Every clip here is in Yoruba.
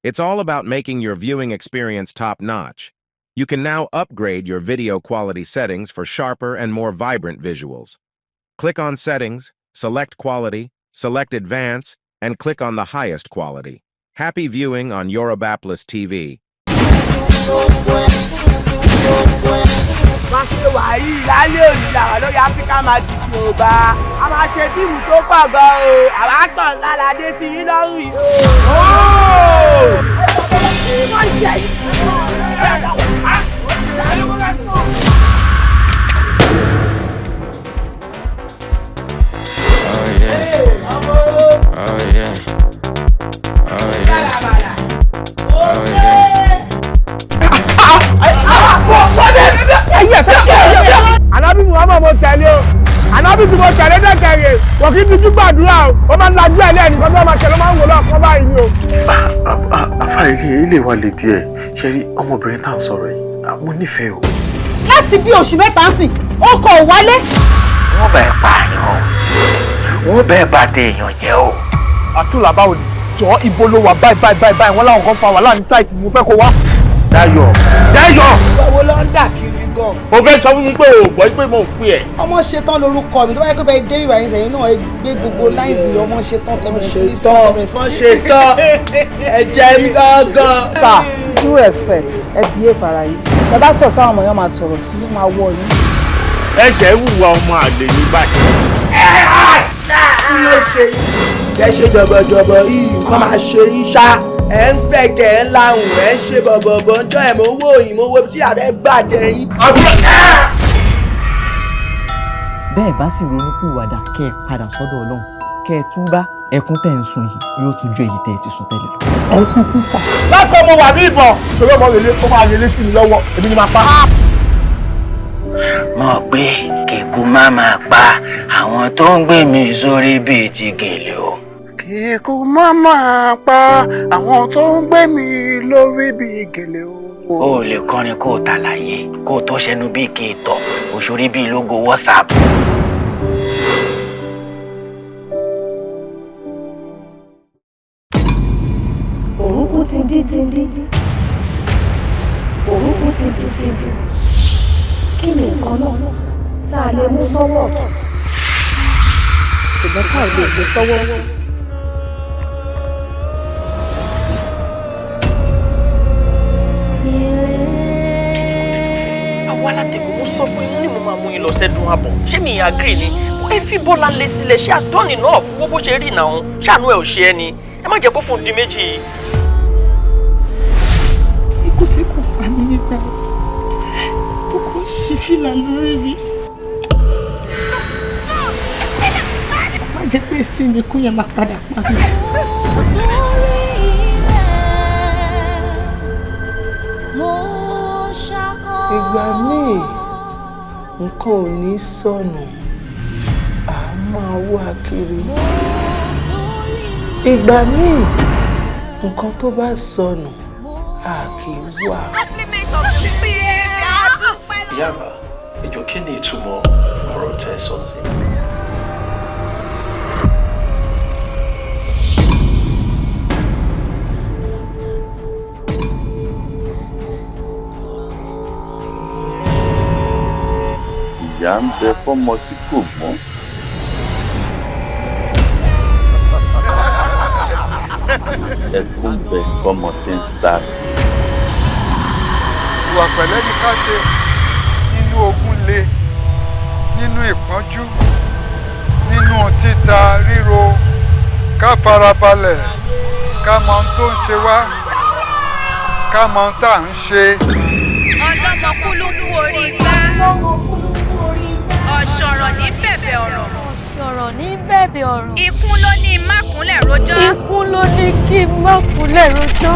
It's all about making your viewing experience top-notch. You can now upgrade your video quality settings for sharper and more vibrant visuals. Click on Settings, select Quality, select Advance, and click on the highest quality. Happy viewing on Yoruba TV. Anabi Muhammad mo tẹ̀lé o. Anabi tí mo tẹ̀lé dẹ́kẹ̀rẹ̀. Wọ́n kì í fi gbàdúrà o. Ó máa ń lajú ẹ̀ lẹ́yìn kan tó máa tẹ̀lé máa ń wò lọ́ọ̀kan báyìí ni o. Àfáà ilé wa lè díẹ̀. Ṣé rí ọmọbìnrin tá à ń sọ̀rọ̀ yìí? Mo nífẹ̀ẹ́ o. Láti bí oṣù mẹ́ta ń sìn, ó kọ̀ wálé. Wọ́n bẹ̀ pààyàn. Wọ́n bẹ̀ bà tèèyàn jẹ́ o. Àtúlà báwo ni? Jọ ibo ló wà báyìí wọ́n láwọn kan fa wàhálà ní sáìtì mo fẹ́ kó wá. Dayọ̀. Owó ló ń dà kiri gan. Mo fẹ́ sọ fún mi pé o gbọ́ pé mo ń pè ẹ́. Ọmọ ṣetán lórúkọ mi tó bá yẹ kó bẹ dé ìwà yín sẹ́yìn náà gbé gbogbo láìsí ọmọ ṣetán tẹ̀bẹ̀rẹ̀ sí ní sọ́ọ̀rẹ̀ sí. Wọ́n ṣetán ẹ̀jẹ̀ mi gángan. Sir, due respect, ẹ bí èfara yìí. Ẹ bá sọ sáwọn ọmọ yẹn máa sọ̀rọ̀ sí ní máa wọ yín. Ẹ̀ṣẹ̀ wùwà ọmọ àlè ní báyìí. Kí ló ṣe yìí? Ẹ ṣe jọ̀bọ̀jọ̀bọ̀ yìí nǹkan máa ṣe yín ṣá. Ẹ ń fẹ̀kẹ̀ ẹ ń lahùn ẹ ń ṣe bọ̀bọ̀bọ̀ ń jọ ẹ̀ mọ́ owó òyìnbó owó tí àbẹ́ gbàjẹ́ yín. Bẹ́ẹ̀ bá sì ronúpìwàdà kẹ́ ẹ padà sọ́dọ̀ Ọlọ́run kẹ́ ẹ túbá ẹkún tẹ́ ń sun yìí yóò tún ju èyí tẹ́ ẹ ti sùn tẹ́lẹ̀ lọ. Ẹ sún fún sà. Lákọ̀ mo wà ní ìbọn. Ṣòro ọmọ rèlé ó máa rèlé sí mi lọ́wọ́. Èmi ni máa pa. Mọ̀ pé kíkú má máa pa àwọn tó ń gbé mi sórí bíi ti gèlè o. Kíkú má máa pa àwọn tó ń gbé mi lórí bí gèlè o. O ò lè kọrin kó o tàlàyé kó o tó ṣẹnu bíi kí n tọ̀ òṣèré bíi lógo WhatsApp. Òrùkú ti dí. Òrùkú ti dí. Kí ni nǹkan náà tá a lè mú sọ́wọ́ ọ̀tún ṣùgbọ́n tá a lè gbé sọ́wọ́ òsì? Àwa alátẹ̀kùn mo sọ fún yín ní mo máa mú yín lọ sẹ́dún àbọ̀. Ṣé mi agree ni? Ẹ fi Bọ́lá lé sílẹ̀, she has done enough. Wo bó ṣe rí ìnáwó. Ṣàánú ẹ̀ ò ṣe ẹ́ ni. Ẹ má jẹ́ kó fún di méjì. Ikú tí kò pa mí nígbà tó kò ṣí fìlà lórí mi. Má jẹ́ pé sí ni kú yẹn máa padà pa mí. Ìgbà míì nǹkan ò ní sọnù, à máa wá kiri. Ìgbà míì nǹkan tó bá sọnù, a kì í wá. Ìyá àgbà, ìjọ kí ni ìtumọ̀ ọ̀rọ̀ tẹ́ sọ sí? Ìyá ń bẹ fọ́mọ tí kò gbọ́n. Ẹkún ń bẹ fọ́mọ tí ń sá. Ìwà pẹ̀lẹ́ ni ká ṣe nínú ogun le, nínú ìpọ́njú, nínú títa ríro, ká farabalẹ̀, ká mọ ohun tó ń ṣe wá, ká mọ ohun tá à ń ṣe. Ọlọ́mọkú ló kú orí igbá. Ọ̀ṣọ̀rọ̀ ní bẹ̀bẹ̀ ọ̀rọ̀. Ọ̀ṣọ̀rọ̀ ní bẹ̀bẹ̀ ọ̀rọ̀. Ikú ló ní mákúnlẹ̀ rojọ́. Ikú ló ní kí mákúnlẹ̀ rojọ́.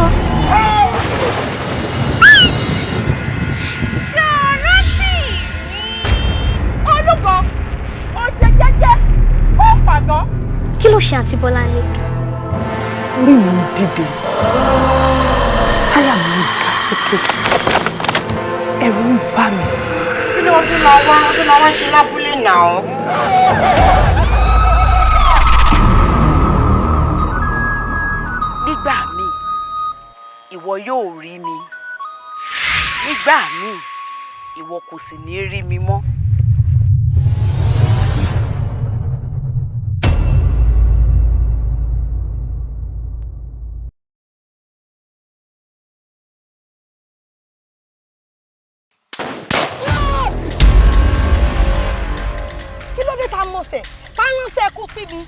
Ṣọ̀rọ̀ sí mi. Olúkọ, ó ṣe jẹ́jẹ́, ó pàgọ́. Kí ló ṣe àǹtí Bọ́láńlé? Orí mi ń dìde. Táyà mi ń ga sókè. Ẹ̀rù ń bà mí. Kí ló tún máa wá ṣe lábúlé náà? Nígbà míì ìwọ yóò rí mi. Nígbà míì, ìwọ kò sì ní rí mi mọ́. Kí ló dé tá mọ̀ọ́sẹ̀? Ká ránṣẹ́ kú sí mi.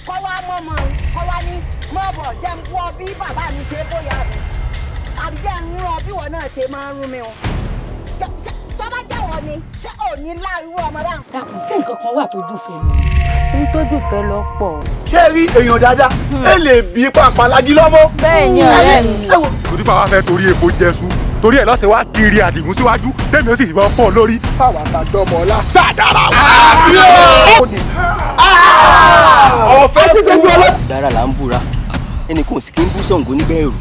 Kọ́ wá mọ́mọ́ kọ́ wá ní mọ́bọ̀ jẹ́ ń wọ́ bí bàbá mi ṣe bóyá mi. Àbí jẹ́ ń rán bí wọn náà ṣe máa ń rún mi o. Tó bá jẹ́wọ́ ni ṣé ò ní láìwú ọmọ bá ń. Dàpọ̀ sí nǹkan kan wà tójú fẹ́ lọ. Ohun tójú fẹ́ lọ pọ̀. Ṣé rí èèyàn dáadáa? Ẹ lè bí pàpà lági lọ́mọ́. Bẹ́ẹ̀ ni ọ̀rẹ́ mi. Torí bàbá fẹ́ torí epo jẹ́sú torí ẹ̀ lọ́sẹ̀ wá kiri àdìgún síwájú tẹ́mi ó sì fi fọ́ lórí. Fáwọn àtàdọ́mọ ọlá. Ṣàdára wá. Ọ̀fẹ́ gbogbo ọlọ́. Dára là ń búra ẹnì kò sì kí ń bú Ṣàngó níbẹ̀ ẹ̀rù.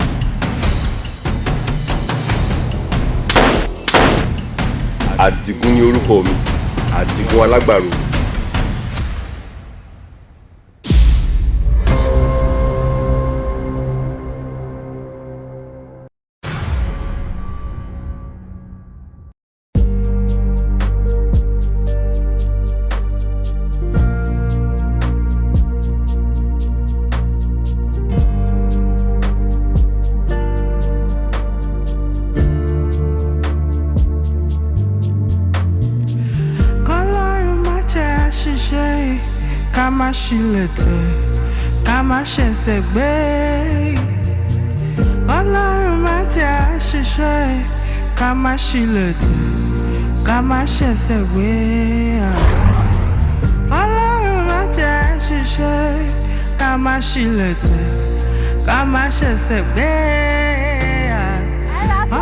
Àdìgún ni orúkọ mi, Àdìgún alágbàro. ká má ṣẹ̀ṣẹ̀ gbé Ọlọ́run má jẹ́ àṣìṣe ká má ṣìlẹ̀tẹ̀ ká má ṣẹ̀ṣẹ̀ gbé Ọlọ́run má jẹ́ àṣìṣe ká má ṣìlẹ̀tẹ̀ ká má ṣẹ̀ṣẹ̀ gbé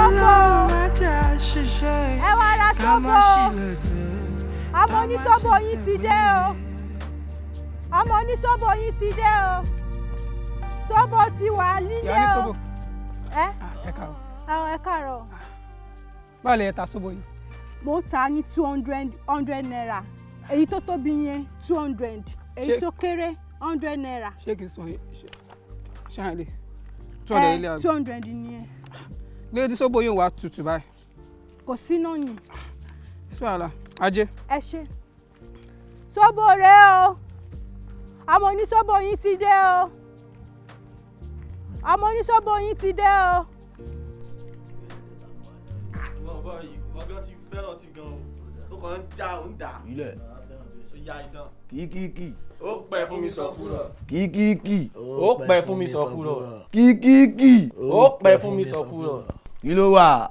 Ọlọ́run má jẹ́ àṣìṣe ká má ṣìlẹ̀tẹ̀. Ọmọ oníṣòbò yín ti dé o. Ọmọ oníṣòbò yín ti dé o. Ṣòbò ti wà nílé o. Ẹ káàárọ̀. Báwo lè ta ṣòbò yìí? Mo ta ní 200 naira. Èyí tó tóbi yẹn 200. Èyí tó kéré 100 naira. Ṣé kìí sọ ṣáàlì 200 ilé àgbẹ̀? 200 nìyẹn. Lé tí ṣòbò yìí wà tutù báyìí. Kò sí náà ni. Sí wàhálà, ajé. Ẹ ṣé. Ṣòbò rẹ o. Ọmọ oníṣòbò yín ti dé o. Ọmọ oníṣòbò yín ti dé o. Bàbá yìí, ọgọ́ ti fẹ́ràn ti gan o. Ó kàn ń já òun dà. Ilẹ̀. Ó ya idán. Kìkìkì. Ó pẹ́ fún mi sọ̀kúrọ̀. Kìkìkì. Ó pẹ́ fún mi sọ̀kúrọ̀. Kìkìkì. Ó pẹ́ fún mi sọ̀kúrọ̀. Kí ló wà?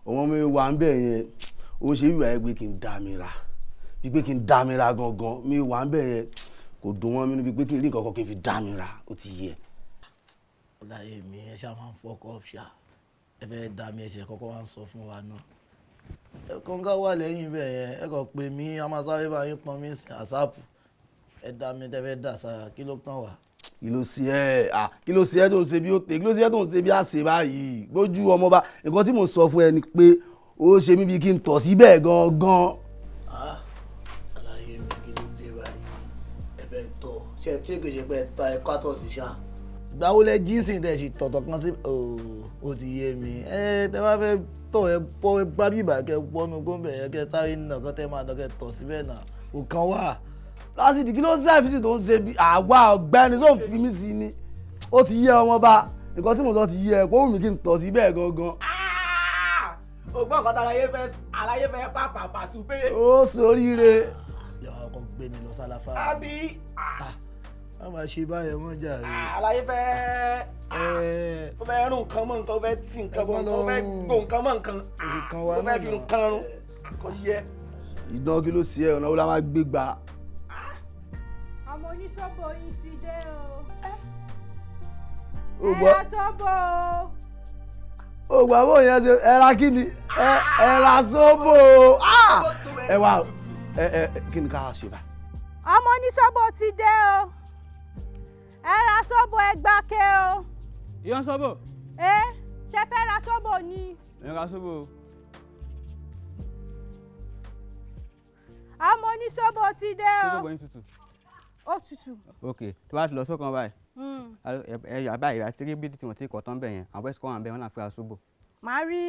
Ọmọ mi wà ń bẹ̀ yẹn. Ó ṣe wíwá ẹ pé kí n dá mi ra. Bí pé kí n dá mi ra gangan. Mi wà ń bẹ̀ yẹn. Kò dùn wọ́n mi níbi pé kí n rí nǹkan kan kí n fi dá mi ra. Ó ti yẹ. Ọláyé mi ẹ ṣáà máa ń fọkọ ṣá ẹ fẹ́ dá mi ẹ̀ṣẹ̀ kọ́kọ́ wá ń sọ fún wa náà ẹ kọ́ńgá wà lẹ́yìn ibẹ̀ yẹn ẹ kàn pé mi a máa sáré bá yín pọn mi sí àsáàpù ẹ dá mi tẹ́ fẹ́ dà sára kí ló kàn wá. Kí ló ṣe ẹ́ kí ló ṣe ẹ́ tó ń ṣe bí ó tè kí ló ṣe ẹ́ tó ń ṣe bí àṣẹ báyìí gbójú ọmọ bá nǹkan tí mo sọ fún ẹ ni pé ó ṣe mí bí kí n tọ̀ síbẹ̀ gangan. Àlàyé mi kí ló dé báyìí ẹ fẹ́ tọ̀ ṣe é tí èkejì pé ta ẹ kátọ̀ sí ṣá ìgbà wo lẹ jíǹsì tẹ ṣì tọ̀tọ̀ kan sí ó ti yé mi tẹ bá fẹ́ tọ̀ ẹ bọ́ gbábí ìbàkẹ́ wọnú gómìnà yẹn kẹ sáré nà kọ́ tẹ máa nà kẹ tọ̀ síbẹ̀ náà kò kàn wá lásìkò kí ló ṣàfihàn tó ń ṣe bí àwa ọ̀gbẹ́ni tó ń fi mí sí ni ó ti yé ọmọ bá nǹkan tí mo sọ ti yé ẹ kó wù mí kí n tọ̀ síbẹ̀ gangan. Ògbọ́n nǹkan tá àlàyé fẹ́ pàpà ṣùgbẹ́. Ó ṣoríire. ìyàwó ọkọ gbé mi lọ sálàfà. Àbí. a máa ṣe báyẹn mọ́ jà rè. Àlàyé fẹ́ ó fẹ́ rún nǹkan mọ́ nǹkan ó fẹ́ tì nǹkan bọ̀ ó fẹ́ gbó nǹkan mọ́ nǹkan ó fẹ́ fi nǹkan rún kò yẹ. Ìdán kí ló ṣe ẹ ọ̀nà wo la máa gbé gbà. Ọmọ oníṣòbò yín ti dé o. Ó gbọ́. Ẹ ra ṣòbò o. Ó gbà bó yẹn ṣe ẹ ra kí ni ẹ ra ṣòbò ẹ wá kí ni ká ṣe báyìí. Ọmọ oníṣòbò ti dé o. Ẹ ra ṣòbò ẹ gbáke o. Ìyọ́n ṣòbò. Ṣe fẹ́ ra ṣòbò ni. Ẹ ra ṣòbò. Ọmọ oníṣòbò ti dé o. Ṣòbò yín tutù. Ó tutù. Ok, tó bá ti lọ sọ́kàn báyìí Báyìí àti rí bíi tí wọ́n ti kọ̀ tán bẹ̀ yẹn àwọn west kọ́ àwọn bẹ̀ wọ́n náà fẹ́ aṣọ́bò. Màá rí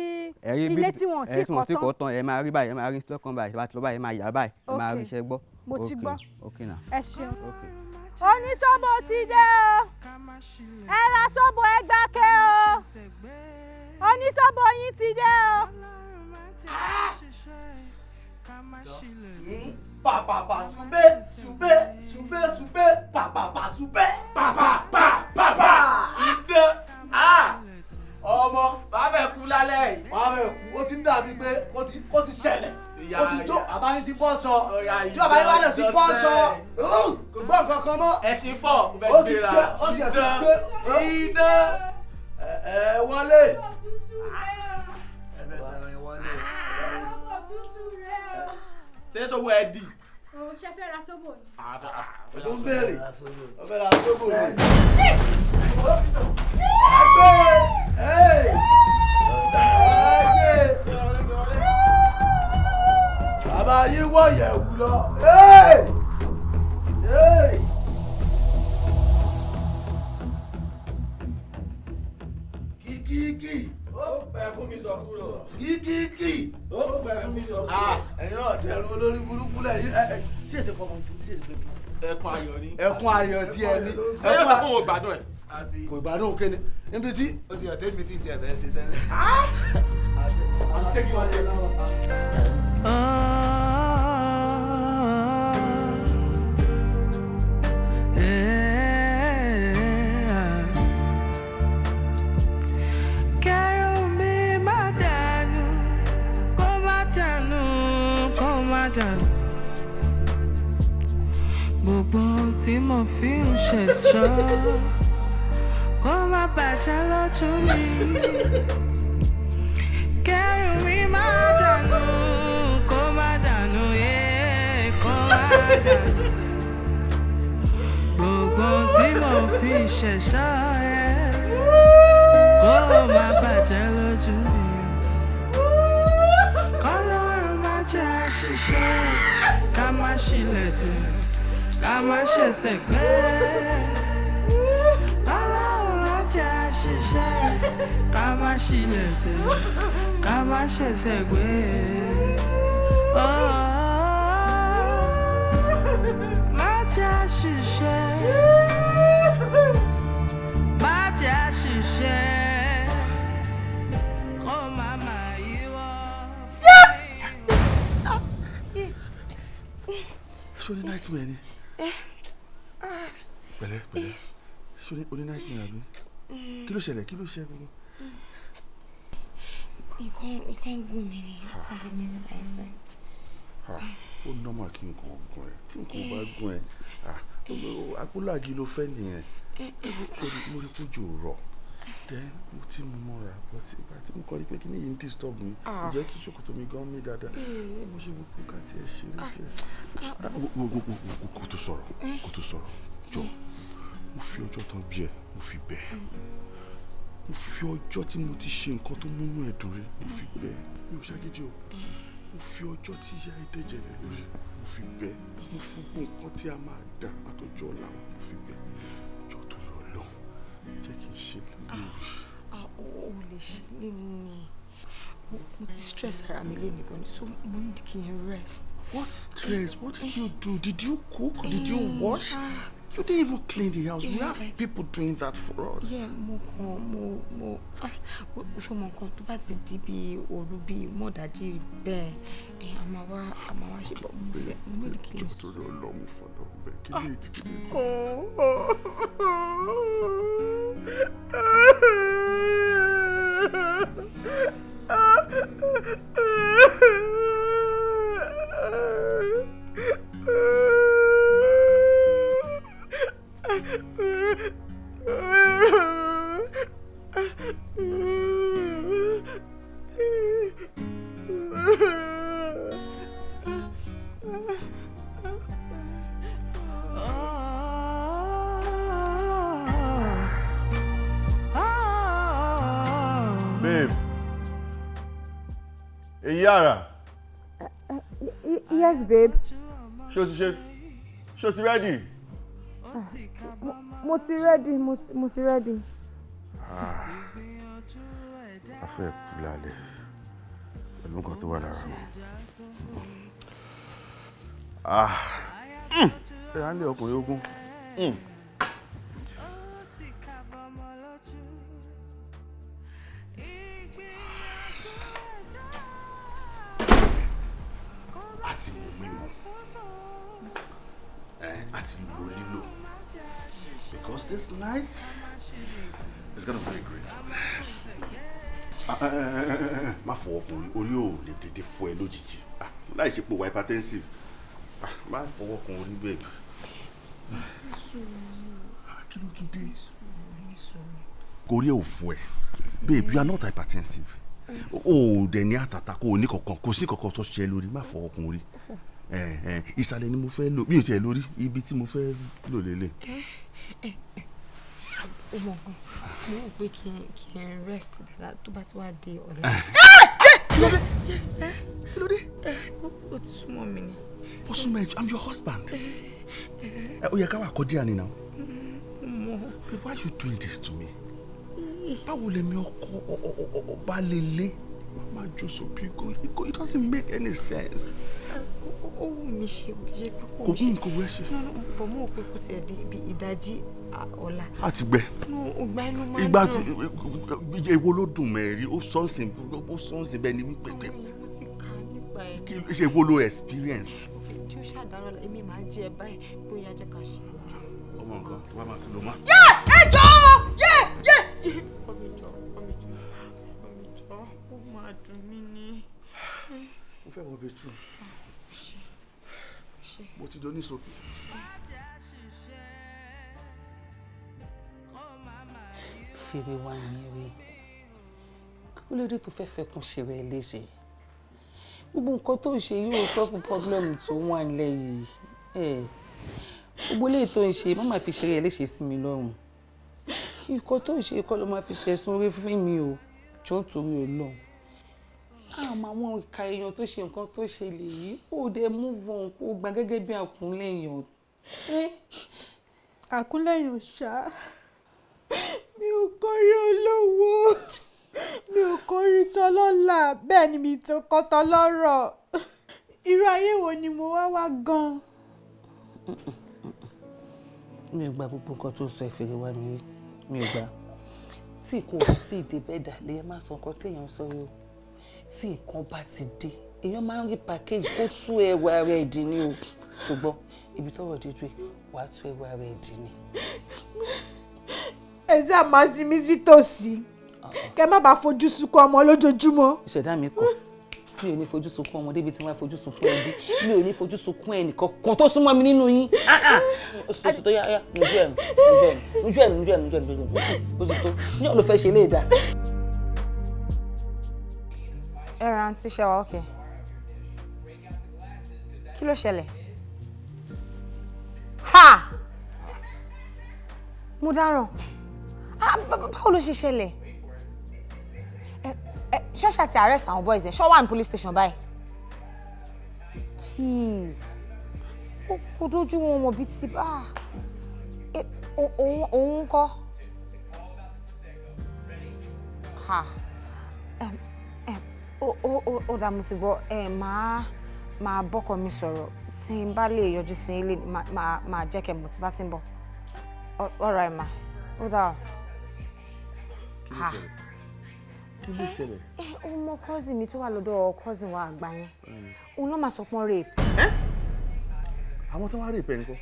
ilé tí wọ́n ti kọ̀ tán. Ẹ máa rí báyìí ẹ máa rí stọ́kàn báyìí bá ti lọ báyìí ẹ máa yà báyìí ẹ máa rí iṣẹ́ gbọ́. Mo ti gbọ́. Ẹ ṣeun. Okay. Oníṣòbò ti dé o. Ẹ ra ṣòbò ẹgbàákẹ́ o. Oníṣòbò yín ti dé o. Pàpàpà súbé súbé súbé súbé pàpàpà súbé pàpàpà ìdè ọmọ bàbá ẹ kú lálẹ́ yìí. Bàbá ẹ kú ó ti ń dàbí pé kó ti ṣẹlẹ̀ ó ti tó bàbá yín ti bọ́ sọ tí bàbá yín bá dẹ̀ ti bọ́ sọ kò gbọ́ nǹkan kan mọ́. Ẹ̀sìn fọ̀ ó ti gbé ó ti gbé ìdè wọlé. Ṣé sọ́wọ́ ẹ di? Ṣé fẹ́ ra sóbò ni? Tó ń béèrè. Ó fẹ́ ra sóbò ni. Bàbá yín wọ̀ yẹ̀wù lọ. Kíkíkí. Ó pẹ́ fún mi sọ kúrò. Kíkíkí. Ó pẹ́ fún mi sọ kúrò. Ẹ̀yin náà dẹrùn olórí burúkú lẹ́yìn. Tí èsì kọ́ mọ̀ ojú tí èsì pé. Ẹkún ayọ̀ ni. Ẹkún ayọ̀ tí ẹ ní. Ẹyọ kan fún ògbádùn ẹ̀. Kò gbádùn kéne. Níbi tí. Ó ti ọ̀tẹ́ mi tí ń tiẹ̀ bẹ́ẹ̀ ṣe tẹ́lẹ̀. Gbogbo ohun tí mo fi ń ṣẹ̀ṣọ́ kó má bàjẹ́ lójú mi. Kẹ́rù mi má dànù kó má dànù kó má dànù. Gbogbo ohun tí mo fi ń ṣẹ̀ṣọ́ kó má bàjẹ́ lójú mi. Kọ́lọ́run má jẹ́ àṣìṣe ká má ṣílẹ̀ tẹ̀. Ká má ṣẹ̀ṣẹ̀ gbé. Ọlọ́run á jẹ́ àṣìṣe. Ká má ṣílẹ̀ tẹ̀. Ká má ṣẹ̀ṣẹ̀ gbé. Má jẹ́ àṣìṣe. Má jẹ́ àṣìṣe. Kó má má yíwọ́. Ṣé o ní nightmare ni? Pẹ̀lẹ́ pẹ̀lẹ́ ṣé o ní nightmare àbí? Kí ló ṣẹlẹ̀ kí ló ṣe gbogbo? Nǹkan gún mi ni ọ̀gá mi ní ẹsẹ̀. Ó nọ́mà kí nǹkan gún ẹ tí nǹkan bá gún ẹ akólàgì ló fẹ́ nìyẹn. Ṣé mo rí kójú rọ̀ then mo ti mú mọ́ra but ìgbà tí mo kọ́ rí pé kí ni yìí ń disturb mi kò jẹ́ kí ṣòkòtò mi gan mí dáadáa mo ṣe gbogbo nǹkan tí ẹ ṣe rí díẹ̀. Kò tó sọ̀rọ̀ jọ mo fi ọjọ́ tán bí ẹ mo fi bẹ̀ mo fi ọjọ́ tí mo ti ṣe nǹkan tó múnú ẹ dùn rí mo fi bẹ̀ mi ò ṣàgídí o mo fi ọjọ́ tí ìyá ẹ dẹ̀jẹ̀ rẹ lórí mo fi bẹ̀ mo fún gbogbo nǹkan tí a máa dà àtọjọ́ ọ̀la mo fi bẹ̀ jọ tó yọ lọ jẹ́ kí n ṣe lórí. O lè ṣe nínú mi mo ti stress ara mi lónìí gan so mo need kí n rest. What stress? What did you do? Did you cook? Did you wash? You didn't even clean the house. We have people doing that for us. Yeah, mo ṣo mọ nǹkan tó bá ti di bí òru bí mọ́dájí bẹ́ẹ̀ a máa wá ṣe bọ̀ mo ní kí n sọ. Jọ́tò lọ mú fọlọ́ bẹ́ẹ̀ kí lè ti. Babe. Yara. Yes, babe. Ṣé o ti ready? mo ti ready, mo ti ready. A fẹ́ kú lálẹ́ pẹ̀lú nǹkan tó wà lára wọn. Ẹ á lé ọkùnrin ogun. Àti mú mímu, àti lò lílò, because this night is gonna be a great one. Má fọwọ́ kun orí ò lè dédé fọ́ ẹ lójijì láì ṣe pé wà hypertensive. Má fọwọ́ kun orí bẹ́ẹ̀. Kí ló tún dé? Kò rí ò fọ́ ẹ. Babe, you are not hypertensive. O dẹ̀ ní àtàtà kò ní kankan kò sí kankan tó ṣe lórí. Má fọwọ́ kun orí. Ìsàlẹ̀ ni mo fẹ́ lò bí o tiẹ̀ lórí ibi tí mo fẹ́ lò lélẹ̀. Ó mọ̀ gan, mo rò pé kí n rest dáadáa tó bá ti wá di ọ̀la. Kí ló dé? Ó ti súnmọ́ mi ni. Ó súnmọ́ ẹ, I'm your husband. Ó yẹ ká wà kọjá ni now. Babe, why are you doing this to me? Báwo lèmi ọkọ ọba lele? Mama Joseph, it doesn't make any sense. Ó wù mí ṣe òkè ṣe pé kò ṣe. Kò wẹ́ ṣe. Bọ̀ mọ́ òpin kò tiẹ̀ di ibi ìdajì ọ̀la. A ti gbẹ. Ìgbà inú máa ń dùn. Ìgbà tí èwo ló dùn mẹ́rin ó sọ́nsìn bẹ́ẹ̀ ni wípé. Mo ti kà nípa ẹ̀. Kí ṣe èwo ló experience? Tí ó ṣàdárọ̀ èmi máa jẹ báyìí bóyá jẹ́ ká ṣe. Ọmọ nǹkan tó bá máa tó ló má. Ẹ jọ̀ọ́! Ọmọ ìjọ. Ó máa dùn mí ni. Mo fẹ́ wọ bẹ́tù. Mo ti doni sókè. Fèrè wá ní rí. Kí ló dé tó fẹ́ fẹkùn ṣe rẹ léṣe? Gbogbo nǹkan tó ń ṣe yóò sọ fún pọ́blẹ́mù tó wà nílẹ̀ yìí. Gbogbo ilé tó ń ṣe má máa fi ṣe rẹ léṣe sí mi lọ́rùn. Nǹkan tó ń ṣe kọ́ ló máa fi ṣẹ̀sùn orí fún mi o. Jọ́ torí Ọlọ́run. Àmọ́ àwọn ìka èèyàn tó ṣe nǹkan tó ṣe lè yí ó dé move on kó gba gẹ́gẹ́ bí àkúnlẹ̀yàn. Àkúnlẹ̀yàn ṣá. Mi ò kọrí olówó. Mi ò kọrí tọlọ́lá. Bẹ́ẹ̀ ni mi tó kọ́ tọlọ́rọ̀. Irú ayé wo ni mo wá gan? Mi ò gba gbogbo nǹkan tó sọ ìfèrè wá ní rí. Mi ò gbà. Tí kò bá tí ì dé bẹ́ẹ̀ dà lè má sọ nǹkan téèyàn sọ yìí o. Tí nǹkan bá ti dé èèyàn máa ń rí package kó tú ẹrù ara ẹ̀ dì ní o. Ṣùgbọ́n ibi tọ́rọ̀ dídú wàá tú ẹrù ara ẹ̀ dì ní. Ẹ ṣáà máa sin mí sí tòsí. Kẹ́ má bàa fojú sunkún ọmọ lójoojúmọ́. Ìṣẹ̀dá mi kọ̀. Mi ò ní fojú sunkún ọmọdé bíi tí wọ́n á fojú sunkún ẹbí. Mi ò ní fojú sunkún ẹnìkan kan tó súnmọ́ mi nínú yín. Oṣù tó yá nojú ẹ̀mí. Ó ti tó. Ní ọ̀lọ́ fẹ́ ṣe lè dá. Ẹ ra àǹtí ṣe wá ókè. Kí ló ṣẹlẹ̀? Ha! Mo dáràn. Báwo ló ṣe ṣẹlẹ̀? Ṣọ́ṣà ti arrest àwọn boys ẹ̀. Ṣọ́ wà ní police station báyìí. Jeez. Ó dójú wọn mọ̀ bí ti bá. Òun kọ́. Ha. Ó dá mo ti gbọ́. Máa bọ́kọ mi sọ̀rọ̀. Tí n bá lè yọjú sí ilé máa jẹ́ kẹ́ mọ̀ tí bá ti ń bọ̀. All right ma. Ó dá o. Ha. Kí ló ṣẹlẹ̀? Ọmọ cousin mi tó wà lọ́dọ̀ cousin wa àgbà yẹn. Òun ló máa sọ pọ́n rape. Àwọn tó wá rape ẹ̀ ńkọ́?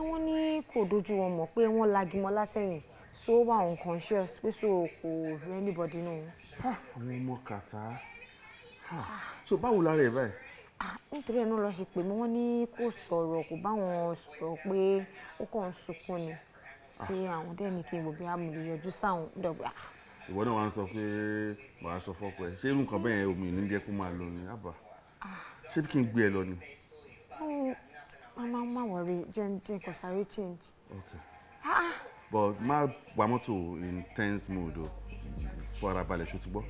Wọ́n ní kò dojú wọn mọ̀ pé wọ́n lagimọ́ látẹ̀yìn. So wà unconscious pé so kò rí anybody nù. Àwọn ọmọ kàtá. So báwo lára ẹ̀ báyìí? Nítorí ẹ̀ náà lọ ṣe pé wọ́n ní kò sọ̀rọ̀ kò bá wọn sọ̀rọ̀ pé ó kàn ń sunkún ni. Pé àwọn dẹ́ ní kí n wò bí amúlẹ̀ yọjú sáwọn dọ̀gba. Ìwọ náà wá ń sọ pé màá sọ fọ́kọ ẹ̀. Ṣé irú nǹkan bẹ́ẹ̀ omi ò ní jẹ́ kó máa lọ ni? Àbá. Ṣé kí n gbé ẹ lọ ni? Má worry, jẹ́ nǹkan sáré change. Okay. But má wa mọ́tò in tense mood o. Fọ́ ara balẹ̀ ṣó ti gbọ́.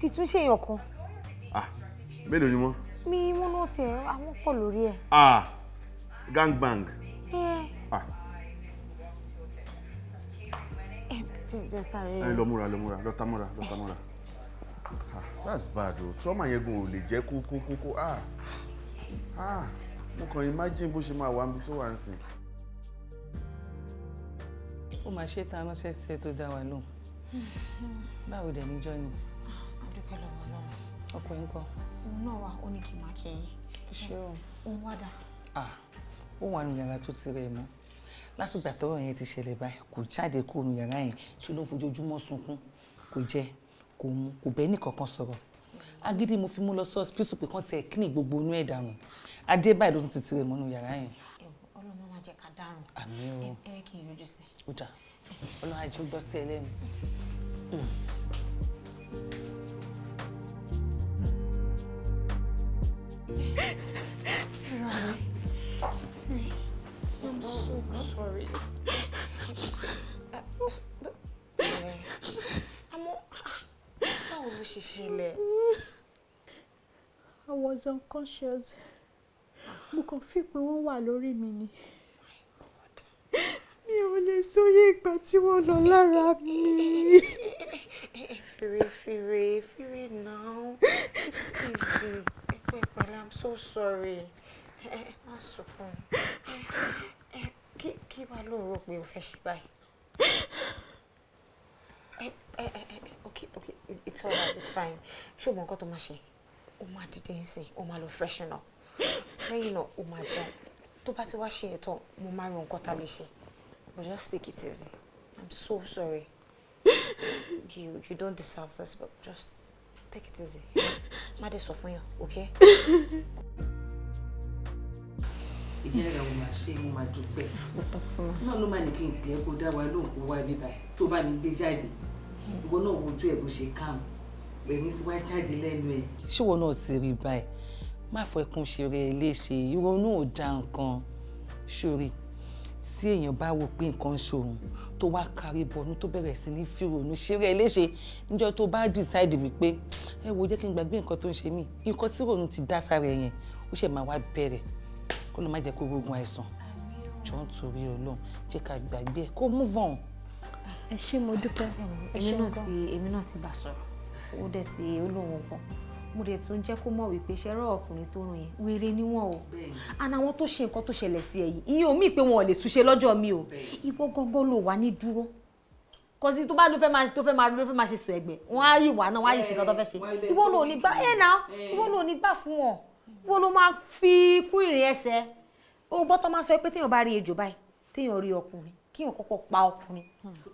Kì í tún ṣe èèyàn kan. Mélòó ni wọ́n? Mi wọ́n náà tiẹ̀ àwọn pọ̀ lórí ẹ̀. Gangbang. Lọ múra lọ tamura. That's bad o. Trauma yẹn gan ò lè jẹ́ kó. Mo kàn imagine bó ṣe máa wà níbi tó wà ń sìn. Ó máa ṣe tá ránṣẹ́ sí ẹ tó dá wa lóhùn. Báwo dẹ̀ níjọ́ ni? Adúpẹ́ lọ́wọ́ Ọlọ́run. Ọkùnrin kan. Òun náà wà, ó ní kí n máa kẹ́yìn. Ṣé o? Òun wá dà. Ó wà nínú yàrá tó ti rẹ̀ mọ́. Lásìgbà tọ́rọ̀ yẹn ti ṣẹlẹ̀ báyìí, kò jáde kúrò nínú yàrá yẹn, ṣe ló ń fojoojúmọ́ sunkún, kò jẹ, kò mu, kò bẹ́ẹ̀ ní kankan sọ̀rọ̀. Agídí mo fi mú lọ sí hospital pé kán ti ẹ̀ kíni gbogbo inú ẹ̀ dànù. Adé báyìí ló ti tirẹ̀ mọ́ nínú yàrá yẹn. Ọlọ́run máa jẹ́ ká dárùn. Àmín o. Ẹ kí n yọjú sí. Ó dà. Ọlọ́run àjọ gbọ́ sí ẹ lẹ́nu. I'm so sorry. Báwo ló ṣe ṣẹlẹ̀? I was unconscious. Mo kàn fi pé wọ́n wà lórí mi ni. Mi ò lè sóyè ìgbà tí wọ́n lọ lára mi. Fire now. It's easy. I'm so sorry. Má sunkún. Kí wàá ló rò pé o fẹ́ ṣe báyìí? Okay, it's all right, it's fine. Ṣé o mọ nǹkan tó máa ṣe? O máa dìde nsìn, o máa lọ freshen up. Lẹ́yìn náà, o máa jẹun. Tó bá ti wá ṣe ètò, mo máa rí nǹkan tá lè ṣe. But just take it easy. I'm so sorry. You don't deserve this, but just take it easy. Má dé sọ fún yàn, okay? Ìyára mo máa ṣe mo máa dúpẹ́. Náà ló máa ní kí n pè é kó dá wa lóhùn kó wá bíbá ẹ̀ tó bá mi gbé jáde. Ìwọ náà wojú ẹ̀ bó ṣe káàmù. Bẹ̀rẹ̀ tí wá jáde lẹ́nu ẹ̀. Ṣé ìwọ náà ti rí báyìí? Má fọ ẹkún ṣeré ẹ léṣe. Ìwọ náà ò dá nǹkan. Ṣorí tí èèyàn bá wò pé nǹkan ń ṣòun tó wá kárí bọnú tó bẹ̀rẹ̀ sí ní fìrònú ṣeré ẹ léṣe níjọ́ tó bá decide wípé ẹ wo jẹ́ kí n gbàgbé nǹkan tó ń ṣe mí. Nǹkan tí rònú ti dá sára ẹ yẹn ó ṣe máa wá bẹ̀rẹ̀. Kó ló má jẹ́ kó rogun àìsàn. Jọ̀ọ́ nítorí Ọlọ́run jẹ́ ká gbàgbé ẹ̀ kó move on. Ẹ ṣé mo dúpẹ́. Èmi náà ti bá sọ̀rọ̀. Ó dẹ̀ ti olóhùn kan. Mo dẹ̀ tún jẹ́ kó mọ̀ wípé ṣẹ́rọ̀ ọkùnrin tó rùn yẹn wèrè ni wọ́n o. Àná àwọn tó ṣe nǹkan tó ṣẹlẹ̀ sí ẹ yìí ìyẹn ò mí pé wọn ò lè túnṣe lọ́jọ́ mi o. Ìwọ gangan ló wà ní dúró. Kọ́sí tó bá ló fẹ́ máa ṣe sùn ẹgbẹ́ wọn á yí wà náà wọn á yí ṣe nǹkan tó fẹ́ ṣe. Ìwọ ló ní gbà ìwọ ló ní gbà fún wọn. Ìwọ ló máa fi kún ìrìn ẹsẹ̀. O gbọ́ tó máa sọ pé téèyàn bá rí ejò báyìí téèyàn rí ọkùnrin kíyàn kọ́kọ́ pa ọkùnrin.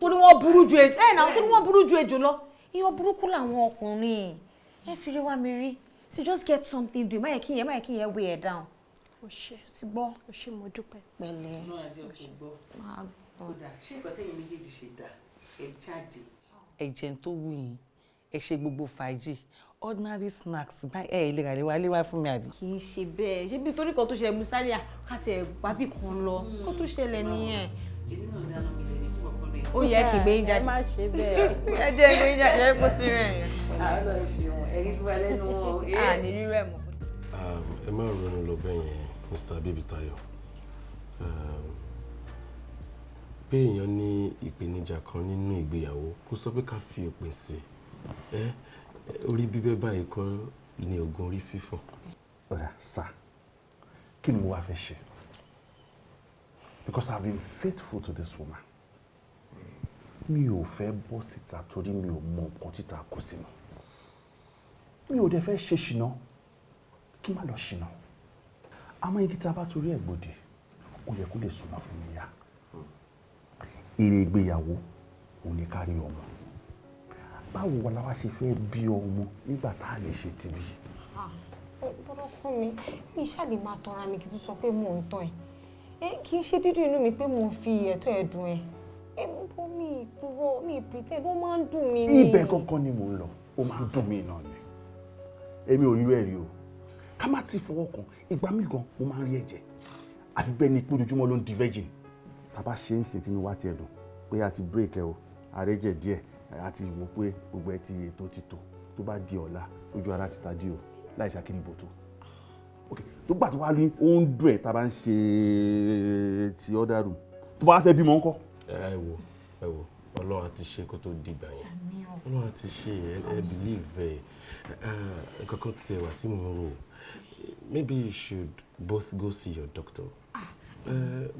Torí wọ́n burú ju ejò torí wọ́n burú ju ejò lọ. Ìyẹn burúkú làwọn ọkùnrin. Ẹ fi rí wá mi rí. So just get something to do. Má yẹ kí yẹn weigh it down. O ṣé ti gbọ́. O ṣé mo dúpẹ́. Pẹ̀lẹ́. Kódà ṣé ìgbà tẹ́yìn méjèèjì ṣe dà ẹ jáde. Ẹ jẹun tó wù yín ẹ ṣe gbogbo fàájì ordinary snacks báyìí ẹ lè rà léwá fún mi àbí. Kì í ṣe bẹ́ẹ̀ ṣé bí torí kan tó ṣẹlẹ̀ musari àti ẹ̀gbábì kan lọ kó tó ṣẹlẹ̀ nìyẹn. Èmi náà dáná mi lẹ́ni fún ọkọ mi. Ó yẹ kí gbé yín jáde. Ẹ má ṣe bẹ́ẹ̀. Ẹ jẹ́ gbé yín jáde ẹ kó ti rìn. Àlọ́ ìṣeun ẹ̀yin tí wà lẹ́nu wọn. Ní rírẹ̀ mọ́. Ẹ má ronú lọ bẹ́ẹ̀ yẹn Mr. Bíbítayọ̀. Pé èèyàn ní ìpèníjà kan nínú ìgbéyàwó kó sọ pé ká fi òpin sí orí bíbẹ́ báyìí kọ́ ni oògùn orí fífọ́. Ọ̀rẹ́ sá kí ni mo wá fẹ́ ṣe because I have been faithful to this woman. Mi ò fẹ́ bọ́ síta torí mi ò mọ nǹkan títa kó sínú. Mi ò dẹ̀ fẹ́ ṣe ṣìnà kí má lọ ṣìnà. Àmọ́ igi tá a bá torí ẹ̀ gbòdì ó yẹ kó lè súnmọ́ fún mi yá. Èrè ìgbéyàwó ò ní kárí ọmọ. Báwo wà láwa ṣe fẹ́ bí ọmọ nígbà tá a lè ṣe ti bí? Bọ́dọ̀ fún mi ṣáàlì máa tọra mi kí n sọ pé mò ń tàn ẹ́. Kì í ṣe dídùn inú mi pé mò ń fi ẹ̀tọ́ ẹ̀ dùn ẹ́. Bó mi ìpúrọ̀ mi pretend ó máa ń dùn mí ni. Ibẹ̀ kankan ni mò ń lọ, ó máa ń dùn mí náà ni. Èmi ò rí rẹ̀ rí o. Ká má ti fọwọ́ kan, ìgbà mi gan mo máa ń rí ẹ̀jẹ̀. Àfi bẹ́ẹ̀ ni pé ojoojúmọ́ ló ń di virgin. Tàbá ṣe ń ṣe tí mo wá ti ẹ̀dùn pé a ti break ẹ o, àrẹ́jẹ̀ díẹ̀. Àti wò pé gbogbo ẹ ti ètò ti tò tó bá di ọ̀la ojú ara ti ta dí o láì ṣàkíní bòtò. okay tó gbà tó wá ní ó ń dùn ẹ̀ tá a bá ń ṣe ti other room tó bá fẹ́ bímọ ńkọ́. ẹ wo Ọlọ́run ti ṣe kó tó dìgbà yẹn Ọlọ́run ti ṣe ẹ believe nǹkan kan tiẹ̀ wà tí mo rò maybe you should both go see your doctor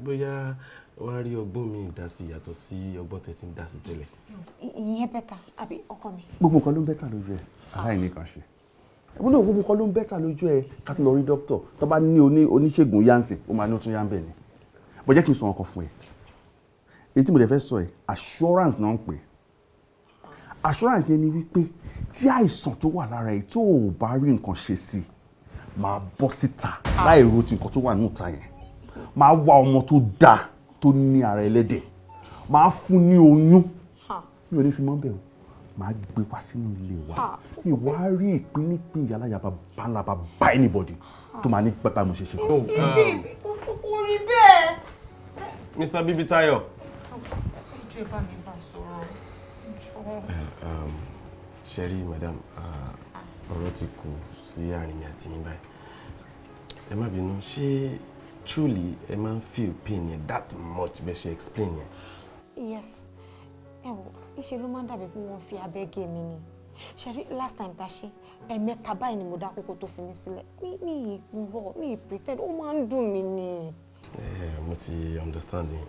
bóyá wọ́n á rí ọgbọ́n mi dá sí yàtọ̀ sí ọgbọ́n tẹ́ ti ń dá sí tẹ́lẹ̀. ìyẹn bẹ́tà àbí ọkọ mi. gbogbo nǹkan ló ń bẹ́tà lójú ẹ aláìní kan ṣe gbogbo nǹkan ló ń bẹ́tà lójú ẹ ká tó lọ rí dókítà tó bá ní oníṣègùn yánsìn ó máa ní ó tún yá ń bẹ̀ ni bó jẹ́ kí n sọ ọkọ fún ẹ èyí tí mo dẹ̀ fẹ́ sọ ẹ assurance náà ń pè assurance yẹn ni wípé tí àìsàn tó wà lára ẹ tó ò bá rí nǹkan ṣe sí máa bọ́ síta láì ro ti nǹkan tó wà nínú ìta yẹn máa wá ọmọ tó dáa tó ní ara ẹlẹ́dẹ̀ máa fún ní oyún mi ò ní fi mọ́ bẹ́ẹ̀ o máa gbé wá sínú ilé wa mi wá rí ìpín nípìn yàláyàbá bálaba bá anybody tó máa ní pẹ́pẹ́ mo ṣe ṣe. orí bẹ́ẹ̀. Mr. Bibitayo. ojú ẹ bá mi bá sọ̀rọ̀. Sherry madam ọ̀rọ̀ ti kù sí àárín mi àti yín báyìí ẹ má bínú ṣé truly ẹ máa ń feel pain yẹn that much bẹ́ẹ̀ ṣe explain yẹn. Yes ẹ wò ìṣe ló máa ń dàbí pé wọ́n fi abẹ́ gé mi ni Sherry last time tá a ṣe ẹ̀mẹ́ta báyìí ni mo dá kókó tó fi mí sílẹ̀ mi ìpurọ́ mi pretend ó máa ń dùn mí ni. Mo ti understanding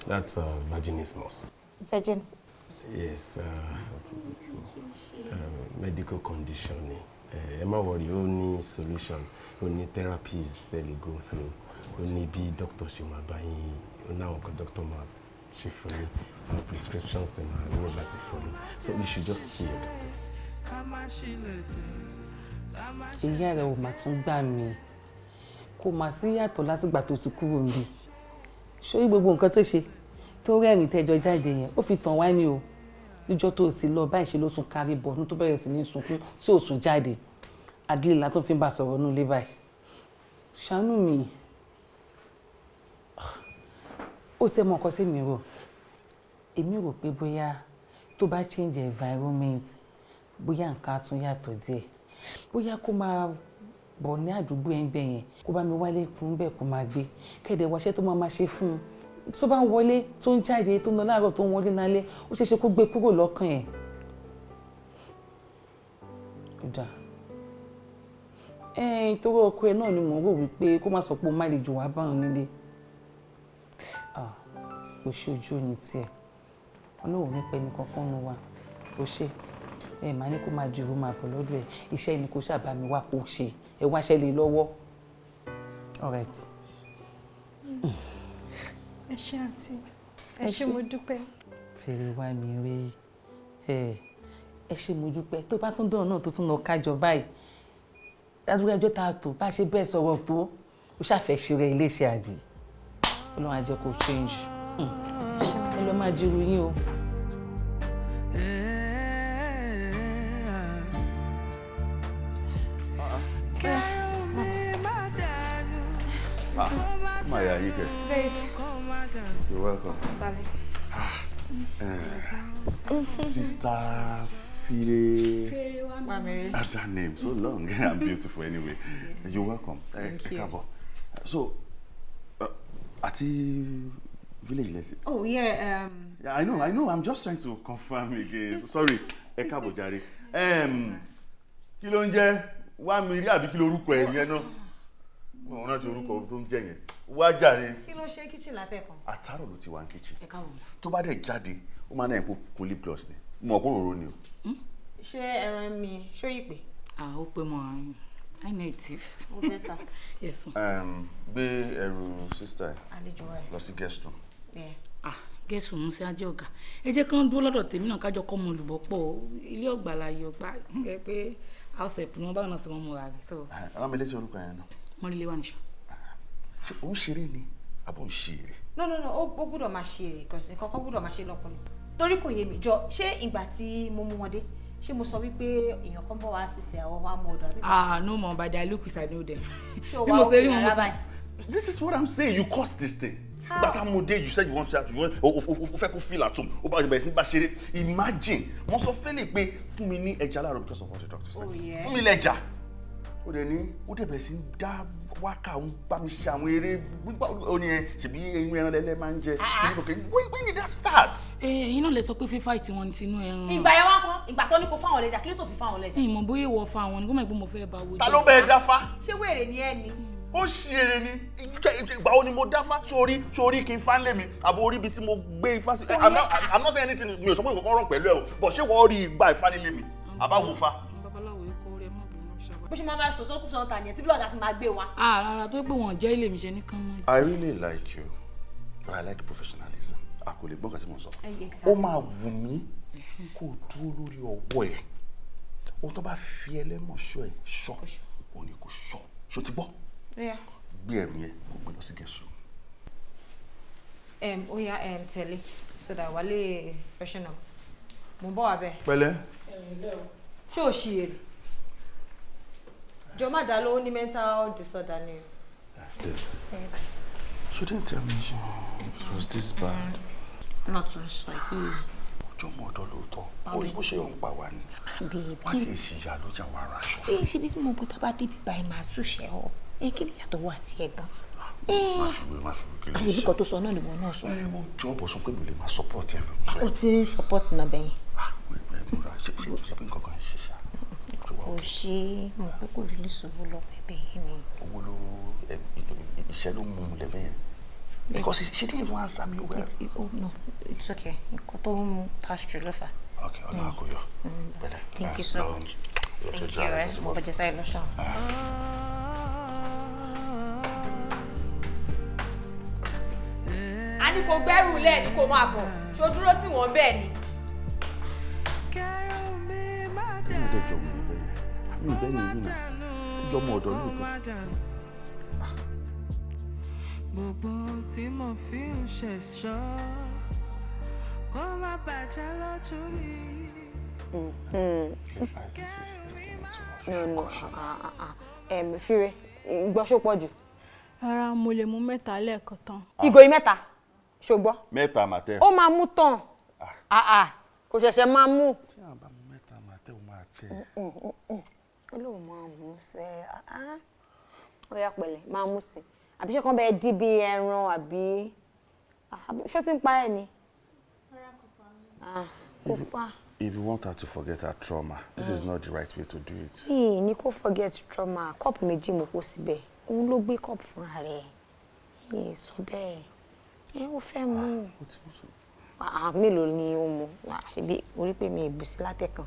that's vaginismus. Virgin. Yes medical condition ni ẹ má worry ó ní solution ó ní therapies that you go through ó ní bí doctor ṣe máa bá yín ó ní àwọn kan doctor máa ṣe fún yín àwọn prescriptions dem máa ní láti follow so you should just see your doctor. ìyá rẹ̀ ò máa tún gbà mí kò máa sí yàtọ̀ lásìgbà tó ti kúrò níbí ṣórí gbogbo nǹkan tó ṣe tó rẹ́rìn tẹ́jọ jáde yẹn ó fi tàn wá ní o níjọ́ tó sì lọ báyìí ṣe ló tún kárí bọ̀ ní tó bẹ̀rẹ̀ sí ní sunkún tí ò tún jáde agilila tó fi ń bá sọ̀rọ̀ nù lé báyìí ṣàánú mi ó ṣe mọ nǹkan sí mi rò èmi rò pé bóyá tó bá change environment bóyá nǹkan á tún yàtọ̀ díẹ̀ bóyá kó máa bọ̀ ní àdúgbò ẹ̀ ń bẹ̀ yẹn kó bá mi wálé fún bẹ́ẹ̀ kó máa gbé kẹ́dẹ̀ wáṣẹ́ tó máa ṣe fún un tó bá ń wọlé tó ń jáde tó ń lọ láàárọ̀ tó ń wọlé lálẹ́ ó ṣeé ṣe kó gbé kúrò lọ́kàn ẹ̀. Torí ọkọ ẹ náà ni mò ń rò wípé kó má sọ pé ó má lè jù wá báwọn nílé kò ṣe ojú òní tiẹ̀ ọlọ́run ní pẹ́ẹ́nì kankan nu wa kò ṣe màá ní kó máa ju ìrú máa bọ̀ lọ́dọ̀ ẹ̀ iṣẹ́ ni kó ṣàbá mi wá kó ṣe ẹ wáṣẹ́ lè lọ́wọ́ all right. ẹ ṣé àǹtí ẹ ṣé mo dúpẹ́. fèrè wá mi rí ẹ ṣé mo dúpẹ́ tó bá tún dán náà tó tún lọ kájọ báyìí ládùúgbò ẹjọ́ tá a tó bá ṣe bẹ́ẹ̀ sọ̀rọ̀ tó ó ṣàfẹ́ṣe rẹ iléeṣẹ́ àbí ọlọ́run á jẹ́ kó change ẹ lọ máa jírú yín o. My Ayike. You're welcome. Sister Fire. That name so long and beautiful anyway. You're welcome. Thank you. So, Ati village lesson. Oh yeah. Yeah, I know. I'm just trying to confirm again. So, sorry. Ekabo jare. Kí ló ń jẹ́ wá mi rí àbí kí lorúkọ ẹ yẹn náà. Mo rántí orúkọ tó ń jẹ́ yẹn. Wá jàre. Kí ló ṣe kitchen látẹ̀kàn? Àtàrọ̀ ló ti wà ní kitchen. Ẹ káwọn. Tó bá dẹ̀ jáde, ó máa náà kó kun lip gloss ni. Mo mọ̀ pé òróró ni o. Ṣé ẹran mi ṣó yìí pé? Ó pé mo I native. Ó better. Yes. Gbé ẹrù sister àlejò ẹ. lọ sí guest room. Guest room sí ajé ọ̀gá. Ẹ jẹ́ kán dúró lọ́dọ̀ tèmi náà kájọ kọ́ mọ olùbọ́pọ̀ ilé ọ̀gbà láyé ọ̀gbà pé house help ni wọ́n bá náà sí wọn múra rẹ̀. Àwọn mi létí orúkọ yẹn náà. Mọ́rílé wà níṣà. Ṣé ó ń ṣeré ni àbọ̀ ń ṣe eré? No, ó gbọ́dọ̀ máa ṣe eré kọ̀ọ̀sì kọ́kọ́ gbọ́dọ̀ máa ṣe lọ́pọ̀lọ́. Torí kò yé mi jọ ṣé ìgbà tí mo mú wọn dé ṣé mo sọ wípé èèyàn kan bọ̀ wá sister àwọn wá mú ọ̀dọ̀ àbí. No more, but I look with I know them. Ṣé o wá òkè rárá báyìí? This is what I'm saying. You caused this thing. But I'm day you said you want to fẹ́ kó feel at home. Ó bá bẹ̀rẹ̀ sí bá ṣeré. Imagine, mo sọ fẹ́lẹ̀ pé fún mi ní ẹja láàárọ̀ because of what the doctor said. Oh yeah. Fún mi lẹ́ja. Ó ó dẹ̀ ní ó dẹ̀ bẹ̀rẹ̀ sí ń dá wákà ń bá mi ṣe àwọn eré ó ní ẹ ṣèbí eyín ẹran lẹ́lẹ́ máa ń jẹ when did that start. ẹ̀yin náà lè sọ pé fífa ìtì wọn ti inú ẹran. ìgbà yẹn wá kọ́ ìgbà tó ní kó fáwọn ọlẹ́jà kí ló tó fi fáwọn ọlẹ́jà. ìmọ̀ bóyá ìwọ fa àwọn ni kó mọ̀ pé mo fẹ́ bá wo. ta ló bẹ́ẹ̀ dáfá. ṣé wèrè ni ẹ ni. ó ṣì èrè ni ìgbà wo ni mo dáfá sórí kí n fa ń lé mi àbò orí ibi tí mo gbé ifá sí. I'm not saying anything mi ò sọ pé kòkòrò rán pẹ̀lú ẹ o but ṣé wọ́n rí ìgbà ìfá nílé mi àbáwo fa. bó ṣe máa máa sọ̀sọ́ kù sọ̀tà ni tí blọọ̀dà fi máa gbé wa. rárá tó pé wọn jẹ́ ilé mi ṣe ní kán mọ́. I really like you but I like professionalism. a kò lè gbọ́n kan tí mo sọ. ó máa wù mí kó o dúró lórí ọwọ́ ẹ̀ ohun tó bá fi ẹlẹ́mọ̀ ṣọ́ ẹ̀ ṣọ́ òun ni kò ṣọ́ ṣó ti gbọ́. gbé ẹrù yẹn kó gbé lọ sí gẹ̀ẹ́sù. ó yá tẹ̀lé so that wà lè freshen up mo ń bọ̀ wá bẹ́ẹ̀. pẹ̀lẹ́. ṣé o ṣì èrè jọ má dá lówó ní mental disorder ni. You didn't tell me it was this bad. not too sọ yìí. ọjọ́ mọ́ ọ̀dọ́ lóòótọ́ ó ní bó ṣe ń pa wá ni wá tí èsì ìyá ló jà wá ra aṣọ fún. ṣé bí mo bọ́ tábà débi báyìí máa túṣẹ́ ọ kí ni ìyàtọ̀ wà tí ẹ gbọ́n. má fi wé kí ló ń ṣe. àyè kan tó sọ náà lè wọ náà sọ. mo jọ bọ̀ sọ pé mo lè máa support ẹ lójú ẹ. o ti ń support náà bẹ́yìn. ṣe pé nǹkan kan ṣe ṣá. kò ṣe mo pé kò rí lè sọ̀rọ̀ lọ bẹ́ẹ̀ yẹn ni. owó ló iṣẹ́ ló mú un lẹ́bẹ̀ yẹn. Because she didn't even answer me well. No, it's okay. Nǹkan tó ń pass through ló fà. Okay, ọ̀nà àkóyọ. Thank you so much. Thank you. Mo bẹ̀jẹ̀ sáyé lọ́sàn. A ní kò gbẹ́rù lẹ̀ ní kò máa bọ̀. Ṣé o dúró tí wọ́n bẹ́ẹ̀ ni? Bí mo dẹ̀ jọ wí ní bẹ́ẹ̀ yẹn, mi ò bẹ́ẹ̀ ni yìí náà. Ó jọ ọmọ ọ̀dọ́ lóòótọ́. Gbogbo tí mo fi ń ṣẹ̀ṣọ́ kó má bàjẹ́ lójú mi. Fire, gbọ́ ṣó pọ̀ jù. Rárá, mo lè mú mẹ́ta lẹ́ẹ̀kan tán. Ìgò mẹ́ta, ṣó gbọ́. Mẹ́ta màtẹ́. Ó máa mú tán. Kò ṣẹ̀ṣẹ̀ máa mú. Tí àwọn bá mú mẹ́ta màtẹ́ ó máa tẹ̀. Ó lóun máa mú sẹ́. Ó yá pẹ̀lẹ́, máa mú sí. Àbí ṣé kan bẹ́ẹ̀ dí bí ẹran àbí ṣó ti ń pa ẹ̀ ni. If you want her to forget her trauma, this is not the right way to do it. Ní kó forget trauma, cup méjì mo kó síbẹ̀. Òun ló gbé cup fúnra rẹ̀. Sọ bẹ́ẹ̀. Ó fẹ́ mú. Mélòó ni ó mu? Ṣebí orí pé mi ìbùsí látẹ̀kàn.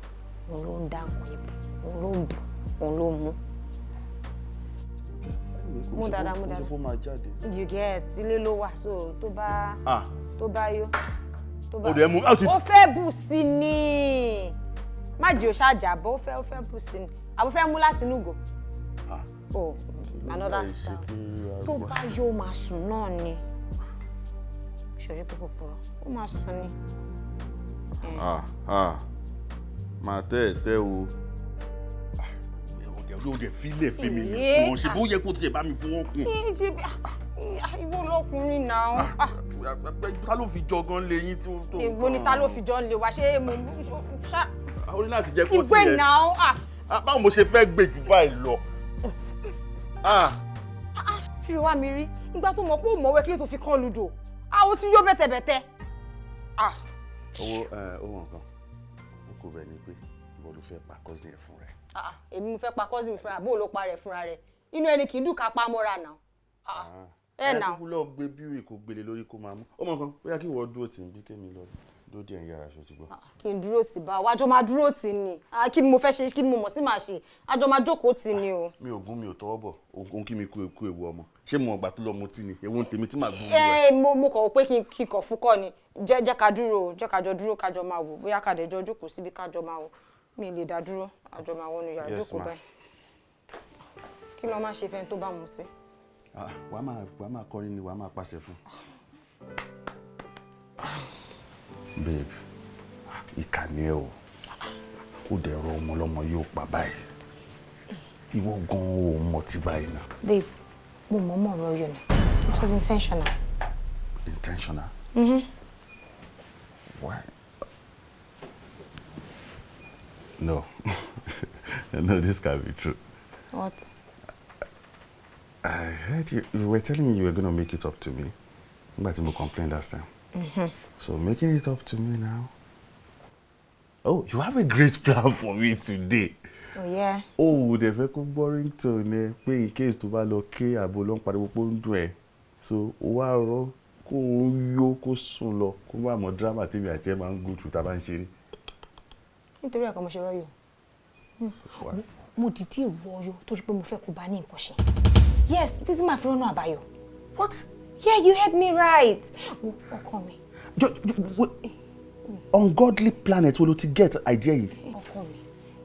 Òun ló ń dá nǹkan ìbù. Òun ló ń bù. Òun ló mú. Mú dáadáa. You get ilé ló wà so tó bá yó ó fẹ́ bù sí ni má jẹ́ òṣàjàbọ̀ ó fẹ́ bù sí ni àbọ̀ fẹ́ mú láti inú ìgò another style tó bá yó máa sùn náà ni ṣòrí pé kòkòrò ó máa sùn ni. Màá tẹ́ o. Ló dẹ̀ fílẹ̀ fún mi ní fún ọ ṣe bó yẹ kó tiẹ̀ bá mi fọwọ́ kùn. Ìwọ lọkùnrin náà. Ta ló fi jọ gan lé yín tí ó tó. Ègbó ni ta ló fi jọ lé wa ṣé mo ṣá. Ó ní láti jẹ́ kó tiẹ̀. Ìgbé náà. Báwo mo ṣe fẹ́ gbé jù báyìí lọ. Fi wá mi rí nígbà tó mọ̀ pé ó mọ̀wé kílé tó fi kán ludo. Ó ti yó bẹ́tẹ̀bẹ́tẹ̀. Owó nǹkan ó kò bẹ́ẹ̀ ni pé ìwọ ló fẹ́ pa cousin ẹ̀ fún rẹ̀. Èmi mo fẹ́ pa cousin fúnra bó ló pa rẹ̀ fúnra rẹ̀ inú ẹni kì í dùn ká pa mọ́ra náà. Náà. Kúkú lọ gbé Beere kó gbélé lórí kó máa mú. Ó mọ̀ kan bóyá kí ìwọ dúró tì ń bí kémi lọ dúró díẹ̀ ń yára aṣọ ti gbọ́. Kí n dúró tì bá wájọ́ máa dúró tì ni kí ni mo fẹ́ ṣe kí ni mo mọ̀ tí màá ṣe àjọ máa jókòó tì ni o. Mi ò gún mi ò tọwọ́ bọ̀ òun kí mi kú ewu ọmọ ṣé mo ọgbà tó lọ mo tí ni ewu ń tèmi tí màá gún rẹ. Mo kọ̀ pé kí n kọ̀ fún kọ́ ni jẹ́ ká dúró jẹ́ kájọ dúró kájọ máa wò bóyá kàdéjọ́ jókòó síbi kájọ máa wò mi lè dá dúró àjọ máa wọnú yàrá jókòó báyìí kí ló máa ṣe fẹ́ni tó bá mutí. wàá máa kọrin ni wàá máa pàṣẹ fún. Babe ìkà ni ẹ o ó dẹ̀ rọ ọmọ ọlọ́mọ yóò pa báyìí ìwọ gan-an ò mọ̀ tí báyìí náà. Babe mo mọ̀ ọ̀rọ̀ yọ̀ ni it was intentional. Intentional? Why? No. No, this can't be true. What? I heard you were telling me you were going to make it up to me. But you complained last time. So making it up to me now. Oh, you have a great plan for me today. Oh, yeah. Oh, the very boring tone. In case to buy okay, I belong to the so, wow, go yo, go solo, go my drama TV. I tell man go to Tabanshiri. Nítorí àkọ́mọ ṣe rọ́ yóò. Mo dìdí rọ́ yóò torí pé mo fẹ́ kó bá ní nǹkan ṣe. Yes, this is my friend Abayo. What? Yeah, you heard me right. Ọkọ mi. Ungodly planet will to get idea yìí. Ọkọ mi,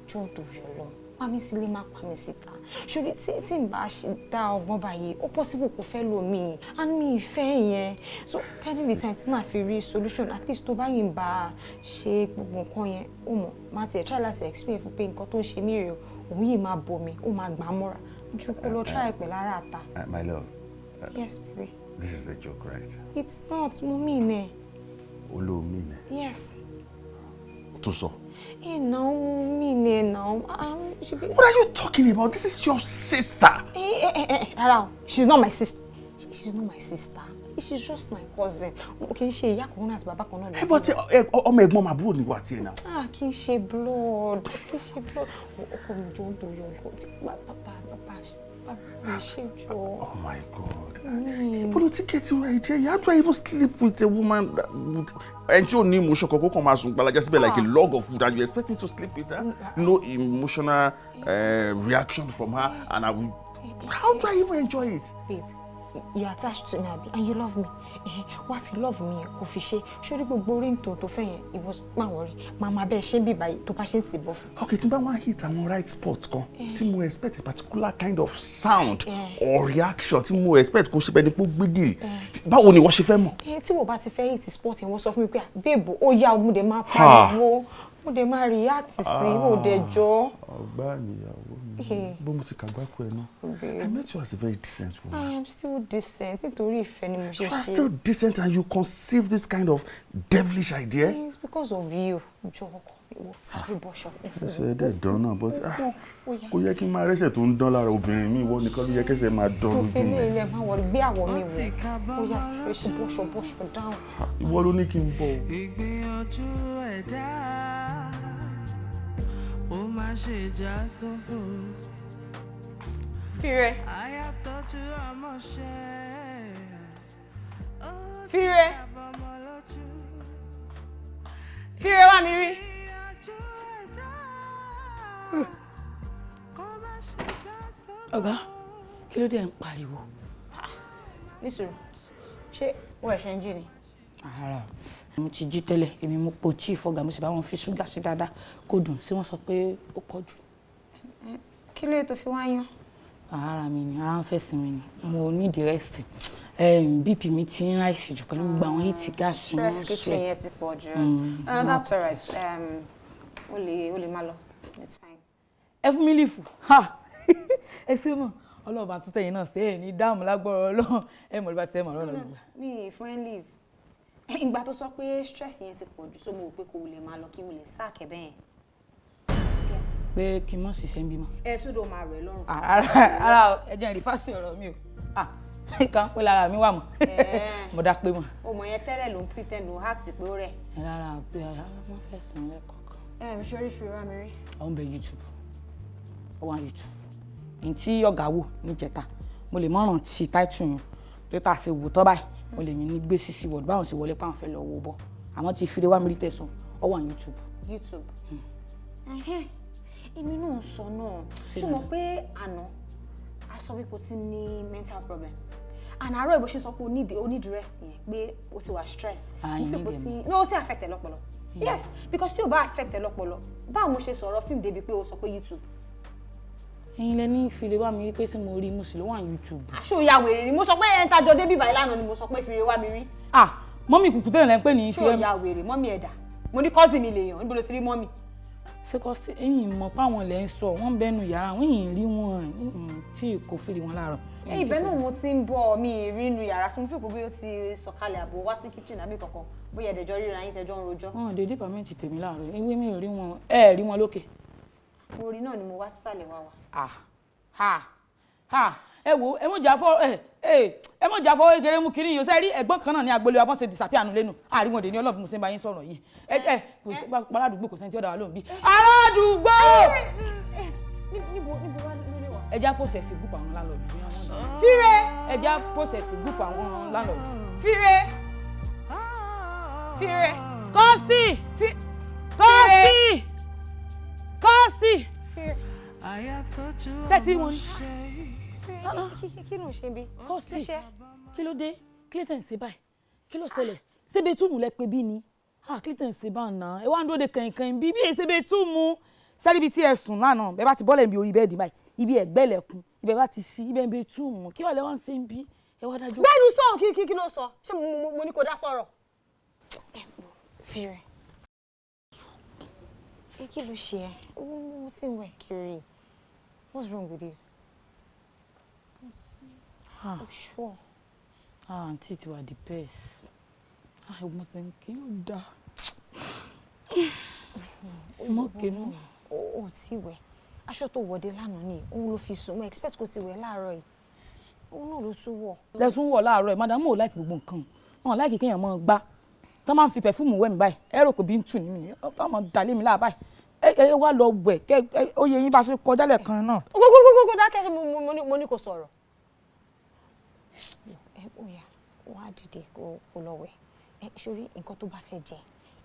jọ̀ọ́ torí Ọlọ́run. Pa mí sílé má pa mí síta. Ṣorí tí n bá ṣe dá ọgbọ́n báyìí, ó possible kó fẹ́ lò mí. And mi ìfẹ́ yẹn. So, pending the time tí màá fi rí solution, at least tó bá yìí ń bá ṣe gbogbo nǹkan yẹn, ó mọ̀, má tiẹ̀ try láti explain fún pé nǹkan tó ń ṣe mí rèé, òun yìí máa bọ̀ mí, ó máa gbà á mọ́ra. Ju kó lọ try pẹ̀lú ara àta. My love. Yes, baby. This is a joke, right? It's not, mo mean it. Olo mean it? Yes. To so? No, mean it now. What are you talking about? This is your sister. She's not my sister. She's not my sister. She's just my cousin. Okay, she ìyá kan náà àti bàbá kan náà. Hey, but ọmọ ẹ̀gbọ́n ma bro ni wa ti now. Kì í ṣe blood. Kì í ṣe blood. Ọkọ mi jọ tó yọ lọ ti papa. Oh my God. Politicate right here. How do I even sleep with a woman and you need emotion koko come as just be like a log of food and you expect me to sleep with her? No emotional reaction from her and I will. How do I even enjoy it? Babe, you're attached to me, Abi, and you love me. What if you love me? Official. Surely gbogbo ring to fe it was ma worry. Mama be she be by to patient ti bof. Okay, timba wan hit am right spot kan. Tí mo expect a particular kind of sound or reaction. Tí mo expect kó ṣe be ni po gbigi. Báwo ni wọ́n ṣe fẹ́ mọ̀? Tí wo bá ti fẹ́ hit spot yẹn wọ́n sọ fún mi pé babe, ó yá mo de ma pariwo. Mo de ma react sí mo de jọ. Ọgbà níyàwó mi. Bó mo ti kàgbá ko ẹ náà. I met you as a very decent woman. I am still decent. Nítorí ìfẹ́ ni mo ṣe ṣe. You are still decent and you conceive this kind of devilish idea? It's because of you. Jọ̀ọ́ sáré bọ́ṣọ. Ṣé dẹ̀ dán náà but kò yẹ kí n máa rẹ́sẹ̀ tó ń dán lára obìnrin mi ìwọ nìkan ló yẹ kẹ́sẹ̀ máa dán lójú mi. Òfin lè ilẹ̀ máa wọlé gbé àwọ̀ mi wọ̀. Ó yá sáré ṣe bọ́ṣọ dáhùn. Ìwọ ló ní kí n bọ̀. Ìgbìyànjú ẹ̀dá ó máa ṣe já sófò. Beere. Àyàtọ̀jú ọmọṣẹ́. Beere. Beere wá mi rí. Ọ̀gá, kí ló dé ń pariwo? Nísùúrù, ṣé wọ́n ẹ̀ṣẹ̀ ń jí ni? Ara mo ti jí tẹ́lẹ̀, èmi mo po tí ìfọ̀gà mo sì bá wọn fi ṣúgà sí dáadáa kó dùn sí wọ́n sọ pé ó pọ̀ jù. Kí ló tó fi wá yán? Ara mi ni, ara ń fẹ́ sinmi ni, mo need rest. BP mi ti ń ráìsì jù pẹ̀lú gbogbo àwọn heat gas. Stress kitchen yẹn ti pọ̀ jù. That's all right. O lè máa lọ. It's fine. Ẹ fún mi lífù. Ẹ ṣe mọ̀, Ọlọ́run bá tún tẹ̀yìn náà ṣe é ní dáàmú lágbọ́rọ̀ Ọlọ́run. Ẹ mọ̀ nípa tí ẹ mọ̀ lọ́nà gbogbo. Mi fún ẹ leave. Ìgbà tó sọ pé stress yẹn ti pọ̀ jù so mo rò pé kò lè máa lọ kí n lè sáàkẹ́ bẹ́ẹ̀. Pé kí n mọ̀ ṣiṣẹ́ ń bímọ. Sódò máa rẹ̀ lọ́rùn. Ara ẹ jẹ́ ìrìfásí ọ̀rọ̀ mi o. Ìkan pé lára mi wà mọ́. Mo dá pé mọ́. Ọmọ yẹn tẹ́lẹ̀ ló ń pretend ló act pé ó rẹ̀. Rárá pé ara máa ń fẹ́ sìn lẹ́kọ̀ọ̀kan. Ṣorí fi wá mi rí. Ó ń bẹ YouTube. Ó wà YouTube. Ní tí ọ̀gá wò níjẹta, mo lè mọ̀ràn ti táìtù yẹn. Tó tà ṣe wò tọ́ báyìí, mo lè mi ní gbé sí wọ̀d báwọn ṣe wọlé páwọn fẹ́ lọ wò bọ̀. Àmọ́ ti fi wá mi rí tẹ̀sán, ó wà YouTube. YouTube. Èmi náà sọ náà. Ṣé mo pé àná a sọ wípé o ti ní mental problem? Àárọ̀ ìbò ṣe sọ pé o need rest yẹn pé o ti wà stressed. No, o ti affect ẹ lọ́pọlọ. Yes, because tí o bá affect ẹ lọ́pọlọ, báwo mo ṣe sọ̀rọ̀ fíìmù débi pé o sọ pé YouTube? Ẹ̀yin lẹ ní ìfìlè wá mi rí pé sí mo rí mo sì ló wà ní YouTube. Aṣọ ìyá wèrè ni mo sọ pé ẹ̀ ń tajọ débì báyìí lánàá ni mo sọ pé ìfìlè wá mi rí. Mọ́mì kùkù tẹ́lẹ̀ ń pè ní ìfìlè. Ṣé ìyá wèrè mọ́mì ẹ̀dà? Mo ní cousin mi lèèyàn níbo ló ti rí mọ́mì? Ṣé kọ́ sí ẹ̀yìn mọ̀ páwọn lẹ́ ń sọ wọ́n bẹ́nu yàrá wọ́n yìí rí wọn tí kò fìlè wọn láàárọ̀. Ibẹ̀ náà mo ti ń bọ̀ mi rí inú yàrá sọ mo fi kó bí ó ti sọ̀kalẹ̀ àbò wá sí kitchen àbí kankan bóyá ẹ̀dẹ̀jọ́ ríra yín tẹjọ́ ń rojọ́. Dé dìpámẹ́ǹtì tèmi láàárọ̀ ewé mi ò rí wọn rí wọn lókè. Orí náà ni mo wá sísàlẹ̀ wá wa. ẹ wo ẹ mọ̀ jà fọ́ egere mú kiri yìí ṣe rí ẹ̀gbọ́n kan náà ní agboolé wa bọ́n ṣe disappear àánú lẹ́nu àríwọ̀n dè ní ọlọ́ọ̀bù mo ṣe ń bá yín sọ̀rọ̀ yìí kò sí aládùúgbò kò sẹ́ni tí ó dá wa lóhùn bí aládùúgbò. níbo wá lórí wa. ẹja process group àwọn landlord fire ẹja process group àwọn landlord fire kọ́sì tẹ́tí wọn. kí ló ń ṣe bí. kọ́sì kí ló dé kí ló tẹ̀ ń ṣe báyìí kí ló ṣẹlẹ̀ ṣébè túmù lẹ pé bí ni kí ló tẹ̀ ń ṣe bá ń ná ẹ wá ń dúró de kànkàn bí ṣébè túmù sẹ́ni ibi tí ẹ sùn lánàá bẹ́ẹ̀ bá ti bọ́lẹ̀ níbi orí bẹ́ẹ̀dì báyìí ibi ẹ̀gbẹ́ ilẹ̀kùn ibẹ̀ bá ti sí ibẹ̀ ń bẹ túmù kí wàá lẹ́ wá ń ṣe ń bí ẹ wá dájú. bẹ́ẹ̀ ni sọ̀rọ̀ kí ló sọ ṣé mo ní kó dá sọ̀rọ̀. Fire kí ló ṣe ẹ́ mo ti ń wẹ̀ kiri what's wrong with you. Oh, sure. Auntie, you are the best. I must think you da. Mo o ti wẹ̀. Aṣọ tó wọ̀ dé lánàá ni, òun ló fi sùn. Mo expect kó ti wẹ̀ láàárọ̀ yìí. Òun náà ló tún wọ̀. Lẹ tún wọ̀ láàárọ̀ yìí, madam mo like gbogbo nǹkan. Wọ́n like kéèyàn mọ́ gbá. Tán máa ń fi perfume wẹ̀ mi báyìí. Ẹ rò pé bí ń tù ní mi ni. Tán máa dà lé mi láà báyìí. Ẹ wá lọ wẹ̀ kẹ́ ó yẹ yín bá ṣe kọjá lẹ́ẹ̀kan náà. Go dákẹ́ ṣe mo ní kó sọ̀rọ̀. Oya wá dìde kó lọ wẹ̀ sórí nǹkan tó bá fẹ́ jẹ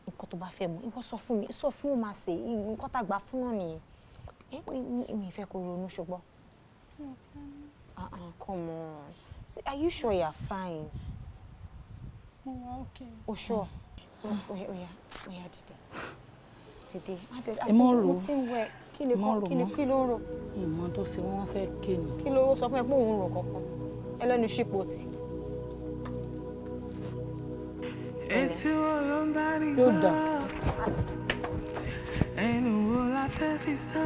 nǹkan tó bá fẹ́ mu ìwọ sọ fún ó máa ṣe nǹkan tá gbà fún náà nìyẹn mi fẹ́ kó ronú ṣùgbọ́n come on are you sure you are fine. Okay. O sure. Oya dìde ẹ mọ rò mo ti ń wẹ̀ kí ló rò. ìmọ̀ tó ṣe wọ́n fẹ́ kéènì. kí ló sọ fún ẹ pé òun rò kankan ẹlẹ́nu ṣípò tí. Etí wo ló ń bá ní yóò dà. ẹnu wo la fẹ́ fi sọ.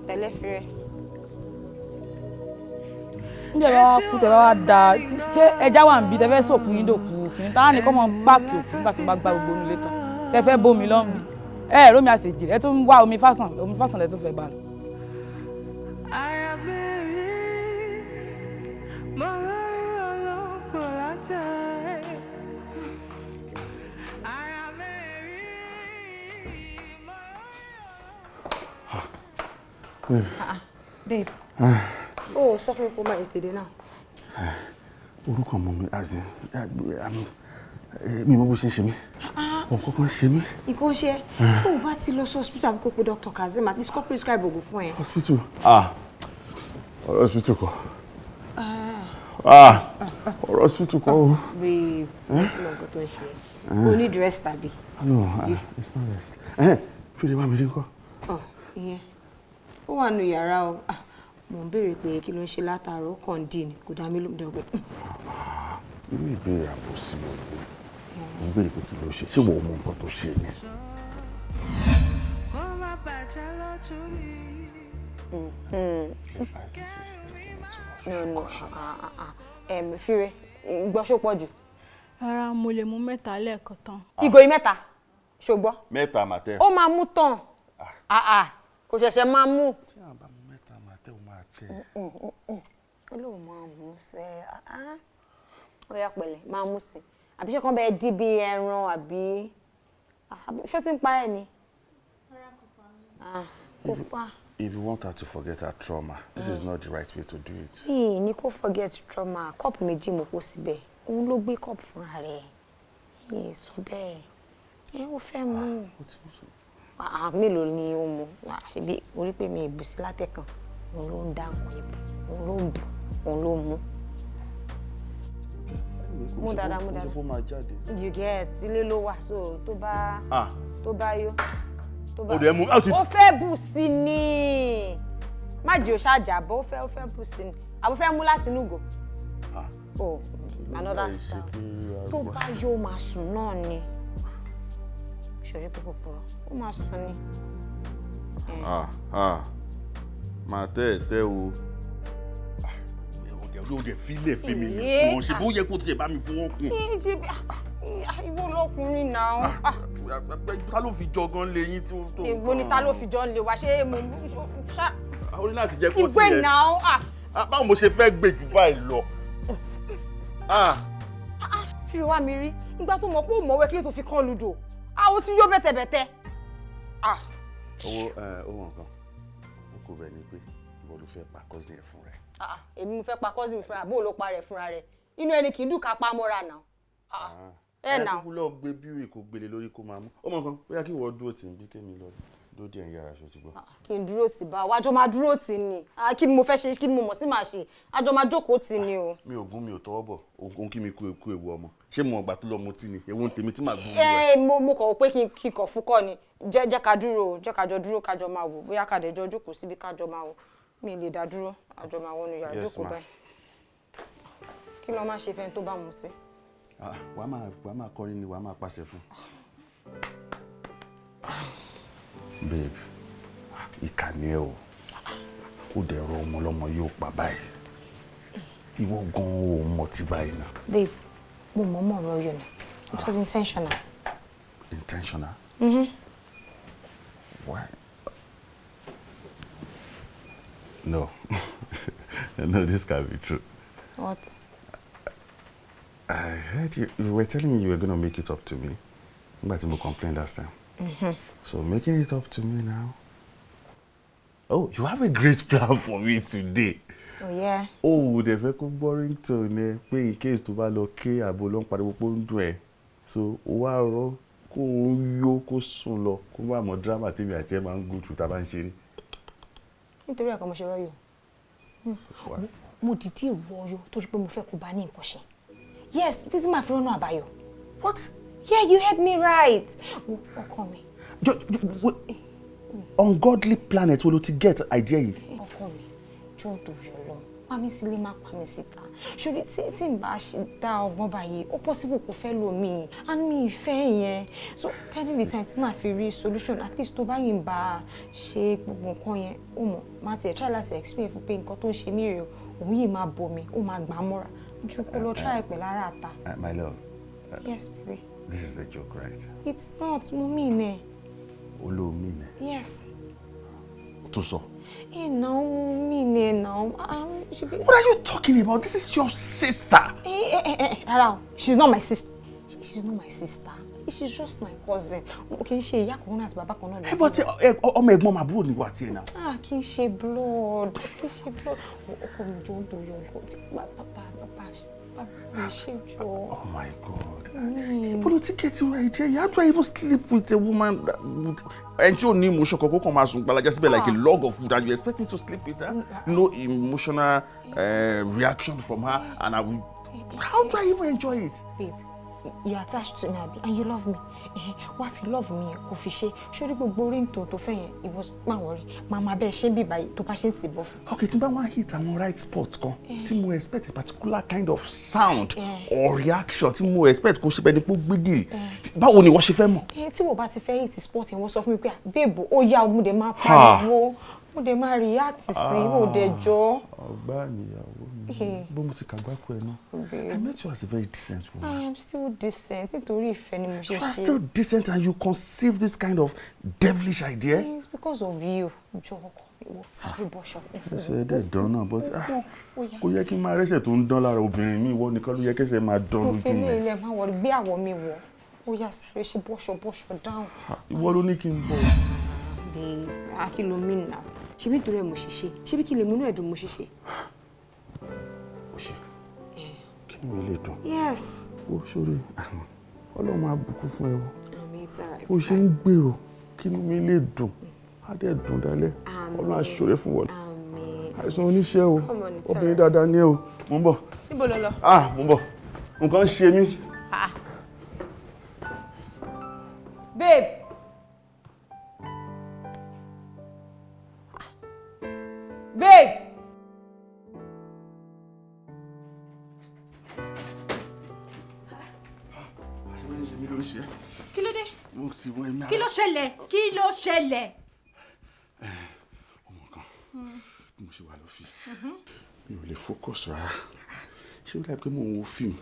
Pẹ̀lẹ́ Fire. Ǹjẹ́ bá wá kú tẹ́ bá wá da ṣé ẹja wà ń bí tẹ́ fẹ́ sòkú yín dòkú kìíní táwọn nìkan mọ páàkì òkú nígbà tó bá gba gbogbo onílé tán tẹ́ fẹ́ bómi lọ́nbí rómi àṣejì ẹ tún wá omi fásán lẹ tún fẹ́ bá lọ. Babe. Sọ fún mi pé o máa ètèdè náà. Orúkọ ọmọ mi mi mọ bó ṣe ń ṣe mí. Nǹkan kan ṣe mí. Nǹkan ṣe ẹ́. Tó o bá ti lọ sí hospital àbí kó pe Dr. Kazeem at least kó prescribe oògùn fún ẹ. Hospital? Ọ̀rọ̀ hospital kọ́. Ọ̀rọ̀ hospital kọ́ o. Babe, what's my nǹkan tó ń ṣe? O need rest àbí? No, it's not rest. Fílẹ̀ wá mi rí nǹkan. Ìyẹn. Ó wà nù yàrá o. Mo ń béèrè pé kí ló ń ṣe látàárọ̀ kàn dì ní kò dá mi lóhùn dẹ́gbẹ́. Irú ìbéèrè àbòsí wo ni? Mo ń béèrè pé kí ló ṣe ṣé wọ́n mọ nǹkan tó ṣe ni? No. Fire, gbọ́ ṣó pọ̀ jù. Rárá, mo lè mú mẹ́ta lẹ́ẹ̀kan tán. Ìgò yìí mẹ́ta ṣó gbọ́. Mẹ́ta màtẹ́. Ó máa mú tán. Kò ṣẹ̀ṣẹ̀ máa mú. Tí a bá mú mẹ́ta màtẹ́ ó máa tẹ̀. Ó lóun máa mú sẹ́ ó yá pẹ̀lẹ́ máa mú sí àbí ṣé kan bẹ́ẹ̀ dí bí ẹran àbí ṣó ti ń pa ẹ̀ ni. Kò pa. If you want her to forget her trauma, this is not the right way to do it. Ní kò forget trauma cup méjì mo kó síbẹ̀ òun ló gbé cup fúnra rẹ̀ sọ bẹ́ẹ̀ ó fẹ́ mú mélòó ni ó mu ṣebí orí pé mi ìbùsí látẹ̀kàn òun ló ń dá nǹkan ìbù òun ló ń bù òun ló mú. Mú dáadáa. You get ilé ló wà so tó bá yó ó fẹ́ bù sí ni má jẹ́ òṣàjàbọ̀ ó fẹ́ bù sí ni àbọ̀ fẹ́ mú láti inú ìgò. Another style tó bá yó máa sùn náà ni ṣòrí púpọ̀ púpọ̀ ó máa sùn ni. Màá tẹ́ o ló dé fílẹ̀ fún mi ní fún ọ ṣe bó yẹ kó tiẹ̀ bá mi fọwọ́ kún. Ìwọ lọkùnrin náà. Ta ló fi jọ gan lé yín tí ó tó. Ègbó ni ta ló fi jọ lé wa ṣé mo ṣá. Ó ní láti jẹ́ kó tiẹ̀. Ìgbé náà. Báwo mo ṣe fẹ́ gbé jù báyìí lọ? Fi wá mi rí nígbà tó mọ̀ pé ó mọ̀wé kílé tó fi kán ludo. Ó ti yó bẹ́tẹ̀bẹ́tẹ̀. Owó nǹkan ó kò bẹ́ẹ̀ ni pé ìwọ ló fẹ́ pa cousin ẹ̀ fún rẹ̀. Èmi mo fẹ́ pa cousin mi fúnra bó ló pa rẹ̀ fúnra rẹ̀ inú ẹni kì í dùn ká pa mọ́ra náà. Náà. Kúkú lọ gbé Beere kó gbélé lórí kó máa mú. Ó mọ̀ nǹkan bóyá kí ìwọ dúró tì ń bí kémi lọ dúró díẹ̀ ń yára aṣọ ti gbọ́. Kí n dúró tì bá wájọ́ máa dúró tì ni kí ni mo fẹ́ ṣe kí ni mo mọ̀ tí màá ṣe àjọ máa jókòó tì ni o. Mi ò gún mi ò tọwọ́ bọ̀ òun kí mi kú ewu ọmọ ṣé mo ọgbà tó lọ mo tí ni ewu ń tèmi tí màá gún rẹ. Mo kọ̀ pé kí n kọ̀ fún kọ́ ni jẹ́ ká dúró jẹ́ kájọ dúró kájọ máa wò bóyá kàdéjọ́ jókòó síbi kájọ máa wò mi lè dá dúró àjọ máa wọnú yàrá jókòó báyìí kí ló máa ṣe fẹ́ni tó bá mutí. wàá máa kọrin ni wàá máa pàṣẹ fún. Babe ìkà ni ẹ o ó dẹ̀rọ ọmọ ọlọ́mọ yóò pa báyìí ìwọ gan-an ò mọ̀ tí báyìí náà. Babe mo mọ̀ ọ̀rọ̀ yọ̀ ni it was intentional. Intentional? Why? No. No, this can't be true. What? I heard you were telling me you were going to make it up to me. But you complained last time. So making it up to me now. Oh, you have a great plan for me today. Oh, yeah. Oh, the very boring tone. In case to buy okay, I belong to the so, wow, kó yó kó sùn lọ kó wá mọ drama tèmi àti ẹ máa ń go through tá bá ń ṣeré. Nítorí ẹ̀kọ́ mo ṣe rọ́yọ̀ mo dìdí rọ́yọ̀ torí pé mo fẹ́ kó bá ní nǹkan ṣe. Yes, títí máa fi rọ́nà àbáyọ. What? Yeah, you heard me right. Ọkọ mi. Ungodly planet wo ló ti get idea yìí. Ọkọ mi jọ tó yọ lọ pa mí sílé má pa mí síta ṣorí tí n bá ṣe dá ọgbọ́n báyìí ó possible kó fẹ́ lò mí and mi ìfẹ́ yẹn so pending the time tí màá fi rí solution at least tó bá yìí ń bá ṣe gbogbo nǹkan yẹn ó mọ̀ má tiẹ̀ try láti explain fún pé nǹkan tó ń ṣe mí rèé òun yìí máa bọ̀ mí ó máa gbà á mọ́ra ju kó lọ try pẹ̀lú ara àta. My love. Yes, baby. This is a joke, right? It's not mo mean ẹ. Olo mean ẹ. Yes. Tó sọ. No, me now. What are you talking about? This is your sister. Rárá, she's not my sister. She's not my sister. She's just my cousin. Kì í ṣe ìyá kan náà àti bàbá kan náà. But ọmọ ẹ̀gbọ́n ma bro ni wà tí ẹ náà. Kì í ṣe blood. Kì í ṣe blood. Ọkọ mi jọ ń tó yọ lọ. Bàbá mi ṣe jọ. Oh my God. Politicate wa ìjẹ́ how do I even sleep with a woman and tí ò ní emotion kankan kó máa sùn gbalaja síbẹ̀ like a log of food and you expect me to sleep with her? No emotional reaction from her and I will. How do I even enjoy it? Babe, you're attached to me abi and you love me. Wá fi love me kò fi ṣe sórí gbogbo orí ntò tó fẹ́ yẹn ìwọ má worry màmá bẹ́ẹ̀ ṣe ń bì báyìí tó bá ṣe ń tì bọ́ fún. Okay, tí n bá wá hit àwọn right spot kan tí mo expect a particular kind of sound or reaction tí mo expect kó ṣe bẹ́ẹ̀ ni pé ó gbégìrì báwo ni wọ́n ṣe fẹ́ mọ̀. Tí wọ́n bá ti fẹ́ hit spot yẹn wọ́n sọ fún mi pé babe ó yá mo dẹ̀ máa pariwo mo dẹ̀ máa react sí mo dẹ̀ jọ. Ọgbà níyàwó mi bó mo ti kàgbá kú ẹ náà. I met you as a very decent woman. I am still decent nítorí ìfẹ́ ni mo ṣe ṣe. You are still decent and you conceive this kind of devilish idea. It's because of you. Jọ ọkọ mi wo sáré bọ́ṣọ. Ṣé ẹ dẹ̀ dán náà but kò yẹ kí n máa rẹ́sẹ̀ tó ń dán lára obìnrin mi ìwọ nìkan ló yẹ kẹ́sẹ̀ máa dán lójú mi. Mo fi lé ilẹ̀ máa wọ̀ gbé àwọ̀ mi wọ̀ ó yá sáré ṣe bọ́ṣọ dáhùn. Ìwọ ló ní kí n bọ̀. Babe, akilo mi now. Ṣebí nítorí ẹ mo ṣe ṣe ṣebí kí lè múnú ẹ̀dùn mo ṣe ṣe. Kí ni mo lè dùn? Yes. Ó ṣòro Ọlọ́run máa bùkún fún ẹ o. Àmín tara. Ó ṣe ń gbèrò kí ni mi lè dùn á dẹ̀ dùn dálẹ̀ Ọlọ́run á ṣòro fún wọn. Àmín. Àìsàn oníṣẹ́ o obìnrin dáadáa ni ẹ o mo ń bọ̀. Níbo ló lọ? Mo ń bọ̀ nǹkan ṣe mí. Babe. Babe. Kí ló dé? Kí ló ṣẹlẹ̀? Kí ló ṣẹlẹ̀? Ọmọ kan bí mo ṣe wà lọ́fíìsì mi ò lè focus rárá ṣé ó dàbí pé mò ń wo fíìmù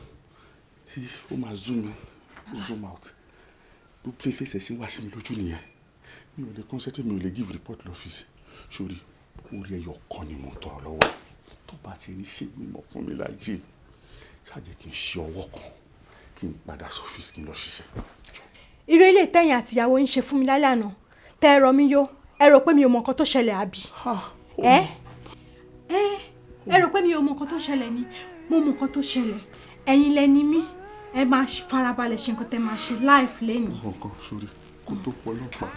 tí ó máa zoom mi zoom out. Bó fẹ́ fẹsẹ̀ ṣe wá sí mi lójú nìyẹn. Mi ò lè concentrate, mi ò lè give report lọ́fíìsì. Sórí orí ẹyọ kan ni mo tọrọ lọ́wọ́. Tó bá ti ní ṣe mímọ́ fún mi láyé. Ṣáàjẹ́ kí n ṣe ọwọ́ kan kí n padà sọ́fíìsì kí n lọ ṣiṣẹ́. Irú ilé tẹ̀yìn àtìyàwó ń ṣe fún mi lálẹ́ àná. Tẹ́ ẹ rọ mi yó. Ẹ rò pé mi ò mọ nǹkan tó ṣẹlẹ̀ àbí? Ẹ rò pé mi ò mọ nǹkan tó ṣẹlẹ̀ ni. Mo mọ nǹkan tó ṣẹlẹ̀. Ẹ̀yin lẹni mí. Ẹ máa farabalẹ̀ ṣe nǹkan tẹ́ máa ṣe life lẹ́yìn. Nǹkan sórí kó tó pọ̀ ọlọ́pàá.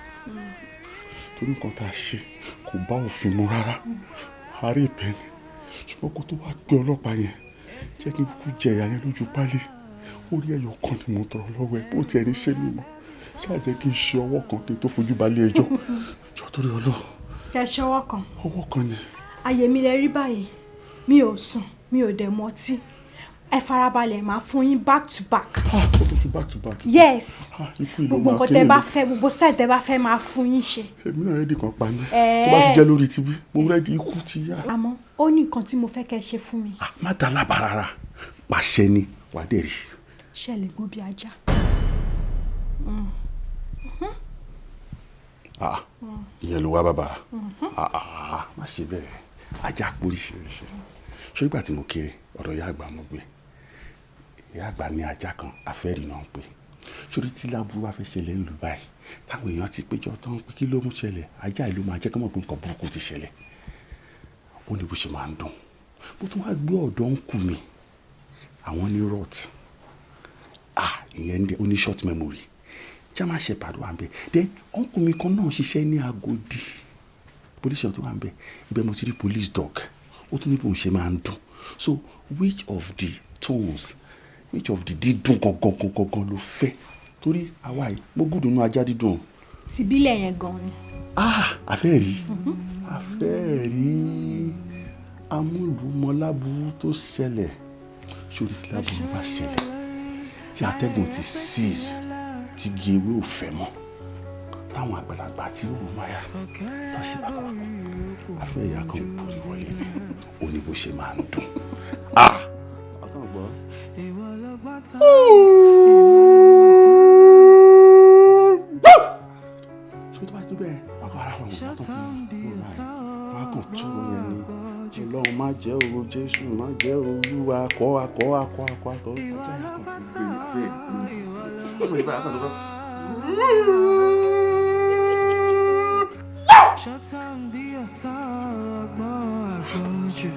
Torí nǹkan tá a ṣe kò bá òfin mu rárá. Àárẹ̀ ìpẹ́ ni. Ṣùgbọ́n kó tó wá gbé ọlọ́pàá yẹn jẹ́ kí n kúkú jẹ ìyá yẹn lójú pálí. Orí ẹyọ kan ni mo tọrọ lọ́wọ́ ẹ̀ bó tiẹ̀ ní ṣe mímọ́. Ṣáà jẹ́ kí n ṣe ọwọ́ kan kí n tó fojú balẹ̀ ẹjọ́. Jọ torí Ọlọ́run. Kẹ́ ṣe ọwọ́ kan. Ọwọ́ kan ni. Ayé mi lẹ rí báyìí. Mi ò sùn, mi ò dẹ̀ mọtí. Ẹ farabalẹ̀ máa fún yín back to back. Ó tó fi back to back. Yes. Gbogbo nǹkan tẹ́ bá fẹ́, gbogbo style tẹ́ bá fẹ́ máa fún yín ṣe. Èmi náà rẹ́dì kan pa ní. Tó bá ti jẹ́ lórí tibí, mo rẹ́dì ikú ti yá. Àmọ́ ó ní nǹkan tí mo fẹ́ kẹ́ ṣe fún mi. Má dá lábàá rárá. Pàṣẹ ni wàá dẹ̀ rí. Ṣé lè gbó bí ajá? Ìyẹn ló wá bàbá. Má ṣe bẹ́ẹ̀. Ajá póríṣiríṣi. Ṣé ìgbà tí mo kéré ọ̀dọ̀ ìyá àgbà mo gbé. Ìyá àgbà ní ajá kan afẹ́rì náà ń pè. Sórí tí láburú wá fẹ́ ṣẹlẹ̀ ń lù báyìí. Táwọn èèyàn ti péjọ tán pé kí ló mú ṣẹlẹ̀. Ajá ìlú máa jẹ́ kí wọ́n mọ̀ pé nǹkan burúkú ti ṣẹlẹ̀. Ó ní bó ṣe máa ń dùn. Bó tún wá gbé ọ̀dọ́ ń kù mi. Àwọn ní rot. Ìyẹn ní oní short memory. German shepherd wà ń bẹ. Then uncle mi kan náà ṣiṣẹ́ ní Agodi. Police tó wà ń bẹ. Ibẹ̀ mo ti rí police dog. Ó tún ní bó ń ṣe máa ń dùn. So which of the tones, which of the dídùn gangan ló fẹ́? Torí àwa yìí mo gùdùn nú ajá dídùn. Tìbílẹ̀ yẹn gan ni. Àfẹ́rí. Àfẹ́rí. Amúlùmọ́láburú tó ṣẹlẹ̀. Sórí tí láburú bá ṣẹlẹ̀. Tí atẹ́gùn ti seize. Tí igi ewé ò fẹ́ mọ́. Táwọn àgbàlagbà tí ó rò máyà. Tá ṣe bàbá. Afẹ́ ìyá kan borí wọlé ni. Ó ní bó ṣe máa ń dùn. Ọkàn gbọ́. Ṣé tó bá tó bẹ́ẹ̀? Bàbá ara wọn tó ti wọ́n máa kàn túrò yẹn ni. Ọlọ́run má jẹ́ o, Jésù má jẹ́ o, Olúwa akọ́. Ọjọ́ ìyá kan ti gbé ọmọ ìfẹ́ àkàndọ́. Shatan bí ọ̀tá ọgbọ́n àgbọ̀njù.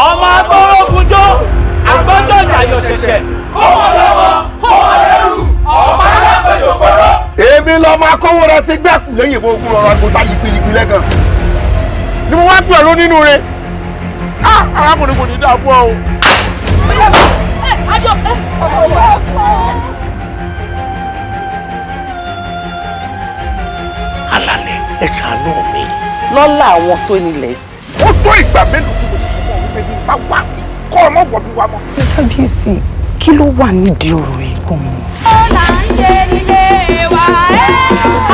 Ọmọ agbórógunjó agbọ́dọ̀ jàyọ̀ ṣẹ̀ṣẹ̀ kó wọ́n lọ́wọ́ kó wọ́n lẹ́rù ọmọ alágbèjò gbọ́dọ̀. Èmi lọ́mọ akówó rẹ sí gbẹ́kù lẹ́yìn ìbò ogun ọ̀rọ̀ àgbòtá yìí lẹ́gàn. Ni mo wá pè ọ́ nínú rẹ̀. Arákùnrin kò ní dáa fún ọ o. Alálẹ̀ ẹ ṣàánú mi. Lọ́lá àwọn tó nílẹ̀. Ó tó ìgbà mélòó tí mo ti sọ fún ọ wípé bí bá wà kọ́ ọmọ wọ̀ bí wà mọ́. Kábíyèsí kí ló wà nídìí ọ̀rọ̀ yìí gan-an? Ó là ń ṣe nílé wa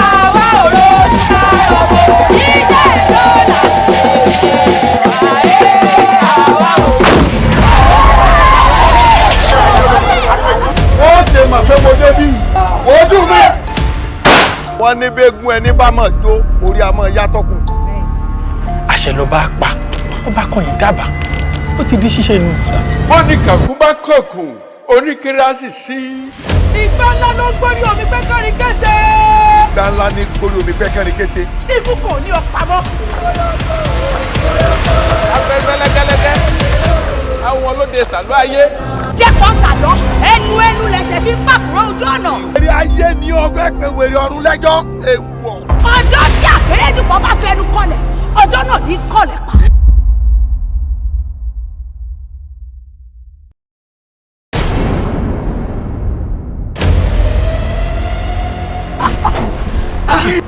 àwa ò lóyún ọ̀bọ̀ iṣẹ́ ló là ń ṣe àwa ò. Ó ṣe mà pé mo débí ojú mi. Wọ́n ní bẹ́gùn ẹni bá mọ̀ jó orí àmọ́ yàtọ̀ kù. Àṣẹ ló bá pa, ó bá kàn yín dábàá, ó ti di ṣíṣe nù. Wọ́n ní kàkún bá kọ̀kùn, oníkéré á sì sí. Ìgbà ńlá ló ń gbórí omi pẹ́kẹ́rin kése. Ìgbà ńlá ní gbórí omi pẹ́kẹ́rin kése. Ikú kò ní ọ̀pá mọ́. Afẹ́fẹ́ lẹ́gẹ́lẹ́gẹ́, àwọn olóde sàlú ayé. Jẹ́ kọ́ńtà lọ, ẹnu lẹsẹ̀ fi ń pàkúrọ̀ ojú ọ̀nà. Èrè ayé ni ọgbẹ́ pé wèrè ọ̀run lẹ́jọ́ èèwọ̀. Ọjọ́ tí àkérédùpọ̀ bá fẹnu kọlẹ̀, ọjọ́ náà ní kọlẹ̀ pa.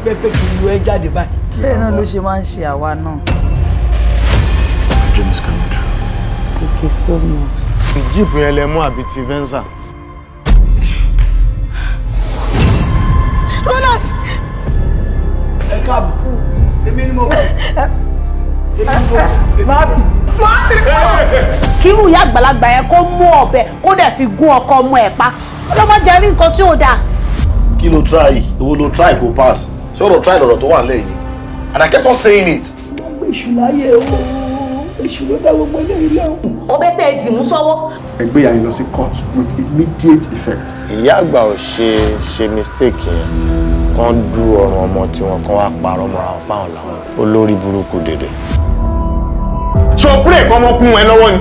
Pẹ́pẹ́ kì í lu ẹ jáde báyìí. Bẹ́ẹ̀ náà ló ṣe máa ń ṣe àwa náà. James coming through. Thank you so much. Ìjíìpù yẹn lẹ mú àbí ti Venza. Ronald! Ẹ káàbọ̀. Mami. Kí irú ìyá àgbàlagbà yẹn kó mú ọ̀bẹ kó dẹ̀ fi gún ọkọ ọmọ ẹ̀ pa. Ọlọ́mọdé rí nǹkan tí ò dáa. Kí ló try? Èwo ló try kó pass? Ṣé ọ̀rọ̀ try lọ̀rọ̀ tó wà lẹ́yìn? And I kept on saying it. Wọ́n gbé èṣù láyé o. Èṣù ló dá gbogbo eléyìí lẹ́wọ̀n. Ọbẹ̀ tẹ ìdìmú sọ́wọ́. Ẹgbẹ́ yà ń lọ sí court with immediate effect. Ìyá àgbà ò ṣe mistake yẹn kán dú ọrùn ọmọ tí wọn kàn wá parọ́ mọ́ra wọn páwọn làwọn olórí burúkú dédé. Ṣé o pray kọ́ ọmọkùnrin ẹ lọ́wọ́ ni?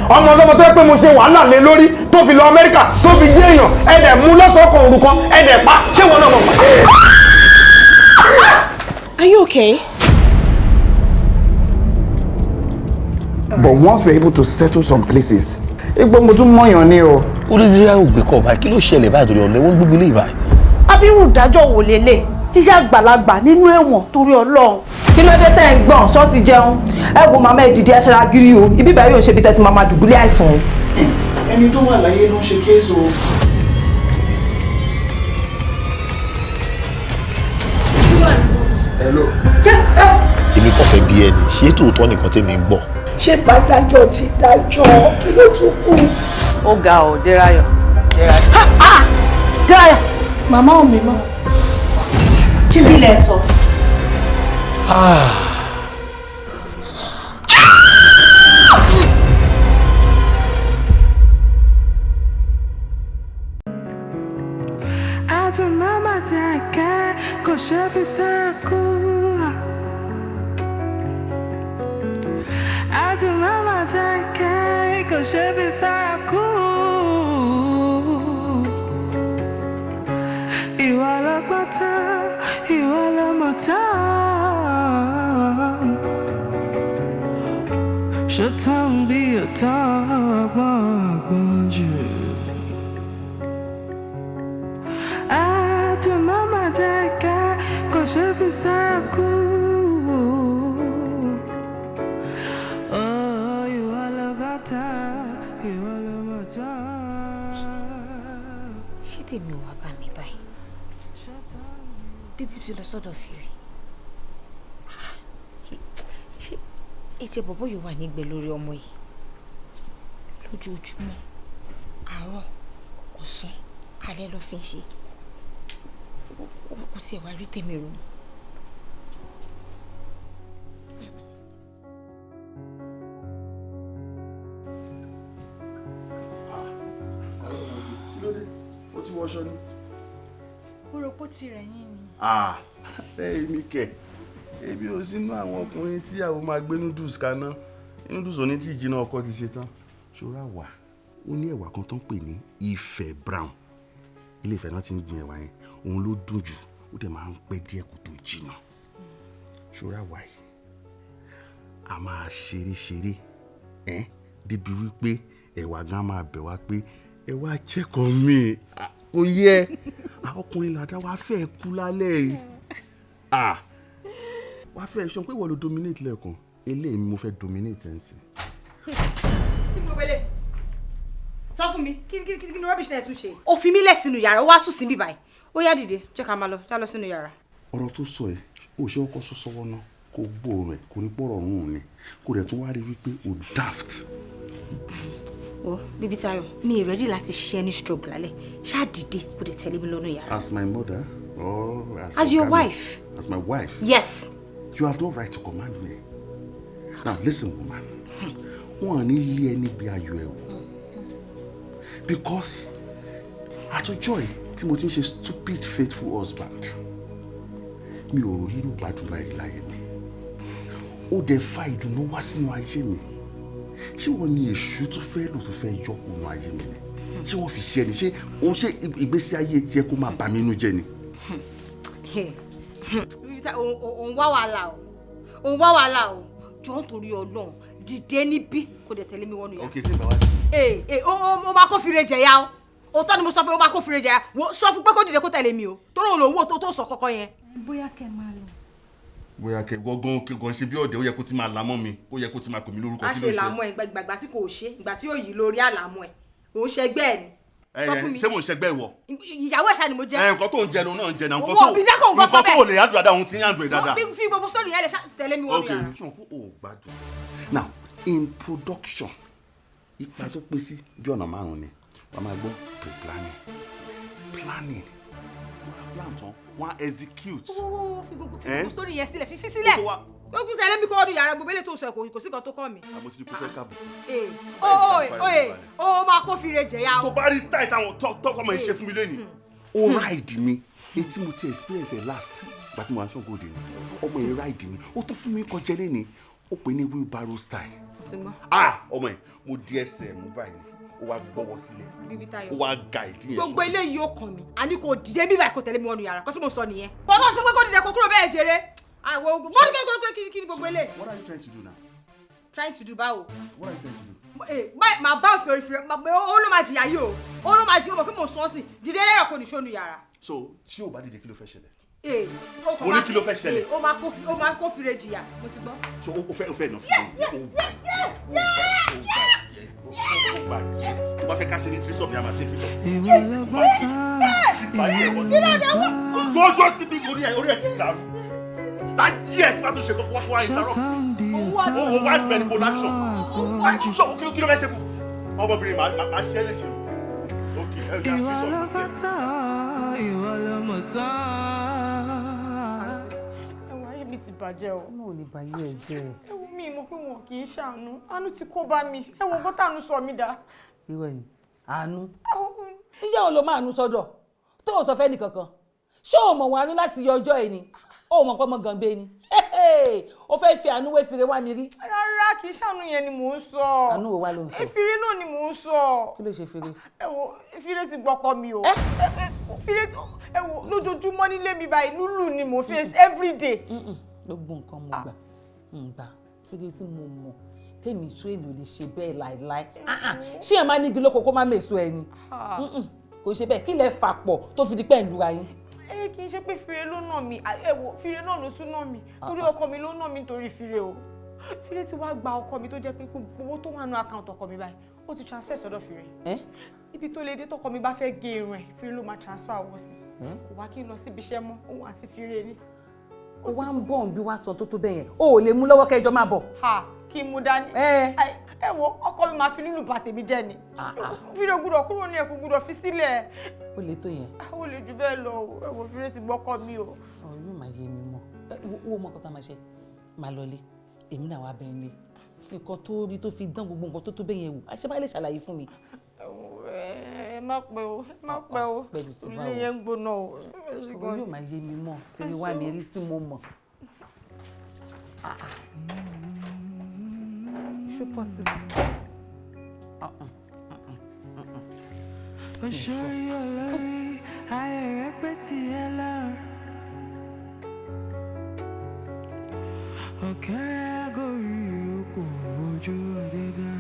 Ọmọ ọlọ́mọ tó yẹ pé mo ṣe wàhálà lé lórí tó fi lọ Amẹ́ríkà tó fi gbé èèyàn ẹ̀dẹ̀ mú lọ́sọ̀ọ̀kan òrukàn ẹ̀dẹ̀ pa ṣé wọn náà mọ̀ pa. Are you okay? But once we're able to settle some places, Igbo mo tún mọ̀yàn ní o. Oríṣiríṣi ògbé kọ̀ báyìí kí ló ṣẹlẹ̀ báyìí torí ọ̀lẹ́wọ́n gbogbo ilé ìbáyìí. Abirù ìdájọ́ wò lélẹ̀? Iṣẹ́ àgbàlagbà nínú ẹ̀wọ̀n torí Ọlọ́run. Kí ló dé tẹ́ ń gbọ̀n ṣọ́ ti jẹun? Ẹ wo màmá ẹ dìde ẹ ṣara gírí o. Ibi ìbá yóò ṣe bí tẹ́sí màmá dùbúlẹ̀ àìsàn o. Ẹni tó wà láyé ló ń ṣe kéésì o. Hello. Èmi kò fẹ́ bí ẹni ṣé tòótọ́ nìkan tẹ́mi ń gbọ́. Ṣé bàdájọ́ ti dájọ́ kí ló tún kù? Ó ga ọ̀ Dérayọ̀. Dérayọ̀. Màmá ò mi mọ́. Kí ni ilẹ̀ sọ? Mama take kò ṣe fi sára kú. Mama take kò ṣe fi sára kú. Ìwọ lọ́gbọ́n tán, ìwọ lọ́mọ tán. Ṣòtán bí ọ̀tán ọgbọ́n jù. Mama take kò ṣe fi sára kú. Ìwọ lọ́ba tán, ìwọ lọ́mọ tán. Ṣé tèmi ò wá bá mi báyìí? Bíbí ti lọ sọ́dọ̀ Fèrè. Ṣé ẹ̀jẹ̀ bọ̀bọ̀ yóò wà nígbẹ́ lórí ọmọ yìí? Lójoojúmọ́, àárọ̀, ọ̀sán, alẹ́ ló fi ń ṣe. Kò tiẹ̀ wá rí tèmi rò. Kí ló dé? Ó ti wọṣọ ni. Mo rò pé ó ti rẹ̀ yín ni. Bẹ́ẹ̀ mi kẹ̀. Ebi ò sínú àwọn ọkùnrin tí àwọn máa gbé noodles kaná. Noodles òní tí ìjìnà ọkọ ti ṣe tán. Ṣọ́ra wà. Ó ní ẹ̀wà kan tó ń pè ní Ifẹ̀ brown. Ilé Ifẹ̀ náà ti ń gbin ẹ̀wà yẹn. Òun ló dùn jù. Ó dẹ̀ máa ń pẹ́ díẹ̀ kó tó jìnà. Ṣọ́ra wà yìí. A máa ṣeré débi wípé ẹ̀wà gan máa bẹ̀ wá pé ẹ̀wà chẹ́kọ̀ọ́ mi. Ó yẹ ọkùnrin làdá wá fẹ́ kú lálẹ́ yìí. Wá fẹ́ sọ pé ìwọ ló dominate lẹ́ẹ̀kan. Eléyìí mo fẹ́ dominate ẹ̀ ń sìn. Kí ni mo wẹlé? Sọ fún mi, kí ni rubbish náà tún ṣe? Ó fi mí lẹ̀ sínú yàrá, ó wá sùn sí bí báyìí. Ó yá dìde, jẹ́ ká máa lọ, já lọ sínú yàrá. Ọ̀rọ̀ tó sọ ẹ̀, ó ṣe ọkọ̀ sọ́sọ́wọ́ náà kó gbóòórùn ẹ̀ kó rí pọ̀rọ̀ ọ̀run ni kó dẹ̀ tún wá rí wípé ó daft. Ó bíbí Táyọ̀, mi ì ready láti ṣe any stroke lálẹ́. Ṣáà dìde kó dẹ̀ tẹ̀lé mi lọ́nà yàrá. As my mother or as your wife? As my wife? Yes. You have no right to command me. Now listen, woman. Wọ́n ní ilé ẹni bí ayọ̀ ẹ̀ o. Because àtọjọ́ yìí tí mo ti ń ṣe stupid faithful husband, mi ò rí irú gbádùn báyìí láyé mi. Ó dẹ̀ fa ìdùnnú wá sínú ayé mi. Ṣé wọ́n ní èṣù tó fẹ́ lò tó fẹ́ yọ kúrò ayé mi ni? Ṣé wọ́n fi ṣe ni? Ṣé ìgbésí ayé tiẹ̀ kó máa bà mí inú jẹ́ ni? Òun wá wàhálà o. Òun wá wàhálà o. Jọ̀ọ́ nítorí Ọlọ́run dìde níbí kó dẹ̀ tẹ̀lé mi wọnú yàrá. Okay, tí ìgbà wá. Ó máa kó fire jẹ̀yà o. Òótọ́ ni mo sọ fún ó máa kó fire jẹ̀yà. Sọ fún pé kó dìde kó tẹ̀lé mi o. Torí òun ló wò tó sọ kọ́kọ́ yẹn. Bóyá kẹ́ máa lọ. Bóyá kẹ́ gọ́gán ṣe bí ọ̀dẹ̀ ó yẹ kó ti máa lámọ́ mi. Ó yẹ kó ti máa pè mí lórúkọ kí ló ṣe. A ṣe làmọ́ ẹ̀ ìgbà tí kò ṣe. Ìgbà tí ó yí lórí àlàmọ́ ẹ̀. Òun ṣẹgbẹ́ ẹ̀ ni. sọ fún mi. ṣé mo ń ṣẹgbẹ́ ìwọ. ìyàwó ẹ̀ṣá ni mo jẹ́. nǹkan tó ń jẹnu náà ń jẹ náà nǹkan tó lè yàdùn dáadáa òun ti yàdùn ẹ̀ dáadáa. fi gbogbo story yẹn lè tẹ̀lé mi wọ́n mi yàrá. ok ṣùgbọ́n kó o gbádùn. now in production ipa tó pín sí bí ọ̀nà márùn-ún ni wọ́n máa gbọ́ pre-planning planning plan tán wọ́n á execute. fi gbogbo story yẹn sílẹ̀ fi sílẹ̀ ó kún tẹ̀lé mi kọ́ ọdún yàrá gbogbo eléyìí tó sọ kò sí kan tó kọ́ mi. àmọ́ ti di kó fẹ́ káàbọ̀. ó máa kó fi re jẹ̀yà o. tó bá rí style táwọn tọkọ máa ń ṣe fún mi lónìí ó ráìdì mi etí mo ti experience ẹ̀ last gba tí mo aṣọ gòdè ni ọmọ yẹn ráìdì mi ó tó fún mi kọjá lẹ́ni ó pè ní wheelbarrow style. ọmọ yẹn mo di ẹsẹ̀ mú báyìí ó wá gbọ́wọ́ sílẹ̀ ó wá ga ìdí yẹn. gbogbo eléyìí ó kàn mí àní kò dìde bíbá kò tẹ̀lé mi wọnú yàrá kọ́sí mo sọ nìyẹn. kọ́ńtà sọ pé kò dìde kó kúrò bẹ́ẹ̀ jèrè àwọn ogun bọ́ọ̀lù kékeré kí ni gbogbo eléyìí. What are you trying to do now? Trying to do báwo. What are you trying to do? Màá bounce lórí fìrẹ́ ó ló máa jìyà yìí o ó ló máa jìyà o mọ̀ pé mo sọ ọ́ sí dìde lẹ́yìn kò ní sónú yàrá. So tí o bá dìde kí ló fẹ́ ṣẹlẹ̀? Mo ní kí ló fẹ́ ṣẹlẹ̀? Ó máa kó fìrẹ́ jìyà mo ti gbọ́. So o fẹ́ nà fún mi o bá fẹ́ ká ṣe ní tírísọ̀ mi a máa ṣe tírísọ̀. ìwọ ló gbọ́ tán. Jọjọ ti bí orí ẹ̀ ti dàrú. Láyé ẹ̀ tí wàá tún ṣe kókó wá ìtarọ̀. Owó wá ìfẹ́ ní production. Kí ló fẹ́ ṣe fún? Ọmọbìnrin máa ṣẹ́ léṣe. Ìwọ ló gbọ́ tán, ìwọ ló mọ̀ tán. Ẹ̀wọ̀n ayé mi ti bàjẹ́ o. Ọmọ ò ní bàyé ẹ̀ jẹ́. Ẹ̀wọ̀n mi mo fún wọn kì í ṣàánú. Àánú ti kó bá mi. Ẹ̀wọ̀n bọ́tàánú sọ mí dá. Ìwọ ni àánú. Ìyá òun ló máa nú sọ́dọ̀ tó o sọ fẹ́ nìkankan. Ṣé o mọ̀ wọn àánú láti yọ ọjọ́ ẹ̀ ni? O mọ̀ pé ọmọ gànbé ni. O fẹ́ fi àánú wé fire wá mi rí. Rárá kì í ṣàánú yẹn ni mò ń sọ. Àánú wo wá ló ń sọ? Efire náà ni mò ń sọ. Kí ló ṣe fire? Efire ti gbọ́kọ mi o. Efire lójoojúmọ́ nílé mi báyìí lúlù ni mo face everyday. Gbogbo nǹkan mo gbà ń gbà fire tí mo mọ̀ tèmi tó èlò lè ṣe bẹ́ẹ̀ láìláì. Ṣé ẹ máa nígi lóko kó má mèso ẹ ni? Kò ṣe bẹ́ẹ̀ kí lẹ fà pọ̀ tó fi di pẹ́ ń lura yín. Kì í ṣe pé fire ló nà mí fire náà ló tún nà mí torí ọkọ mi ló nà mí torí fire o fire ti wá gba ọkọ mi tó jẹ́ pé owó tó wà nù àkáǹtì ọkọ mi báyìí ó ti transfer sọ́dọ̀ fire ibi tó lè dé tọkọ mi bá fẹ́ gé irun ẹ̀ fire ló máa transfer owó sí kò wá kí n lọ síbi iṣẹ́ mọ́ òun àti fire ni. ó wá ń bọ̀ bí wá sọ tó bẹ́ẹ̀ yẹn o ò lè mú lọ́wọ́ kẹjọ máa bọ̀. kí n mú dání ẹ wo ọkọ mi máa fi lílù bà tèmi jẹ́ ni fire gbúdọ̀ kúrò ní ẹ̀kú gbúdọ̀ fi sílẹ̀. ó lè tó yẹn. ó lè jù bẹ́ẹ̀ lọ ẹ wo fire ti gbọ́kọ mi o. ọ̀rọ̀ yóò máa yé mi mọ́ owó mọ́kàn tá a máa ṣe máa lọlé èmi náà wá bẹ́ẹ̀ lé nǹkan tó rí tó fi dán gbogbo nǹkan tó bẹ́ẹ̀ yẹn wò àṣẹ bá lè ṣàlàyé fún mi. ẹ má pẹ́ o ilé yẹn ń gbóná o. ọ̀rọ̀ yóò máa yé mi mọ́ fèrè wá mi rí tí mo mọ̀. Is it possible? Oṣooṣi olórí ayé rẹ̀ pé tiẹ̀ lọ. Ọ̀kẹ́rẹ́ agorí oko ojú dídá.